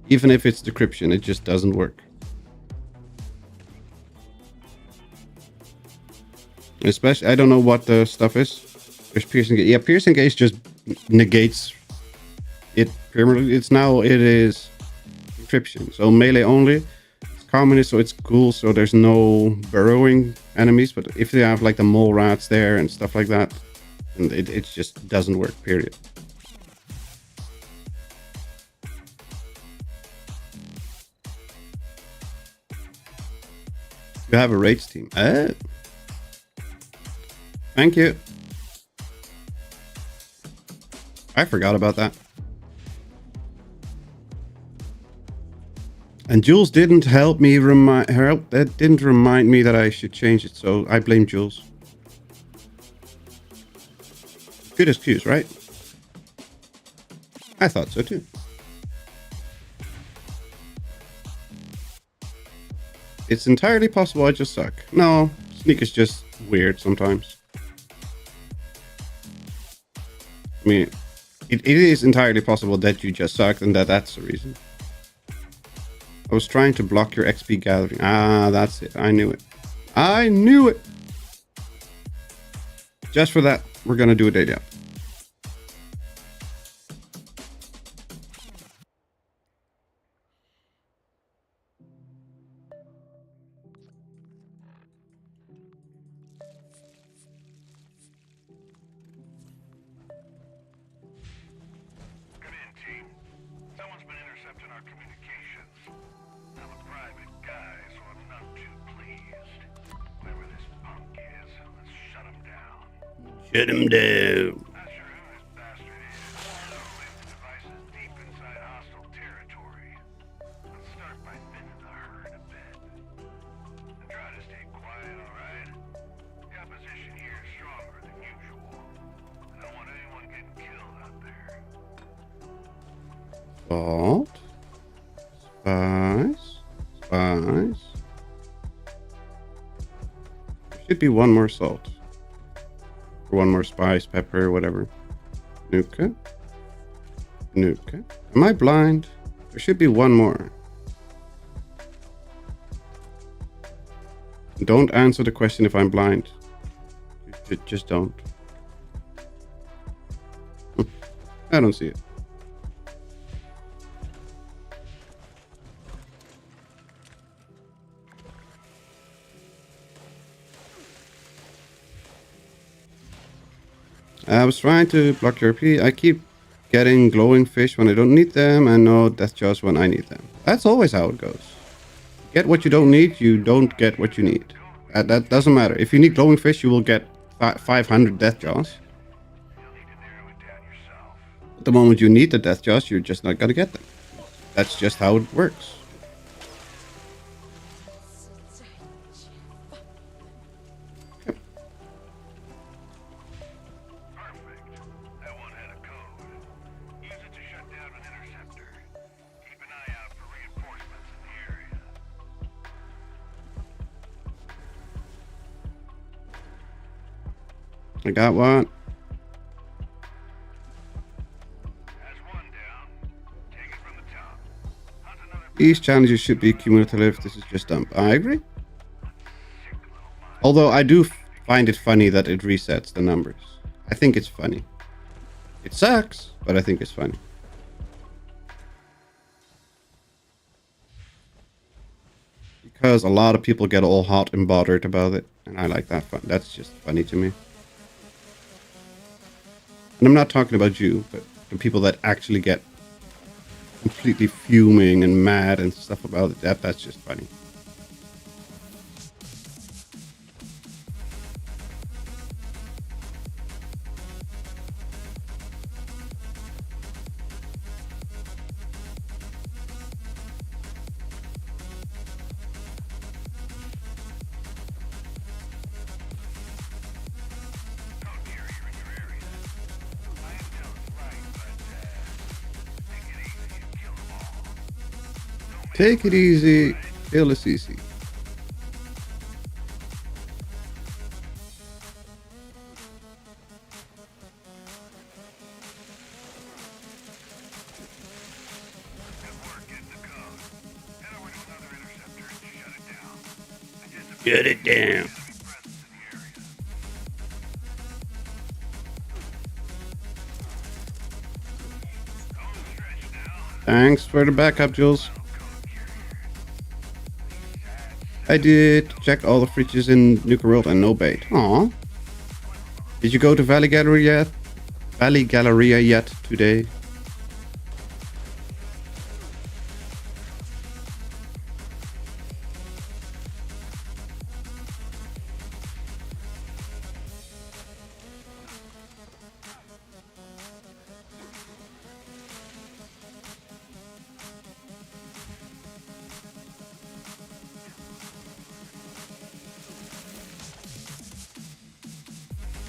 Even if it's decryption, it just doesn't work. Especially, I don't know what the stuff is. There's piercing gauge. Yeah, piercing gauge just negates it permanently. It is decryption. So melee only. It's common, so it's cool. So there's no burrowing enemies. But if they have like the mole rats there and stuff like that, and it just doesn't work, period. You have a raids team. Thank you. I forgot about that. And Jules didn't help me that didn't remind me that I should change it, so I blame Jules. Good excuse, right? I thought so too. It's entirely possible I just suck. No, sneak is just weird sometimes. I mean, It is entirely possible that you just sucked and that's the reason. I was trying to block your XP gathering. Ah, that's it. I knew it. I knew it. Just for that, we're gonna do a daily up. Come in, team. Someone's been intercepting our communications. I'm a private guy, so I'm not too pleased. Whoever this punk is, let's shut him down. Shut him down. Not sure who this bastard is. Live the devices deep inside hostile territory. Let's start by thinning the herd a bit. And try to stay quiet, alright? The opposition here is stronger than usual. I don't want anyone getting killed out there. Salt. Spice. Spice. There should be one more salt. Or one more spice, pepper, whatever. Nuka. Nuka. Am I blind? There should be one more. Don't answer the question if I'm blind. Just don't. I don't see it. I was trying to block your RP. I keep getting glowing fish when I don't need them and no death jaws when I need them. That's always how it goes. Get what you don't need, you don't get what you need. That doesn't matter. If you need glowing fish, you will get 500 death jaws. At the moment you need the death jaws, you're just not gonna get them. That's just how it works. I got one. These challenges should be cumulative. This is just dumb. I agree. Although I do find it funny that it resets the numbers. I think it's funny. It sucks, but I think it's funny. Because a lot of people get all hot and bothered about it. And I like that fun. That's just funny to me. And I'm not talking about you, but the people that actually get completely fuming and mad and stuff about it. That's just funny. Take it easy, kill is easy. Shut it down. Thanks for the backup, Jules. I did check all the fridges in Nuka World and no bait. Aw. Did you go to Valley Galleria yet today?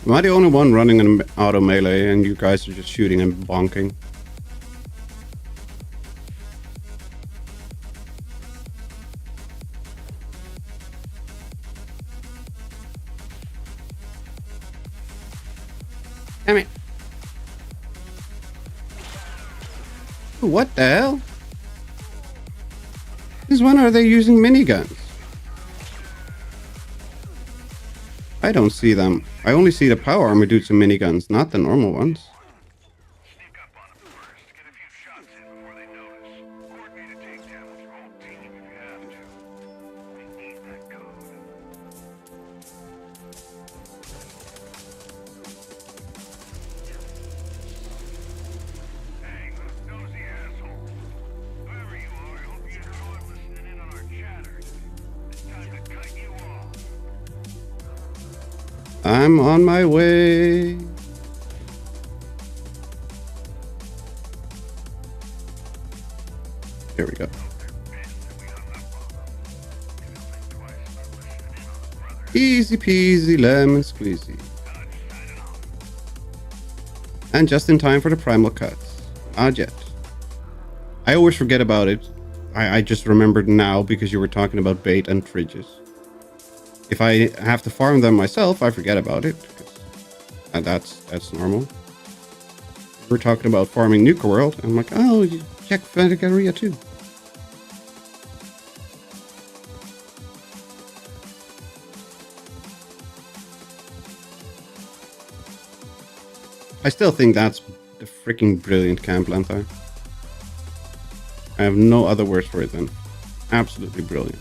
Am I the only one running an auto melee and you guys are just shooting and bonking? Damn it. What the hell? Since when are they using miniguns? I don't see them. I only see the power armor dudes in miniguns, not the normal ones. Sneak up on them first. Get a few shots in before they notice. Coordinate a takedown with your whole team if you have to. We need that code. Hey, nosy asshole. Whoever you are, I hope you enjoy listening in on our chatter. It's time to cut you off. I'm on my way. Here we go. Easy peasy lemon squeezy. And just in time for the Primal cuts. Not yet. I always forget about it. I just remembered now because you were talking about bait and fridges. If I have to farm them myself, I forget about it. And that's normal. We're talking about farming Nuka World. I'm like, oh, you check Vanagaria too. I still think that's the freaking brilliant camp, Lanthar. I have no other words for it than absolutely brilliant.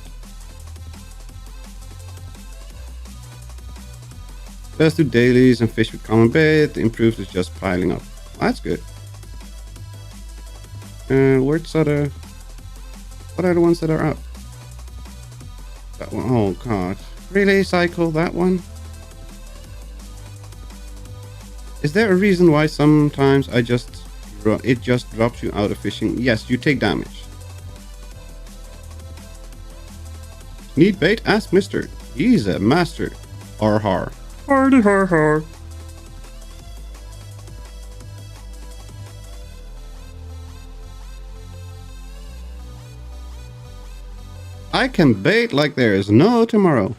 Let's do dailies and fish with common bait. The improved is just piling up. That's good. What are the ones that are up? That one. Oh god. Really? Cycle that one? Is there a reason why sometimes it just drops you out of fishing? Yes, you take damage. Need bait? Ask Mister. He's a master. Har har. Hardy har har. I can bait like there is no tomorrow.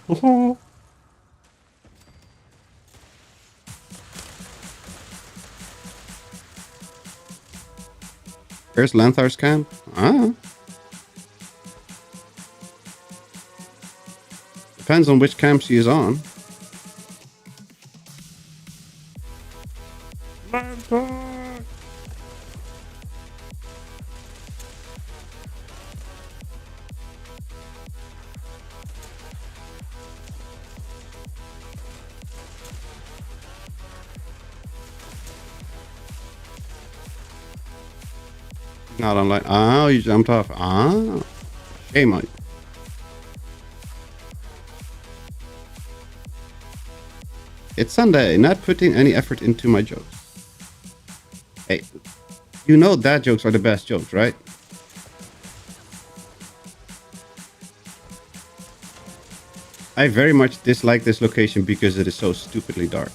Where's Lanthar's camp? Ah. Depends on which camp she is on. Lanthar! Not online. Oh, you jumped off. Ah. Shame on you. It's Sunday, not putting any effort into my jokes. Hey, you know dad jokes are the best jokes, right? I very much dislike this location because it is so stupidly dark.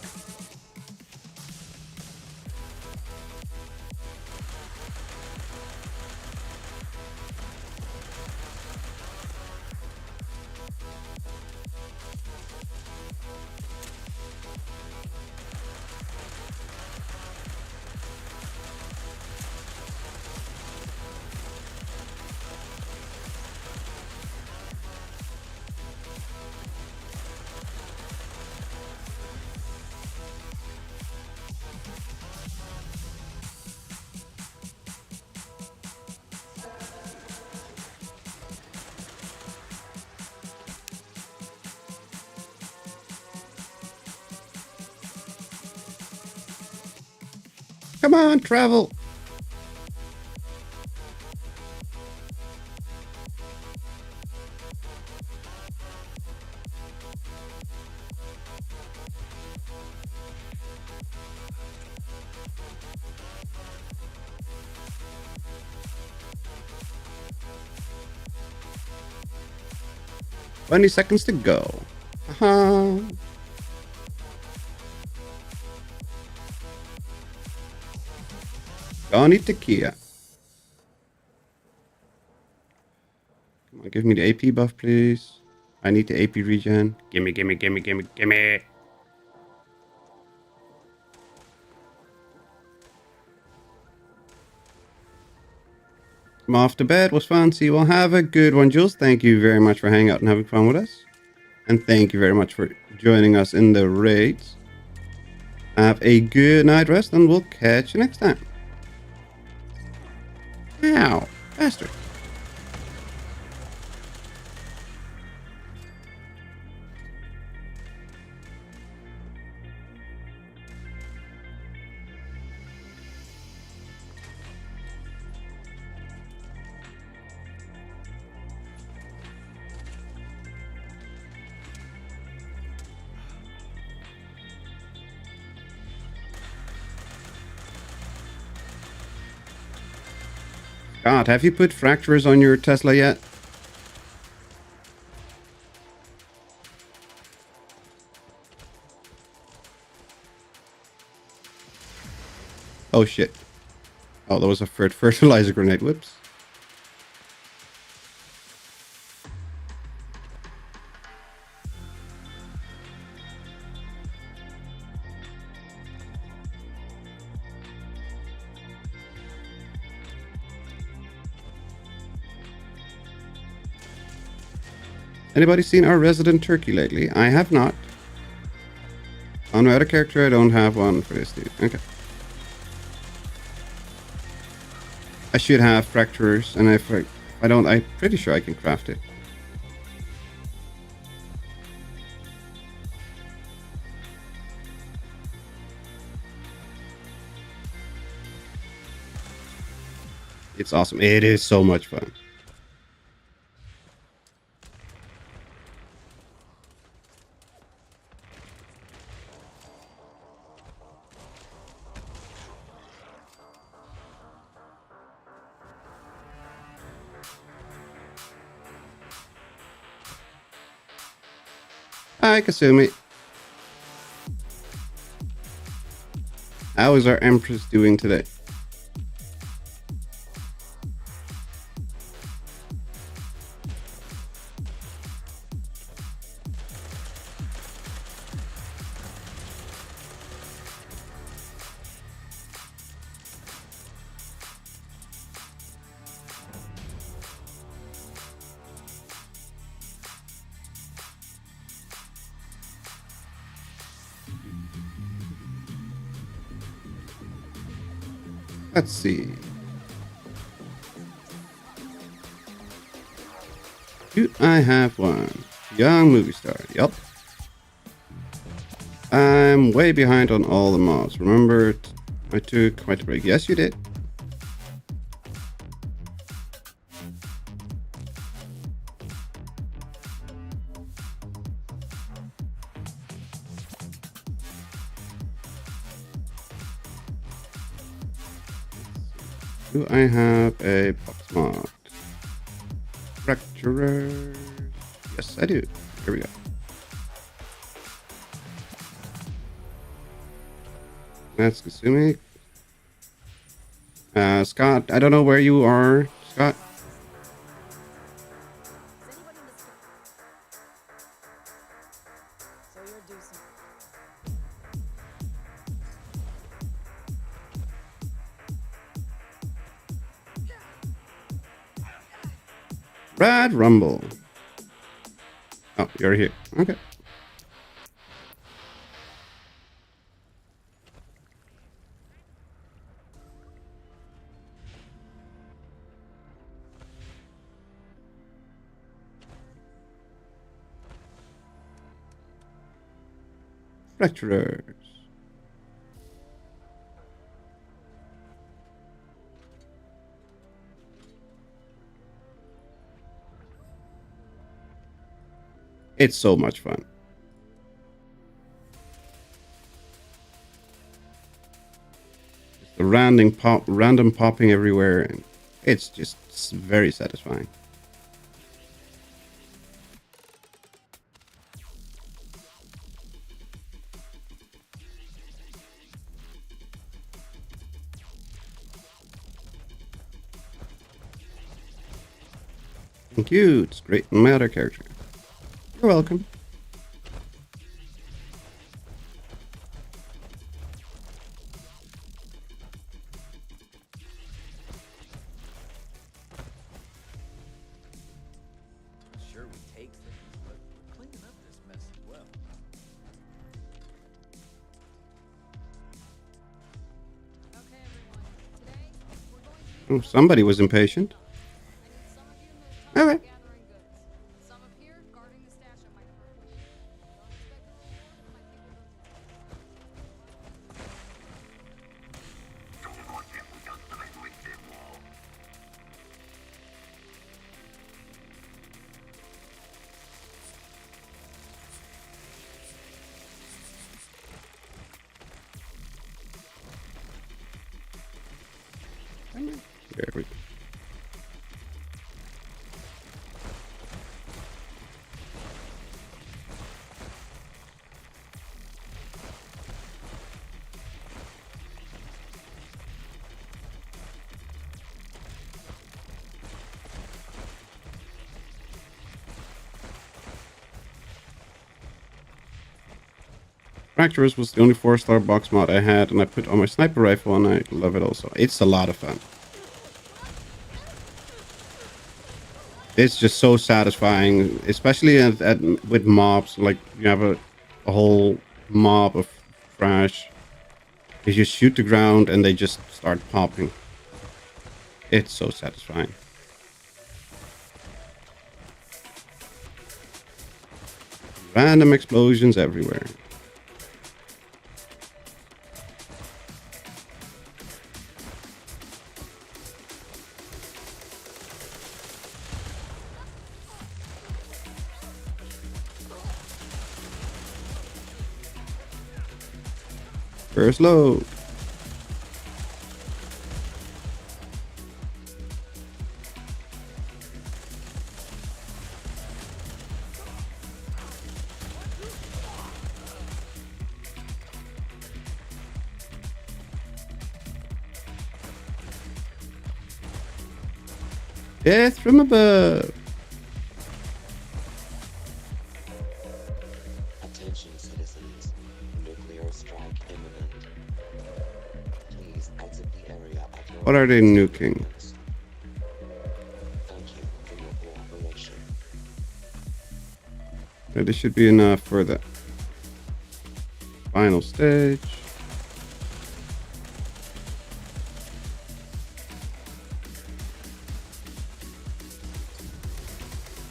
Come on, travel. $20 to go. Uh-huh. Donnie Tequila. Come on, give me the AP buff, please. I need the AP regen. Gimme, gimme, gimme, gimme, gimme. I'm off to bed. Was fun. See you all. Have a good one, Jules. Thank you very much for hanging out and having fun with us. And thank you very much for joining us in the raids. Have a good night rest, and we'll catch you next time. Ow, bastard. God, have you put fractures on your Tesla yet? Oh shit. Oh, that was a fertilizer grenade. Whoops. Anybody seen our resident turkey lately? I have not. On my other character, I don't have one for this dude. Okay. I should have fractures, and if I don't, I'm pretty sure I can craft it. It's awesome. It is so much fun. Hi, Kasumi. How is our Empress doing today? Let's see. Do I have one? Young movie star. Yup. I'm way behind on all the mobs. Remember, I took quite a break. Yes, you did. Do I have a box mod? Fracturer. Yes, I do. Here we go. That's Kasumi. Scott, I don't know where you are, Scott. Rad Rumble. Oh, you're here. Okay. Fracturers. It's so much fun. Just the random popping everywhere, and it's just very satisfying. Thank you. It's great in my other character. You're welcome. Oh, somebody was impatient. Okay. There we go. Fracturous was the only 4-star box mod I had, and I put on my sniper rifle, and I love it also. It's a lot of fun. It's just so satisfying, especially with mobs. Like, you have a whole mob of trash. You just shoot the ground, and they just start popping. It's so satisfying. Random explosions everywhere. First load. Death from above. Attention citizens, nuclear strike imminent. Please exit the area at your What are they nuking? Thank you for your cooperation. Yeah, this should be enough for the final stage.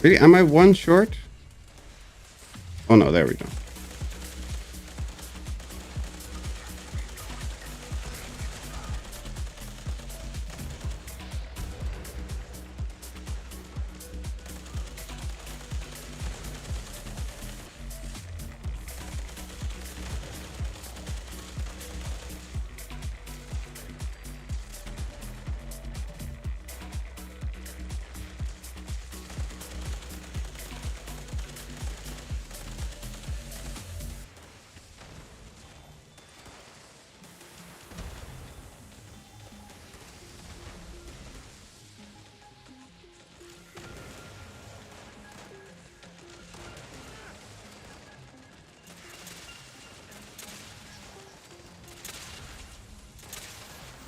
Really? Am I one short? Oh no, there we go.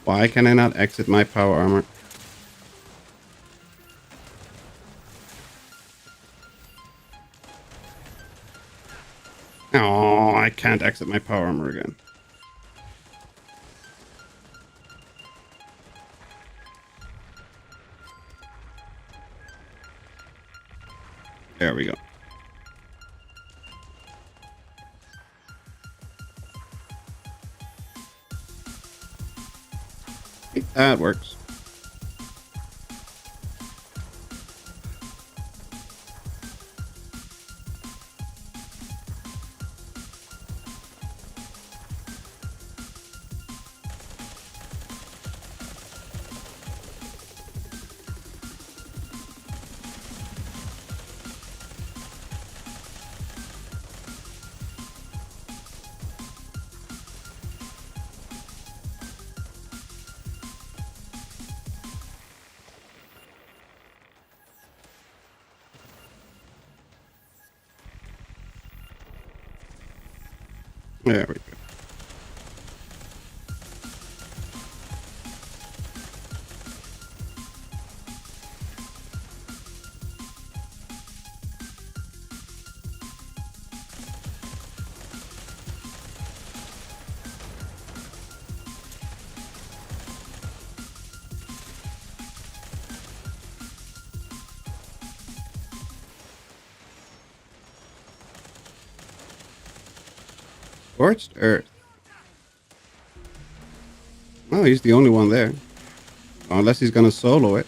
Why can I not exit my power armor? Oh, I can't exit my power armor again. There we go. That works. There we go. Scorched Earth. Oh, he's the only one there. Unless he's gonna solo it.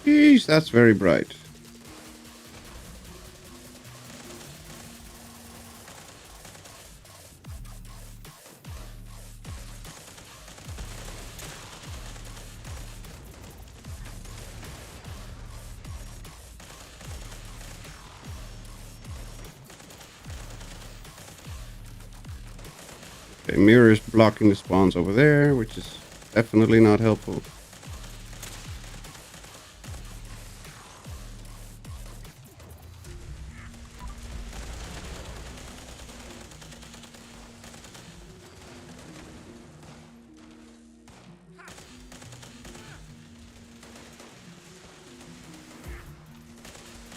Jeez, that's very bright. Okay, mirror is blocking the spawns over there, which is definitely not helpful.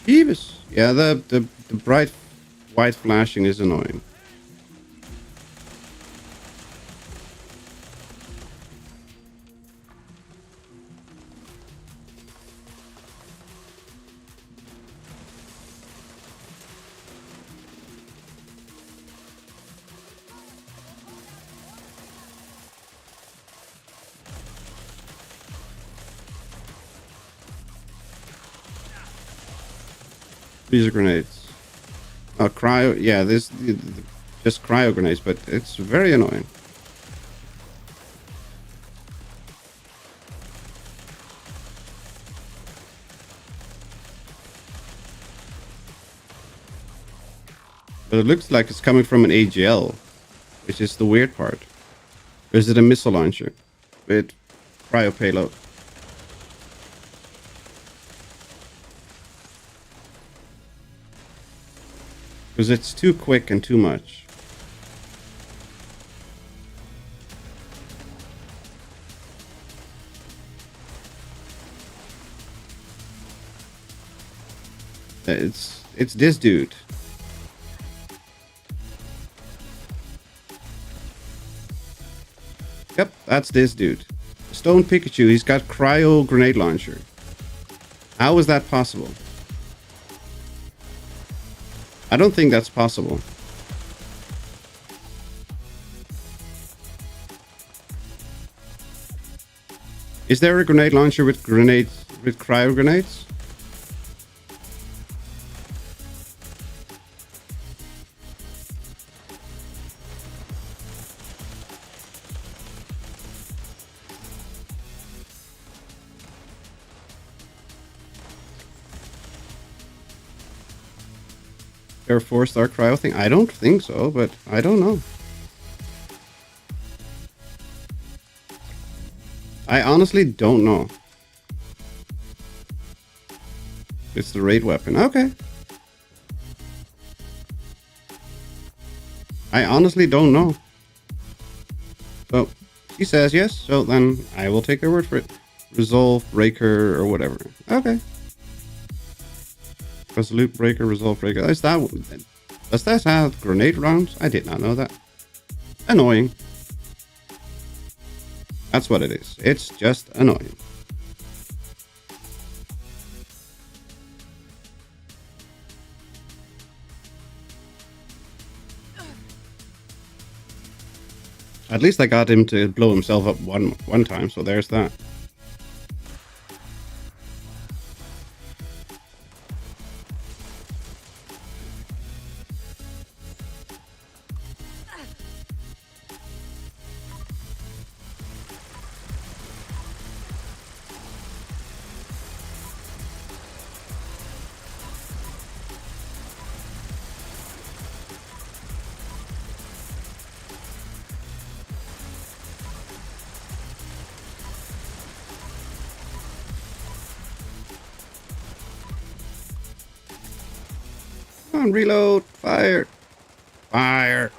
Jeebus. Yeah, the bright white flashing is annoying. These are grenades. Cryo. Yeah, this just cryo grenades, but it's very annoying. But it looks like it's coming from an AGL, which is the weird part. Or is it a missile launcher with cryo payload? Because it's too quick and too much. It's this dude. Yep, that's this dude. Stone Pikachu, he's got cryo grenade launcher. How is that possible? I don't think that's possible. Is there a grenade launcher with cryo grenades? There a 4-star cryo thing? I don't think so, but I don't know. I honestly don't know. It's the raid weapon. Okay. I honestly don't know. So, she says yes, so then I will take her word for it. Resolve, breaker, or whatever. Okay. Resolute breaker, resolve breaker. Does that have grenade rounds? I did not know that. Annoying. That's what it is. It's just annoying. At least I got him to blow himself up one time, so there's that. Come on, reload. Fire. Fire.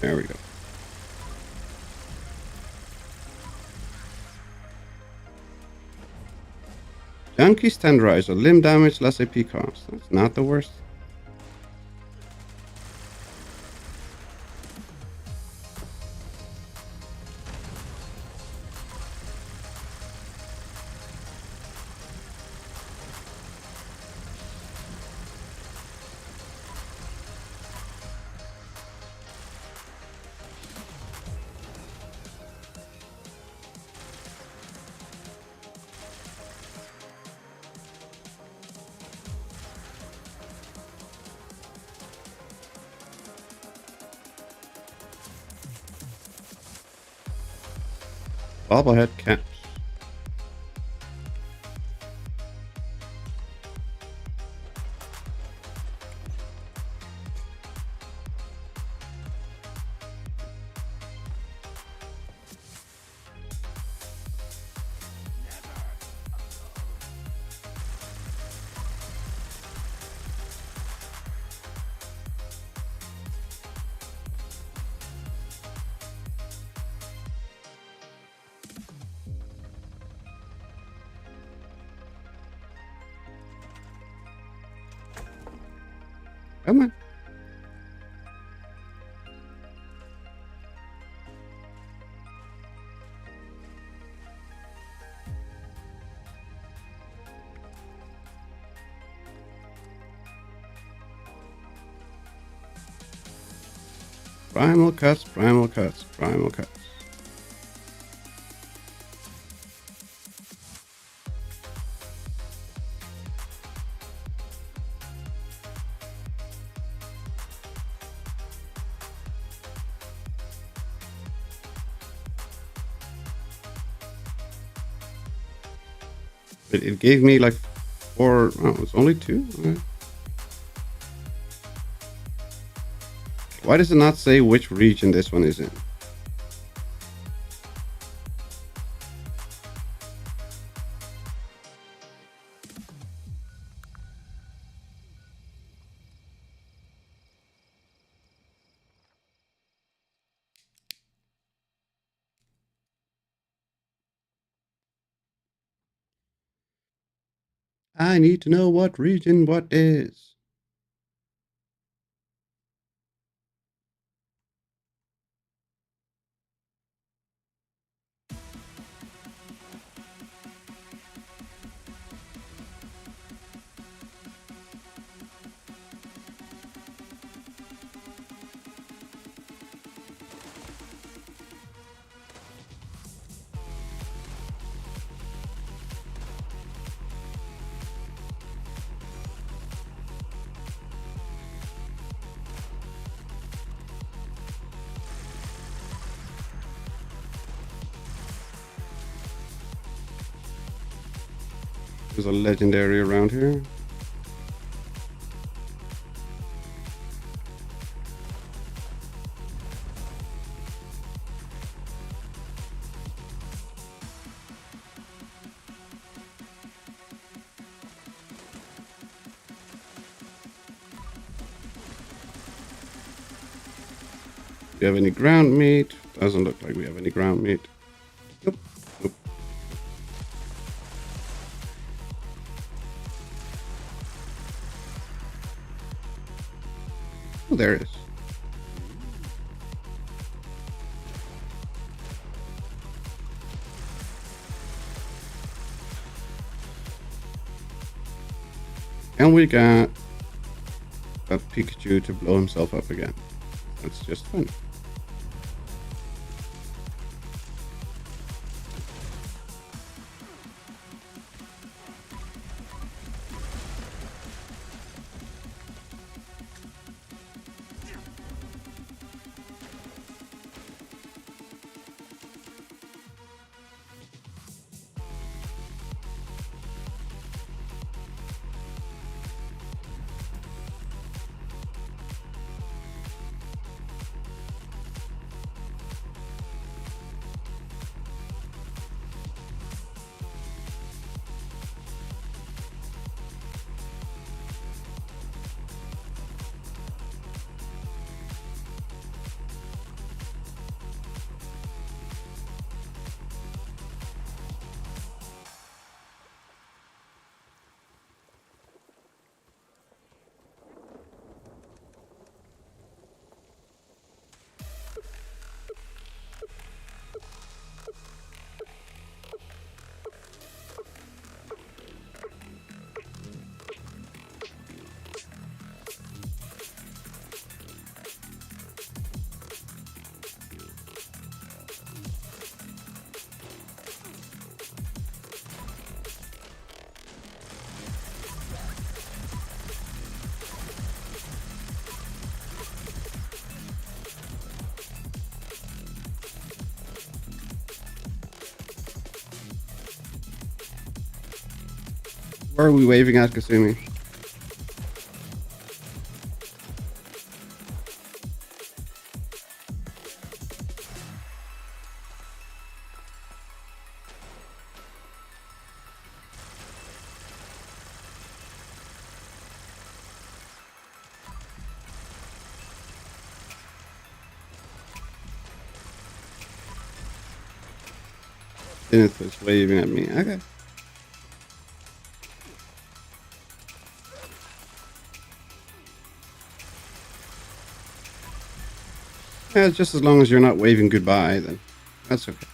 There we go. Donkey's tenderizer, limb damage, less AP cost. That's not the worst. Bobblehead caps. Come on. Primal cuts, primal cuts, primal cuts. It gave me like 4. Oh, it's only 2? Okay. Why does it not say which region this one is in? I need to know what region what is. There's a legendary around here. Do we have any ground meat? Doesn't look like we have any ground meat. Nope. Nope. Oh, there it is. And we got a Pikachu to blow himself up again. That's just fun. Where are we waving at, Kasumi? Zenith was waving at me. Okay. Yeah, just as long as you're not waving goodbye, then that's okay.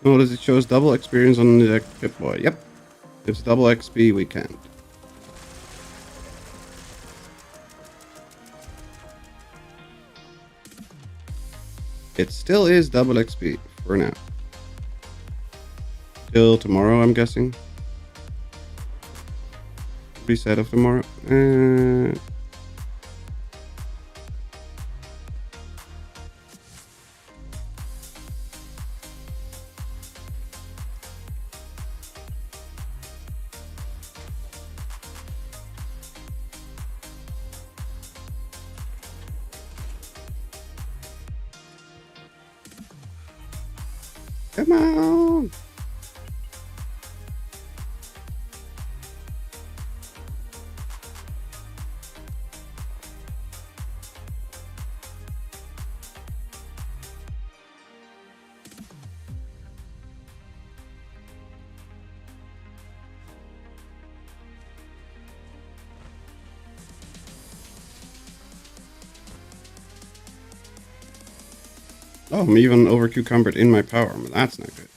Notice it shows double experience on the Pip Boy. Yep. If it's double XP, we can't. It still is double XP for now. Till tomorrow, I'm guessing. Reset of tomorrow. Come on. Oh, I'm even over cucumbered in my power. That's not good.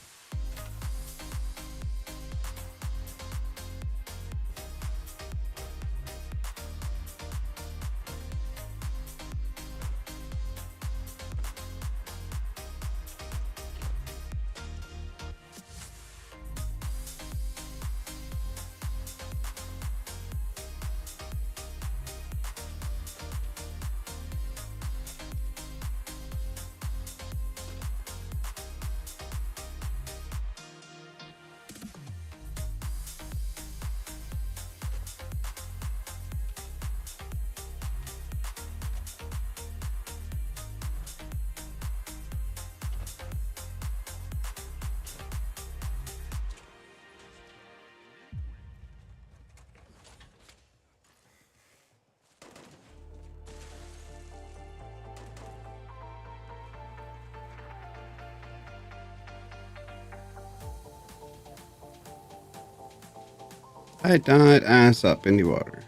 I died ass up in the water.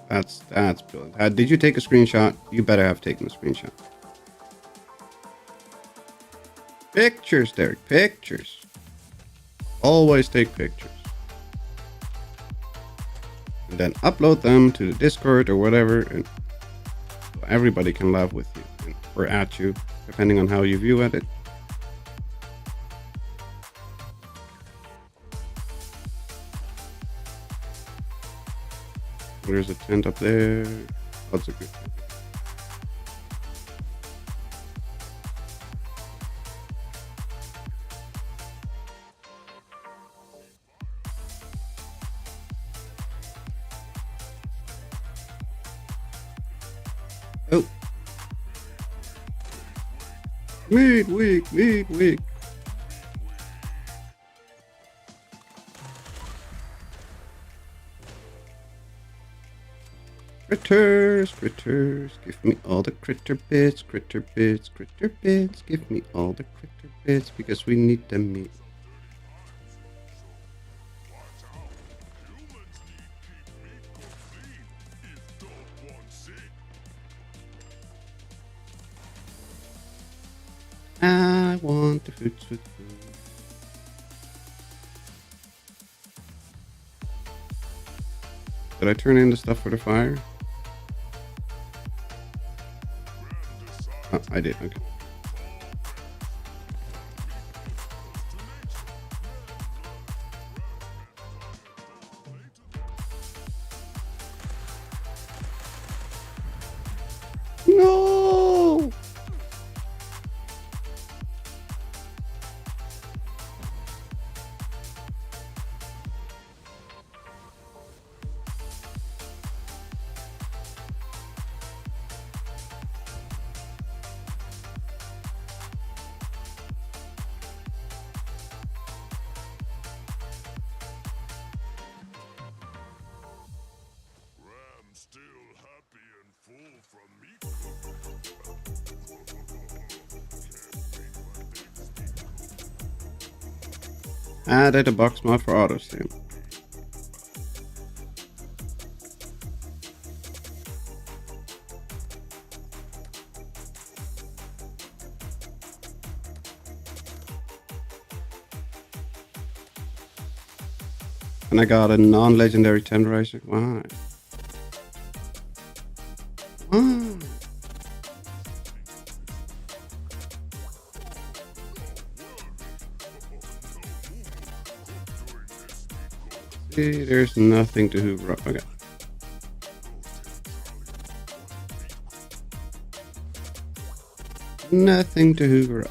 That's brilliant. Did you take a screenshot? You better have taken a screenshot. Pictures, Derek. Pictures. Always take pictures. And then upload them to the Discord or whatever, and so everybody can laugh with you or at you, depending on how you view at it. There's a tent up there. That's a good tent. Oh. Weak. Critters, critters, give me all the critter bits, critter bits, critter bits. Give me all the critter bits because we need the meat. I want the food, food, food. Did I turn in the stuff for the fire? Oh, I did, okay. No! Added a box mod for auto steam. And I got a non-legendary tenderizer. Why? Why? See, there's nothing to hoover up. Okay. Nothing to hoover up.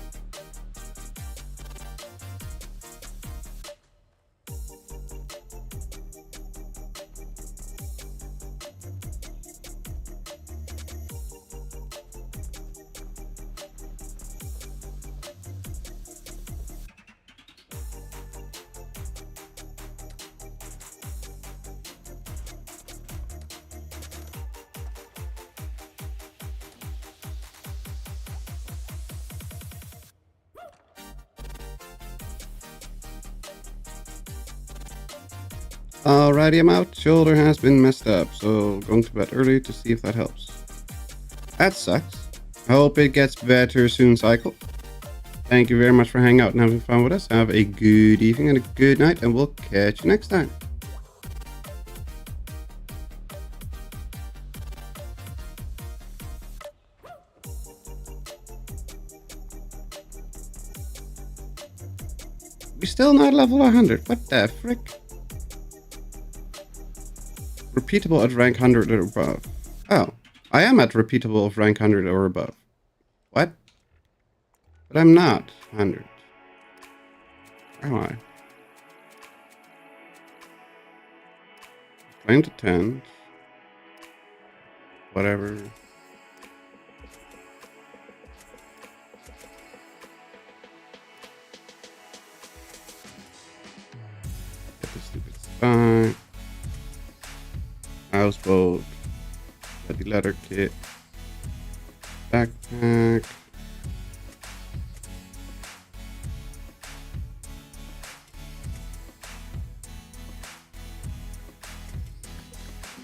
Alrighty, I'm out. Shoulder has been messed up, so going to bed early to see if that helps. That sucks. I hope it gets better soon, Cycle. Thank you very much for hanging out and having fun with us. Have a good evening and a good night, and we'll catch you next time. We're still not level 100. What the frick? Repeatable at rank 100 or above. Oh, I am at repeatable of rank 100 or above. What? But I'm not 100. Where am I? Playing to 10. Whatever. Get this stupid spine. Houseboat, Bloody Leather Kit, backpack,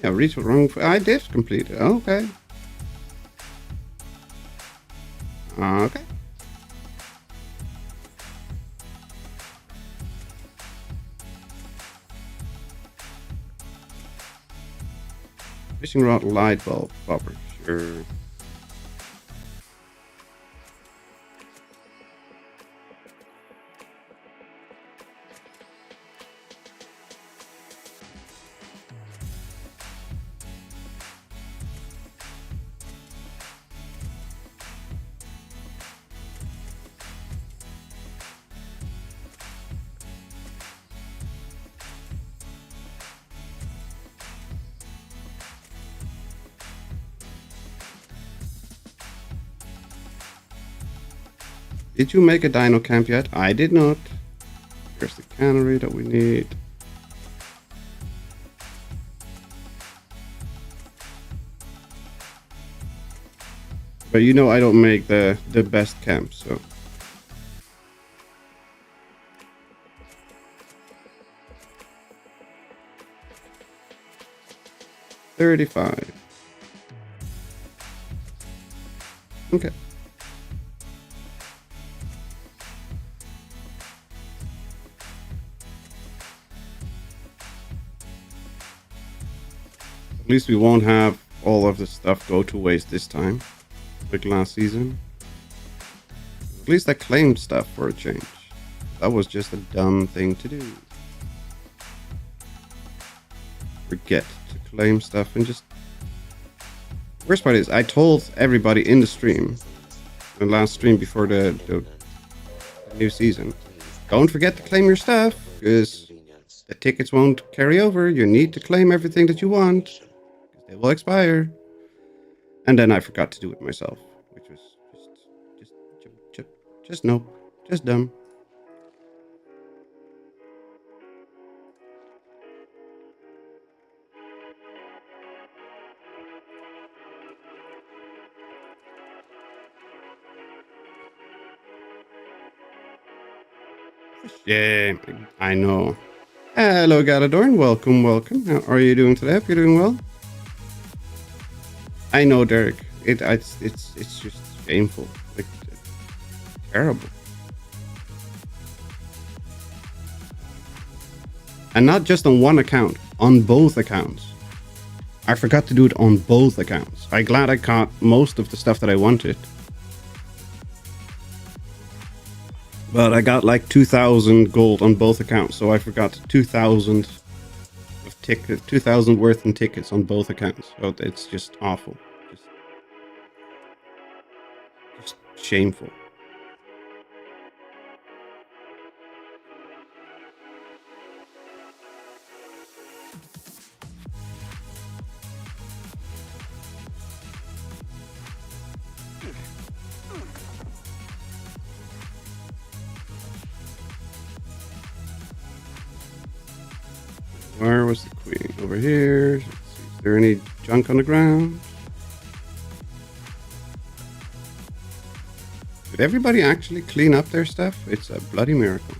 yeah, reach what wrong. I did complete it. Okay. Okay. Fishing rod, light bulb, bobber, sure. Did you make a dino camp yet? I did not. Here's the cannery that we need. But you know I don't make the best camps, so. $35. Okay. At least we won't have all of the stuff go to waste this time, like last season. At least I claimed stuff for a change. That was just a dumb thing to do. Forget to claim stuff and just... Worst part is, I told everybody in the stream, the last stream before the new season, don't forget to claim your stuff, because the tickets won't carry over. You need to claim everything that you want, because they will expire. And then I forgot to do it myself, which was just nope, just dumb. Yeah, I know. Hello, Galadorn. Welcome, welcome. How are you doing today? Hope you're doing well. I know, Derek. It's just shameful. Like, terrible. And not just on one account, on both accounts. I forgot to do it on both accounts. I'm glad I caught most of the stuff that I wanted. But I got like 2,000 gold on both accounts, so I forgot 2,000 of tickets, 2,000 worth in tickets on both accounts. So it's just awful, just shameful. Where was the queen? Over here. Let's see, is there any junk on the ground? Did everybody actually clean up their stuff? It's a bloody miracle.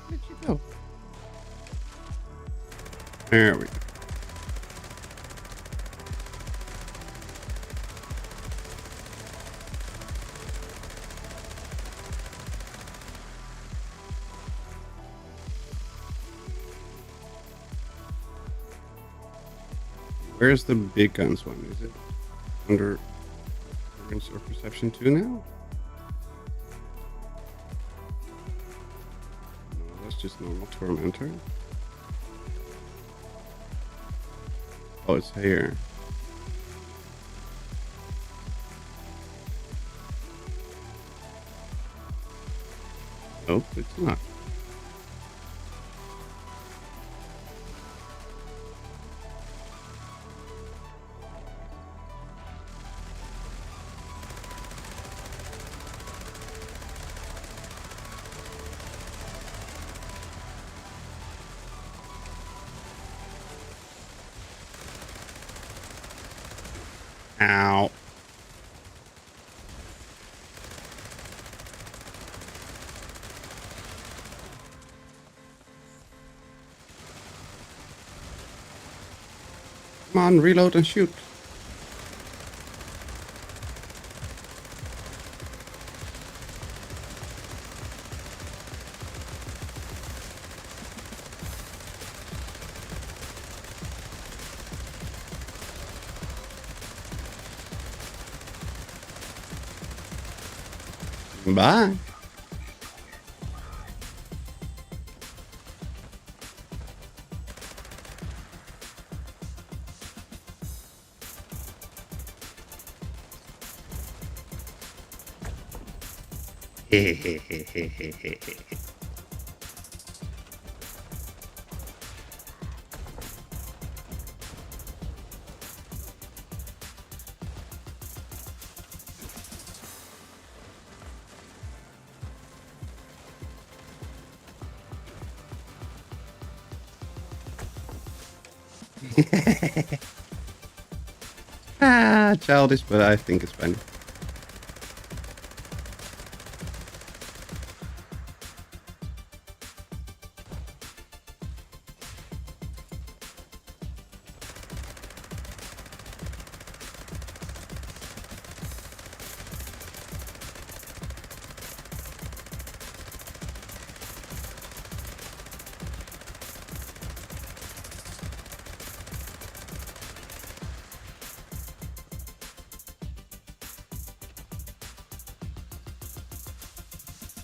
Where'd you go? There we go. Where's the big guns one? Is it under Endurance or Perception 2 now? No, that's just normal Tormentor. Oh, it's here. Nope, it's not. Ow. Come on, reload and shoot. Bye. Childish, but I think it's funny.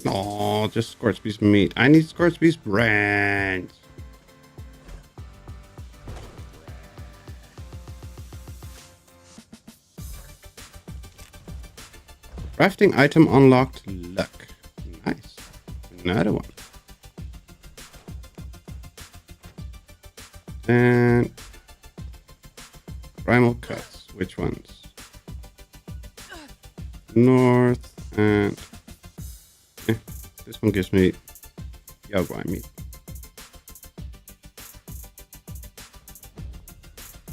Oh, just scorched piece of meat. I need scorched piece brains. Crafting item unlocked. Luck. Nice. Another one. And Primal cuts. Which ones? North and this one gives me Yaguai meat.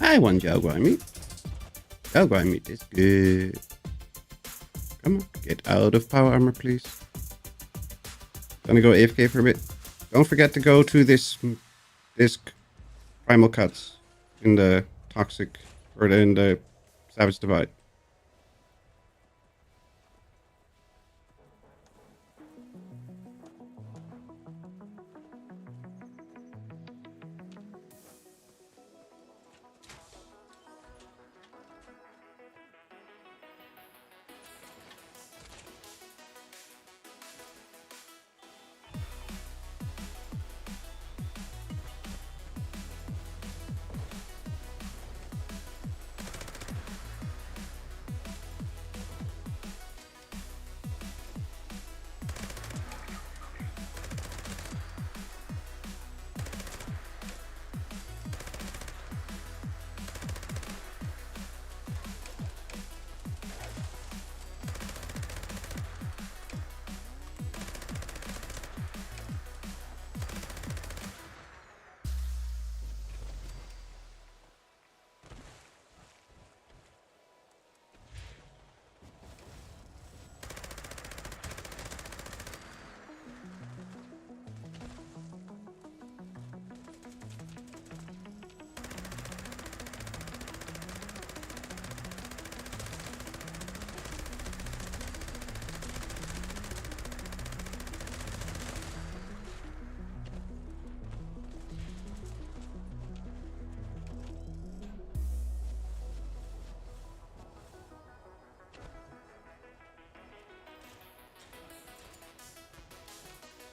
I want Yaguai meat. Yaguai meat is good. Come on, get out of power armor, please. Gonna go AFK for a bit. Don't forget to go to this Primal cuts in the toxic or in the Savage Divide.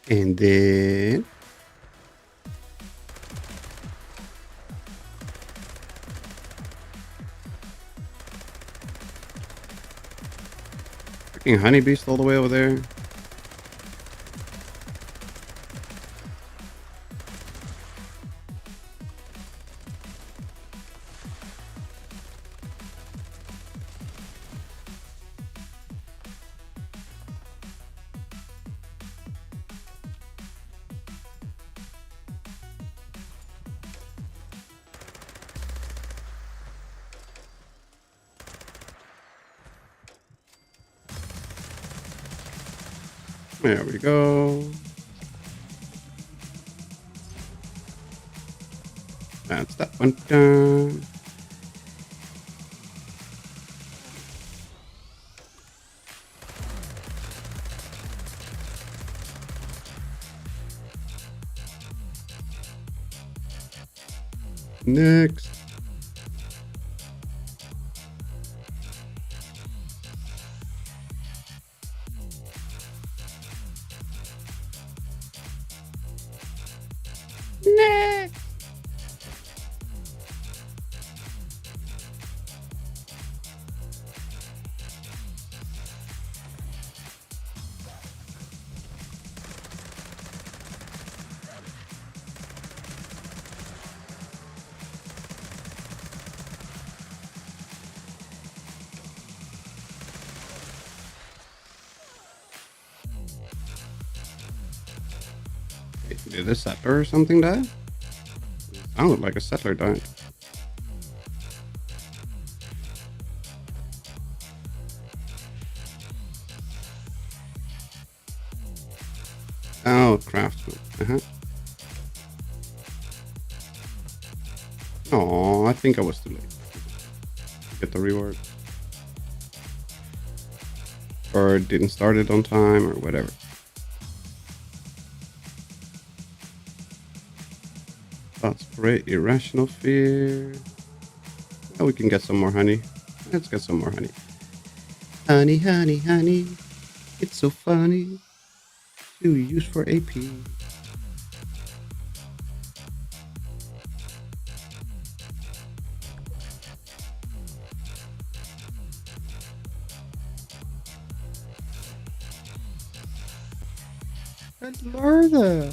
And then freaking honey beast all the way over there. There we go. That's that one done. Next. Next. Did a settler or something die? Sounded like a settler died. Oh, craftsman. Oh, I think I was too late to get the reward. Or didn't start it on time or whatever. That's great. Irrational fear. Oh, we can get some more honey. Let's get some more honey. Honey, honey, honey. It's so funny to use for AP. Hello there.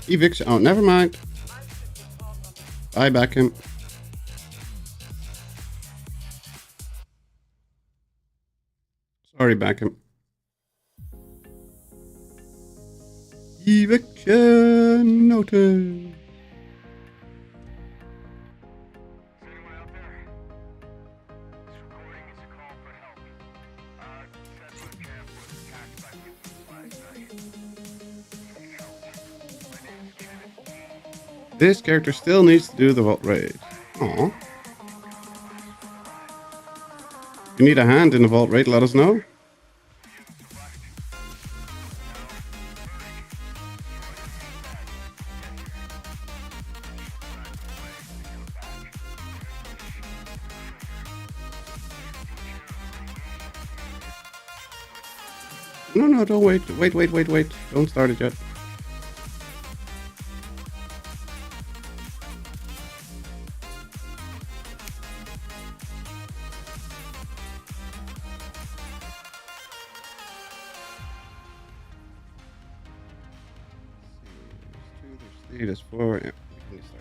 Eviction. Oh, never mind. I back him. Sorry, back him. Eviction notice. Anyone out there? This recording is a call for help. Settler camp was attacked by mutants last night. Need help. My name's Kenneth. This character still needs to do the vault raid. Aw. If you need a hand in the vault raid, let us know. No, don't wait. Wait. Don't start it yet. There's 3, there's 4. Yeah, we can start.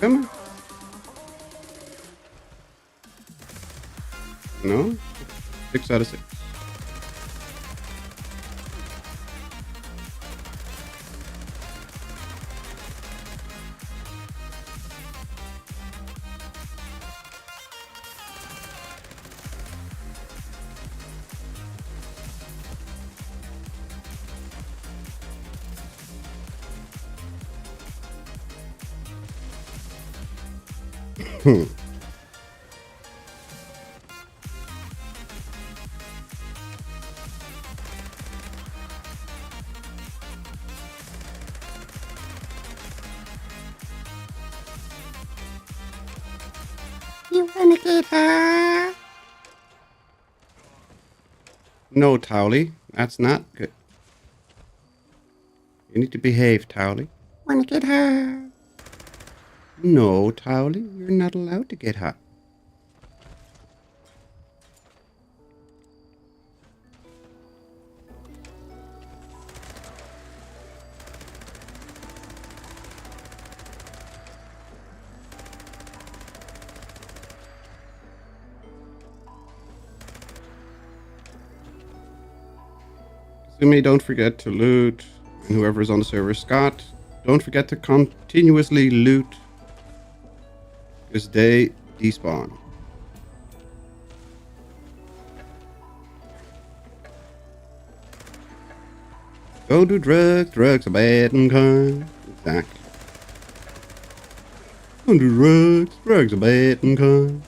Come on. No? 6 out of 6. You wanna get her? No, Towley. That's not good. You need to behave, Towley. Wanna get high? No, Towley, you're not allowed to get high. Sumi, don't forget to loot. And whoever's on the server, Scott, don't forget to continuously loot. Because they despawn. Don't do drugs. Drugs are bad and kind. Exactly. Don't do drugs. Drugs are bad and kind.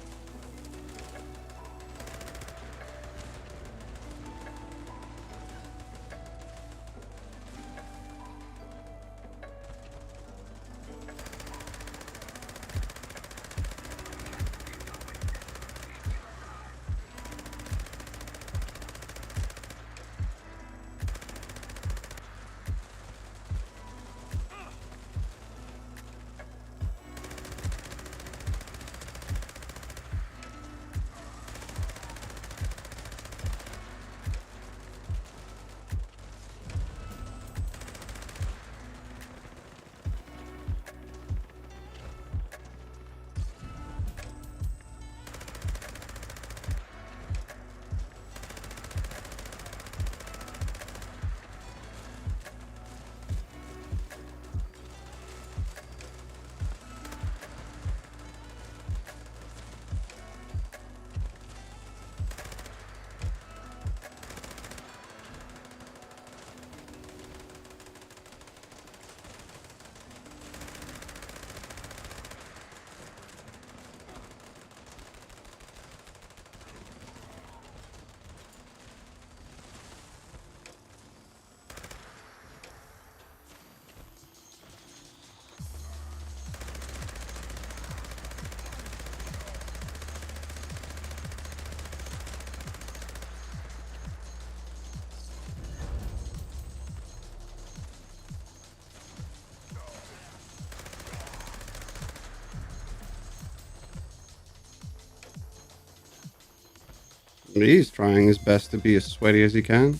He's trying his best to be as sweaty as he can.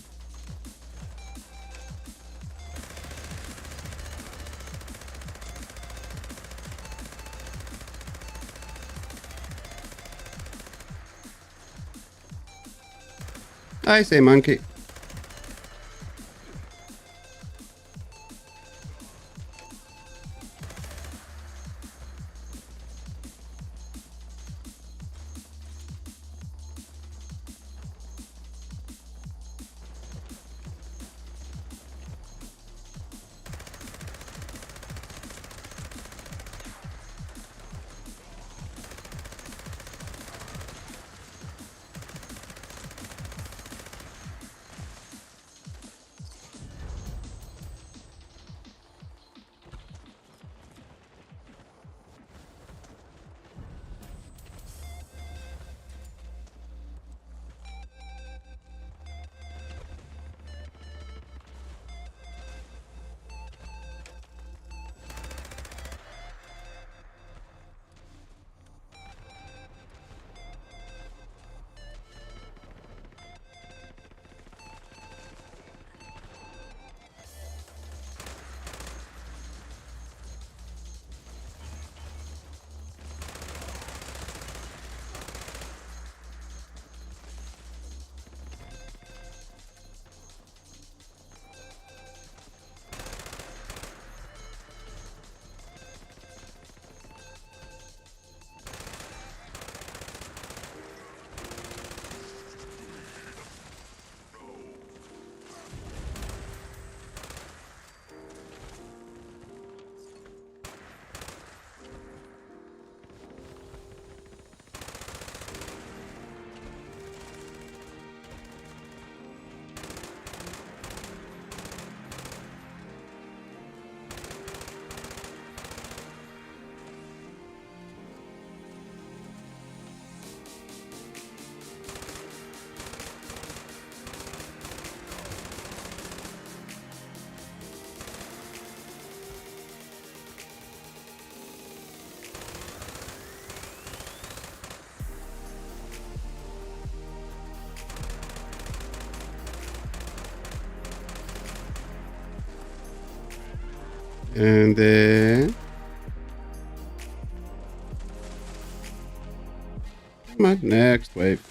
I say monkey. And then... Come on, next wave.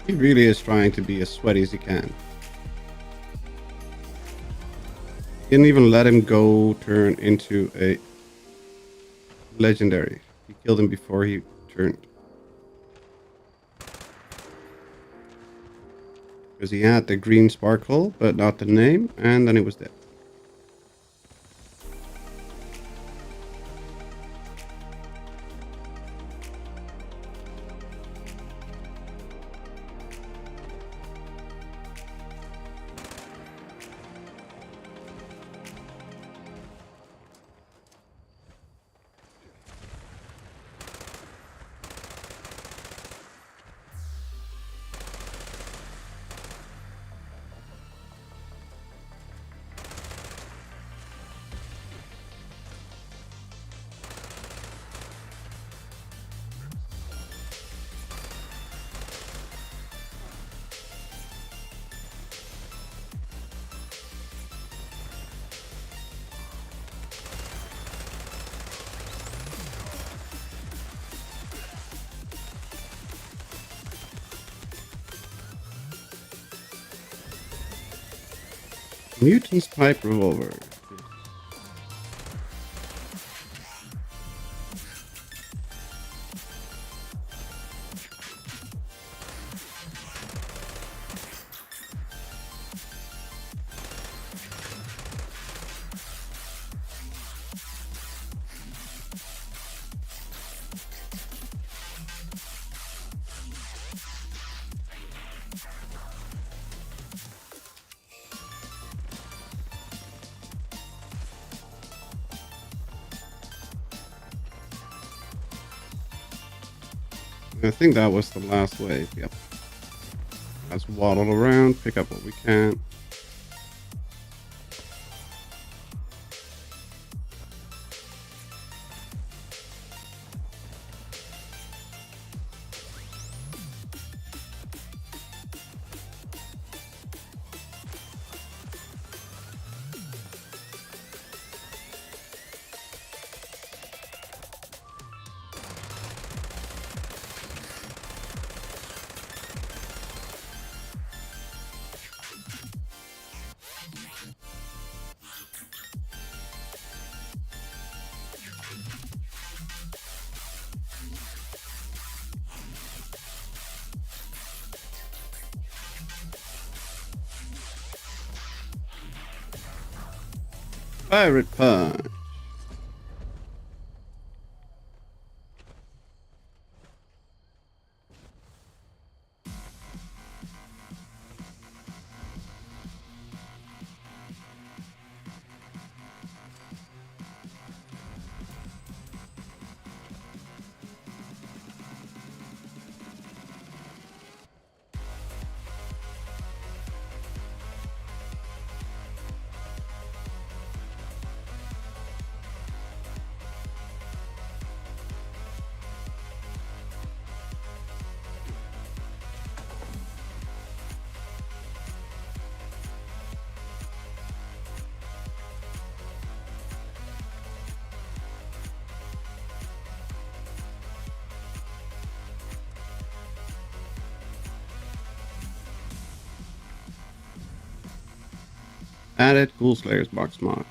He really is trying to be as sweaty as he can. Didn't even let him go turn into a legendary. He killed him before he turned. Because he had the green sparkle, but not the name, and then he was dead. Mutant's pipe revolver. I think that was the last wave. Yep. Let's waddle around, pick up what we can. Pirate Punch. Added Ghoul Slayer's box mod.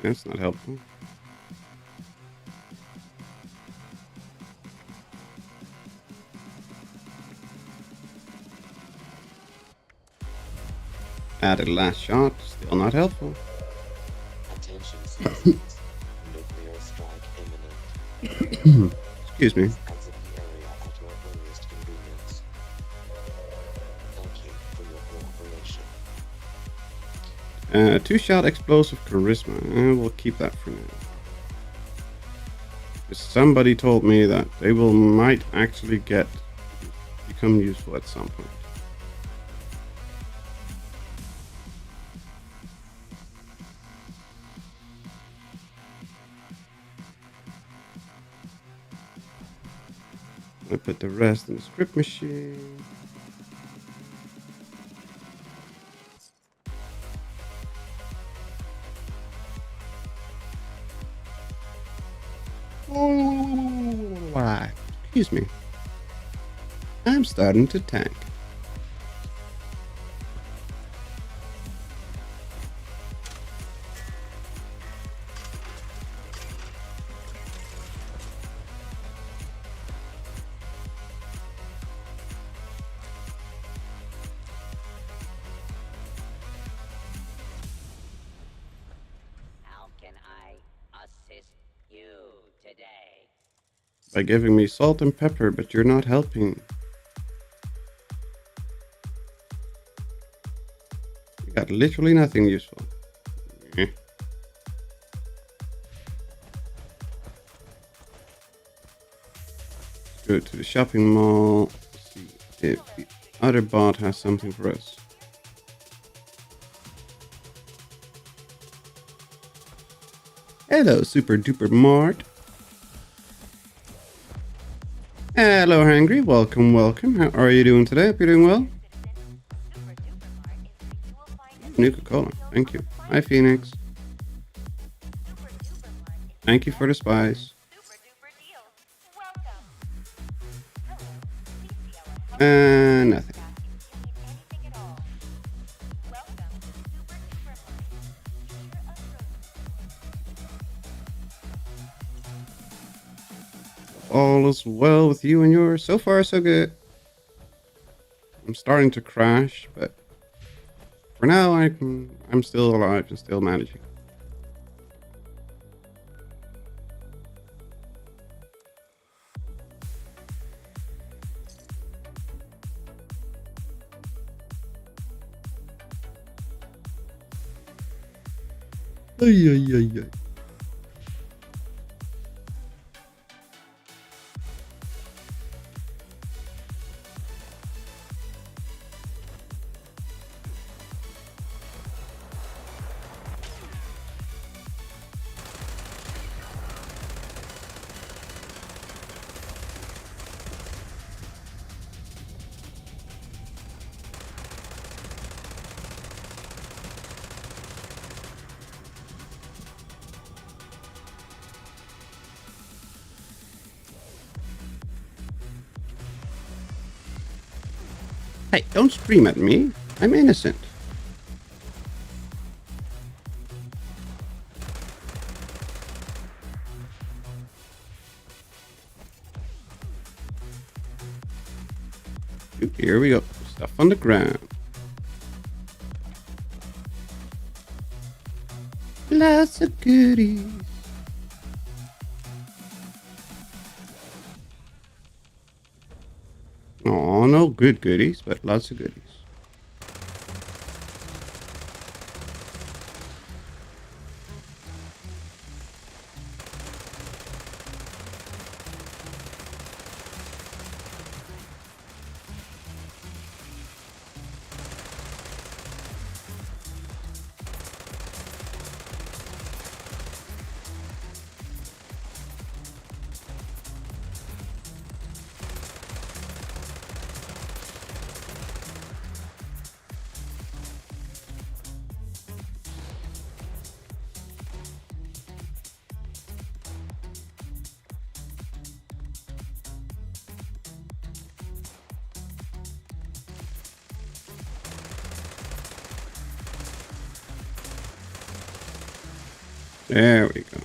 That's not helpful. Added last shot. Still not helpful. Attention citizens. Nuclear strike imminent. Excuse me. Exit the area at your earliest convenience. Thank you for your cooperation. 2-shot explosive charisma. We'll keep that for now. Somebody told me that they might actually become useful at some point. I put the rest in the script machine. Oh, excuse me. I'm starting to tank. How can I assist you today? By giving me salt and pepper, but you're not helping. You got literally nothing useful. Eh. Let's go to the shopping mall. See if the other bot has something for us. Hello, Super Duper Mart. Hello, Hangry. Welcome, welcome. How are you doing today? Hope you're doing well. Coca-Cola. Thank you. Hi, Phoenix. Thank you for the spice. Nothing. All is well with you and yours. So far, so good. I'm starting to crash, but for now, I'm still alive and still managing. Ay, ay, ay, ay. Hey, don't scream at me. I'm innocent. Oop, here we go. Stuff on the ground. Lots of goodies. Oh, no good goodies, but lots of goodies. There we go.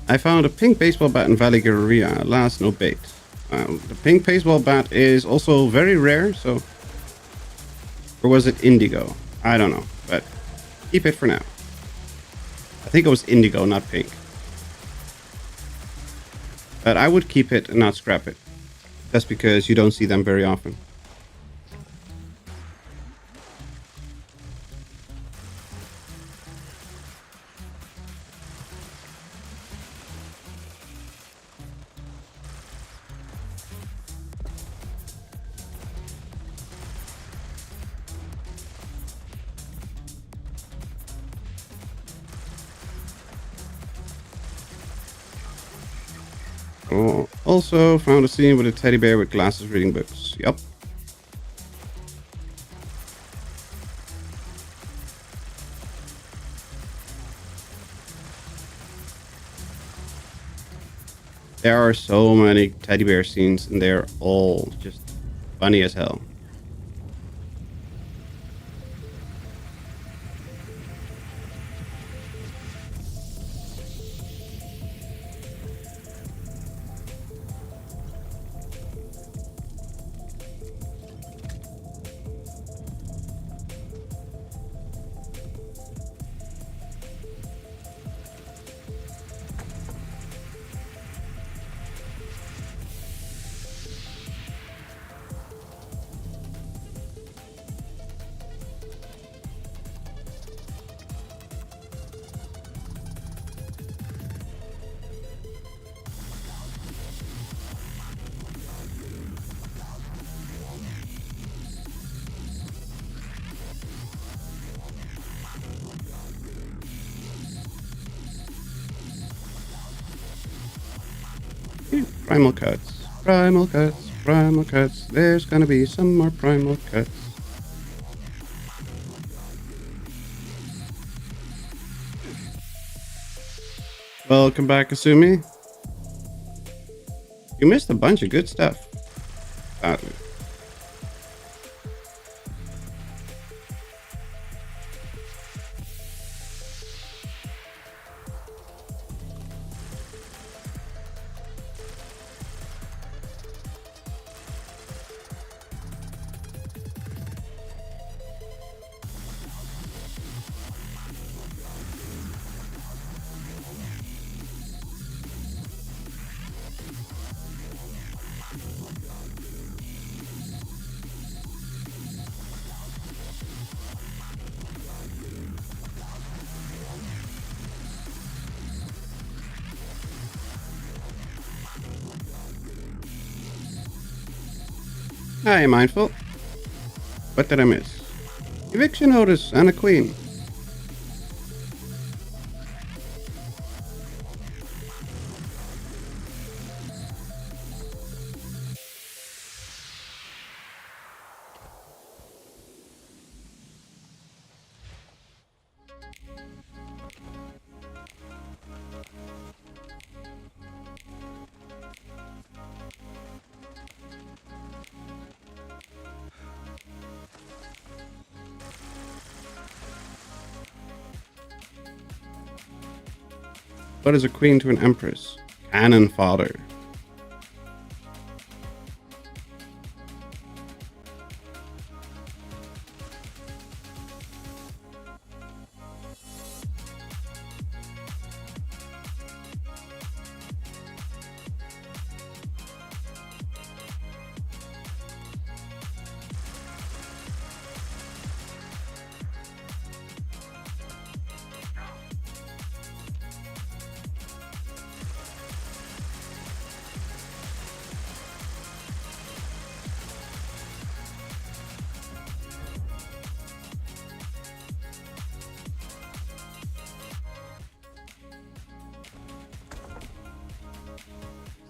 I found a pink baseball bat in Valley Galleria. Alas, no bait. The pink baseball bat is also very rare, so... Or was it indigo? I don't know, but keep it for now. I think it was indigo, not pink. But I would keep it and not scrap it. That's because you don't see them very often. Oh, also found a scene with a teddy bear with glasses reading books. Yup. There are so many teddy bear scenes and they're all just funny as hell. Primal cuts. Primal cuts. Primal cuts. There's gonna be some more primal cuts. Welcome back, Asumi. You missed a bunch of good stuff. Hi, Mindful. What did I miss? Eviction notice and a queen. What is a queen to an empress? Cannon fodder.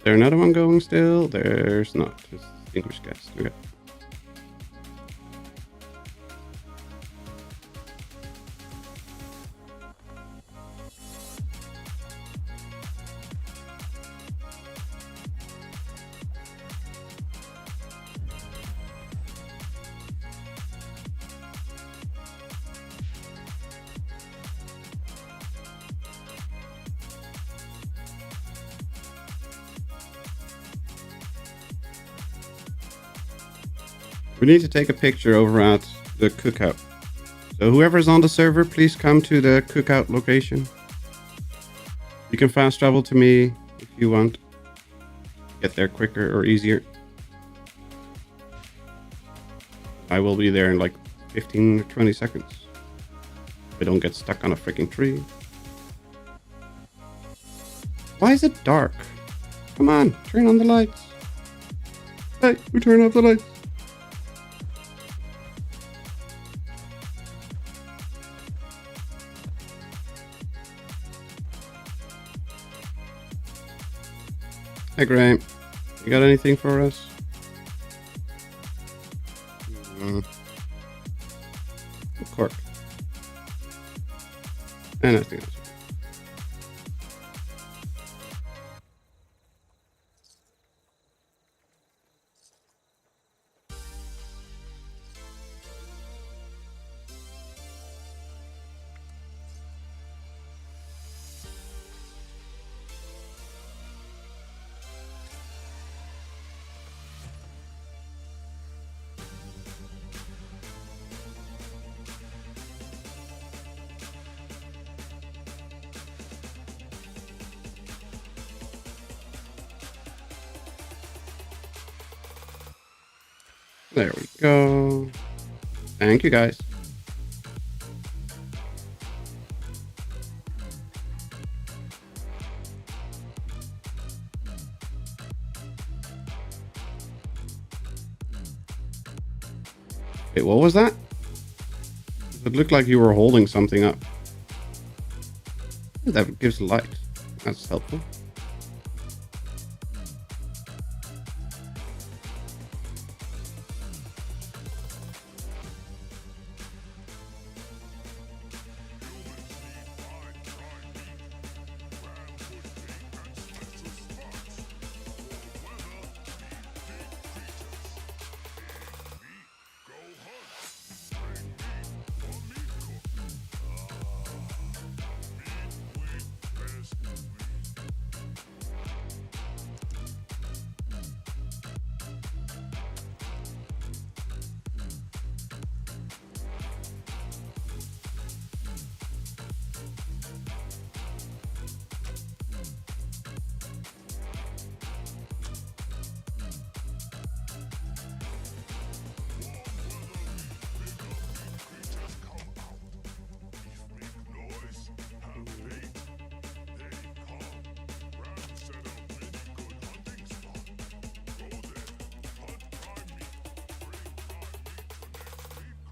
Is there another one going still? There's not. Just distinguished guest. Okay. We need to take a picture over at the cookout. So whoever's on the server, please come to the cookout location. You can fast travel to me if you want. Get there quicker or easier. I will be there in like 15 or 20 seconds. If I don't get stuck on a freaking tree. Why is it dark? Come on, turn on the lights. Hey, we turn off the lights. Hey, Graham. You got anything for us? Cork. And nothing else. There we go. Thank you, guys. Wait, what was that? It looked like you were holding something up. That gives light. That's helpful.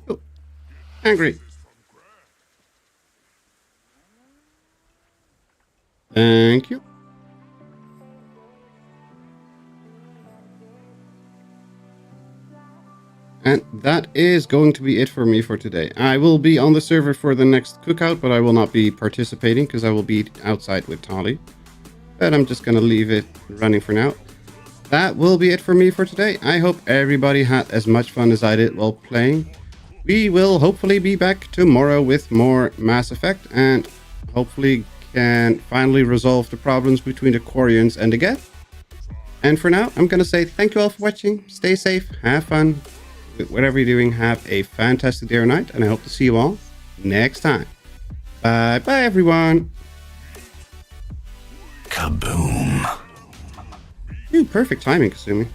Oh, angry. Thank you. And that is going to be it for me for today. I will be on the server for the next cookout, but I will not be participating because I will be outside with Tolly. But I'm just going to leave it running for now. That will be it for me for today. I hope everybody had as much fun as I did while playing. We will hopefully be back tomorrow with more Mass Effect and hopefully can finally resolve the problems between the Quarians and the Geth. And for now, I'm going to say thank you all for watching. Stay safe, have fun. Whatever you're doing, have a fantastic day or night, and I hope to see you all next time. Bye bye, everyone. Kaboom. Ooh, perfect timing, Kasumi.